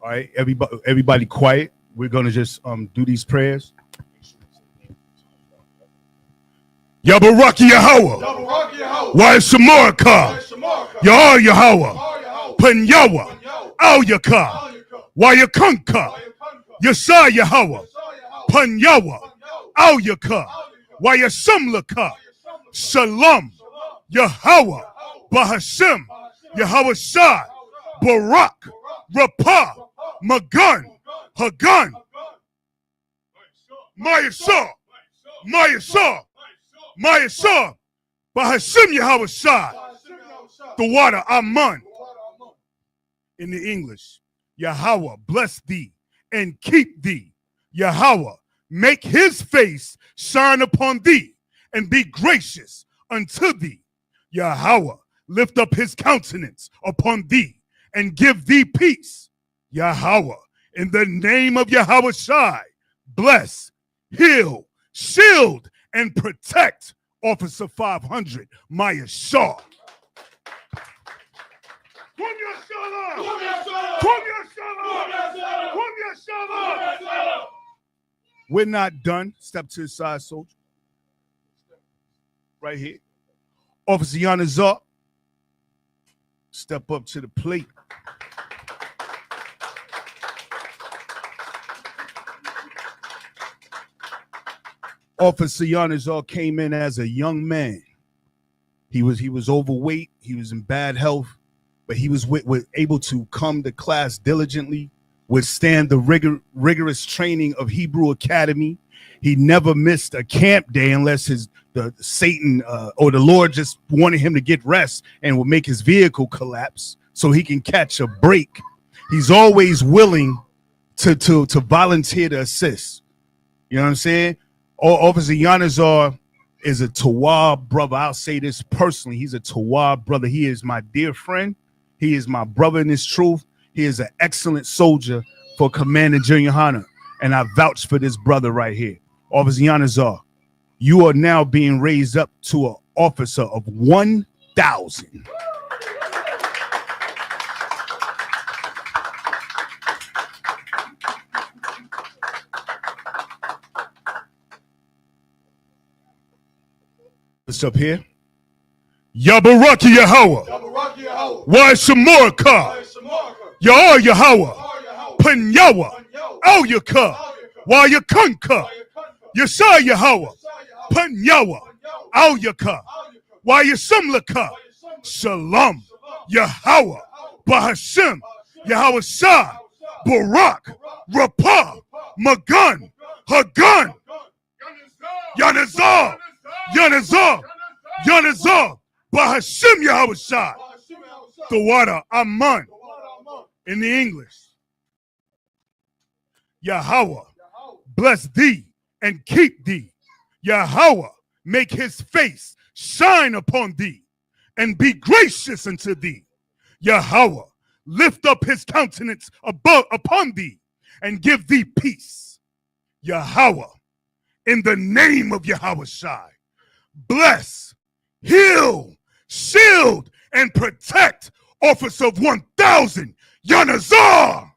All right, everybody quiet. We're gonna just do these prayers. Yabaraki Yahweh, Why Shamarka, Yah Yahweh, Panyawa, Al Yaka, Wayakunka, Yasa Yahweh, Panyawa, Al Yaka, Wayasumlaka, Shalom, Yahweh, Bahashim, Yahweh Shai, Barak, Rapah, Magun, Hagun, Mayasah, Bahashim Yahweh Shai, the water, Aman. In the English, Yahweh bless thee and keep thee. Yahweh make his face shine upon thee and be gracious unto thee. Yahweh lift up his countenance upon thee and give thee peace. Yahweh, in the name of Yahweh Shai, bless, heal, shield, and protect Officer 500, Maya Shaw. We're not done. Step to the side, soldier. Right here. Officer Yanazar, step up to the plate. Officer Yanazar came in as a young man. He was overweight. He was in bad health, but he was able to come to class diligently, withstand the rigorous training of Hebrew Academy. He never missed a camp day unless Satan or the Lord just wanted him to get rest and would make his vehicle collapse so he can catch a break. He's always willing to volunteer to assist. You know what I'm saying? Officer Yanazar is a Tawab brother. I'll say this personally. He's a Tawab brother. He is my dear friend. He is my brother in this truth. He is an excellent soldier for Commander Junior Hana. And I vouch for this brother right here. Officer Yanazar, you are now being raised up to an officer of 1,000. What's up here? Yabaraki Yahweh. Why Shamorka? Yah Yahweh. Panyawa. Al Yaka. Why Yakunka? Yasa Yahweh. Panyawa. Al Yaka. Why Yasumlaka? Shalom. Yahweh. Bahashim. Yahweh Shai. Barak. Rapah. Magun. Hagun. Yanazar. Bahashim Yahweh Shai, the water, Aman. In the English, Yahweh, bless thee and keep thee. Yahweh, make his face shine upon thee and be gracious unto thee. Yahweh, lift up his countenance upon thee and give thee peace. Yahweh, in the name of Yahweh Shai, bless, heal, shield, and protect Officer of 1,000, Yanazar.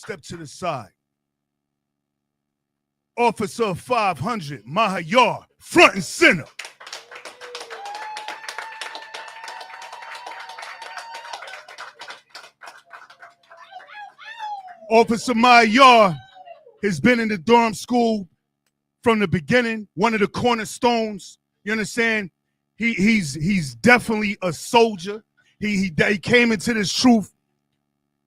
Step to the side. Officer 500, Mahayar, front and center. Officer Mahayar has been in the Durham school from the beginning, one of the cornerstones. You understand? He's definitely a soldier. He came into this truth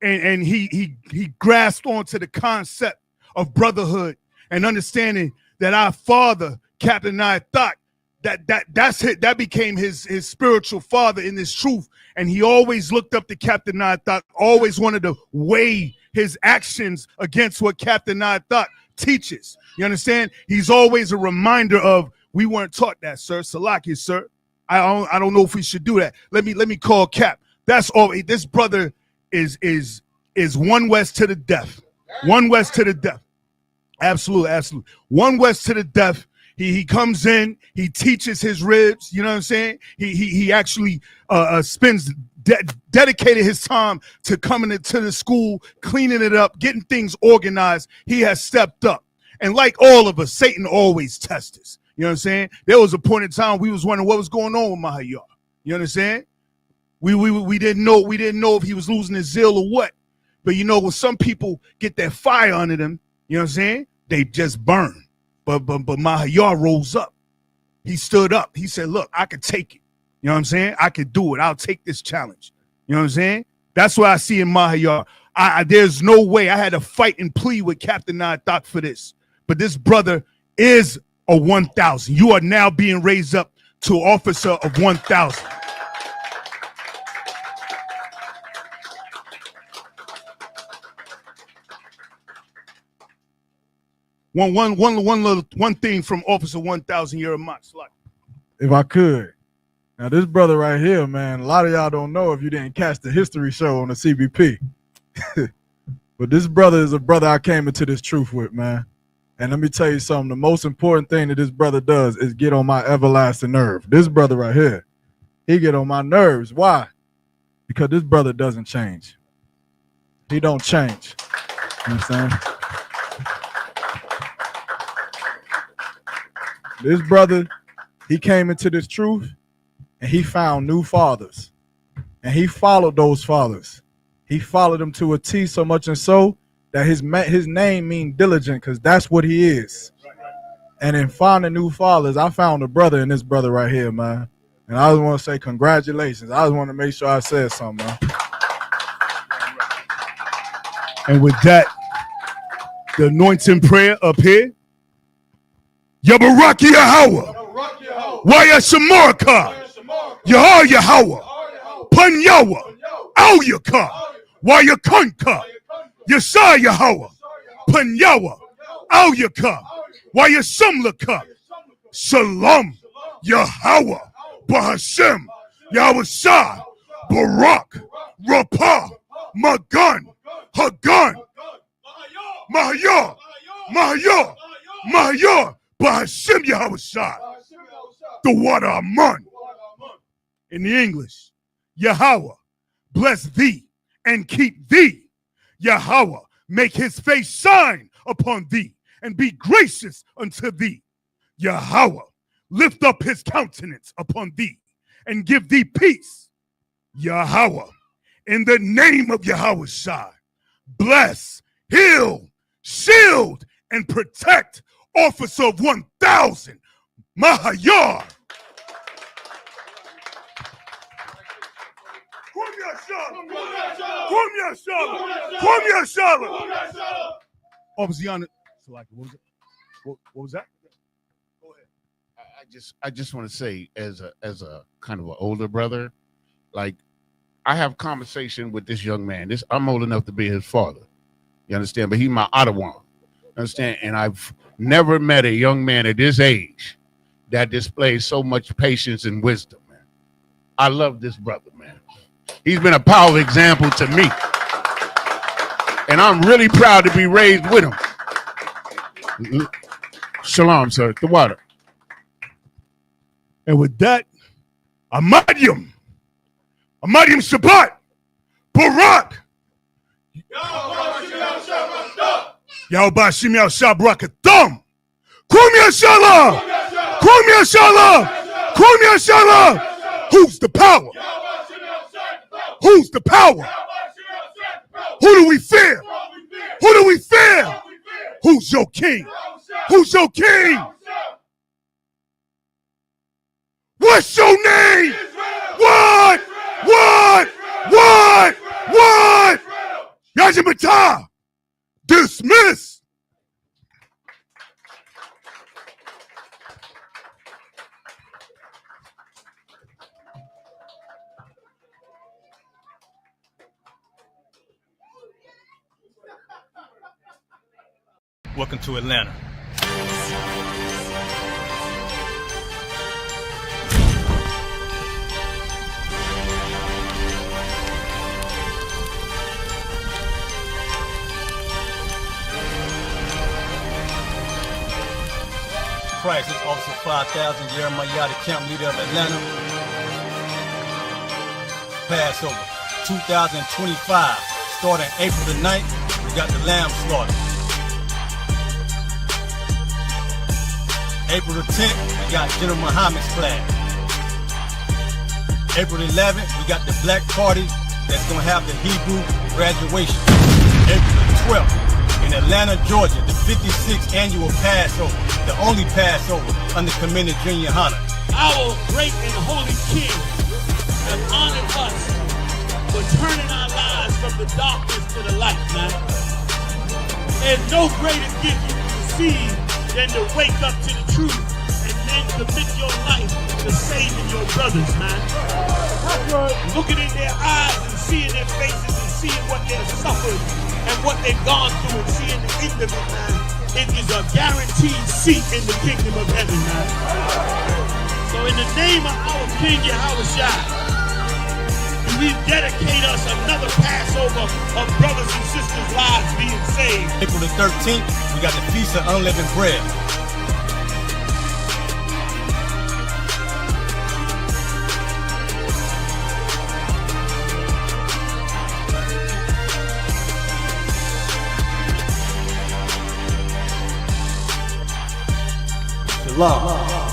and he grasped onto the concept of brotherhood and understanding that our father, Captain Thought, that's it. That became his spiritual father in this truth. And he always looked up to Captain Thought, always wanted to weigh his actions against what Captain Thought teaches. You understand? He's always a reminder of, we weren't taught that, sir. Salaki, sir. I don't know if we should do that. Let me call Cap. That's all. This brother is one West to the death. One West to the death. Absolutely, absolutely. One West to the death. He comes in, he teaches his ribs, you know what I'm saying? He actually dedicated his time to coming into the school, cleaning it up, getting things organized. He has stepped up. And like all of us, Satan always tests us. You know what I'm saying? There was a point in time we was wondering what was going on with Mahayar. You understand? We didn't know if he was losing his zeal or what. But you know, when some people get that fire under them, you know what I'm saying? They just burn. But Mahayar rose up. He stood up. He said, look, I could take it. You know what I'm saying? I could do it. I'll take this challenge. You know what I'm saying? That's what I see in Mahayar. There's no way. I had to fight and plead with Captain Thought for this. But this brother is a 1,000. You are now being raised up to officer of 1,000. One thing from Officer 1,000, you're a mock. If I could. Now, this brother right here, man, a lot of y'all don't know if you didn't catch the history show on the CBP. But this brother is a brother I came into this truth with, man. And let me tell you something. The most important thing that this brother does is get on my everlasting nerve. This brother right here, he get on my nerves. Why? Because this brother doesn't change. He don't change. You know what I'm saying? This brother, he came into this truth and he found new fathers. And he followed those fathers. He followed them to a T, so much and so that his name means diligent, because that's what he is. And in finding new fathers, I found a brother in this brother right here, man. And I just want to say congratulations. I just want to make sure I said something, man. And with that, the anointing prayer up here. Yabaraki Yahawa, Waya Shamarka, Yahar Yahawa, Panyawa, Al Yaka, Waya Kanka, Yasa Yahawa, Panyawa, Al Yaka, Waya Sumlaka, Salam, Yahawa, Bahashem, Yawasa, Barak, Rapa, Magan, Hagan, Mahayar, Mahayar, Mahayar, Bahashem Yahawashai, the water Aman. In the English, Yahweh, bless thee and keep thee. Yahweh, make his face shine upon thee and be gracious unto thee. Yahweh, lift up his countenance upon thee and give thee peace. Yahweh, in the name of Yahawashai, bless, heal, shield, and protect Officer of 1,000, Mahayar. Officer Yana, what was that? Go ahead. I just want to say, as a kind of an older brother, like, I have conversation with this young man. I'm old enough to be his father. You understand? But he's my Ottawa. Understand? And I've never met a young man at this age that displays so much patience and wisdom, man. I love this brother, man. He's been a powerful example to me. And I'm really proud to be raised with him. Shalom, sir. The water. And with that, Ahmadium Shabbat, Barak. Yahweh Shimi Al-Shabrak Thumb. Kum Yashallah. Kum Yashallah. Kum Yashallah. Who's the power? Who's the power? Who do we fear? Who do we fear? Who's your king? Who's your king? What's your name? What? Yajimata, dismiss. Welcome to Atlanta. Christ, this Officer 5000, Jeremiah, the camp leader of Atlanta. Passover 2025, starting April the 9th, we got the lamb slaughter. April the 10th, we got General Muhammad's flag. April the 11th, we got the black party that's gonna have the Hebrew graduation. April the 12th, in Atlanta, Georgia, the 56th annual Passover, the only Passover under Commander Junior Hunter. Our great and holy King has honored us for turning our lives from the darkness to the light, man. There's no greater gift you can receive than to wake up to the truth and then commit your life to saving your brothers, man. Looking in their eyes and seeing their faces and seeing what they've suffered and what they've gone through and seeing the end of it, man. It is a guaranteed seat in the kingdom of heaven, man. So in the name of our King Yahushua, we dedicate us another Passover of brothers and sisters' lives being saved. April the 13th, we got the Feast of Unleavened Bread. Shalom.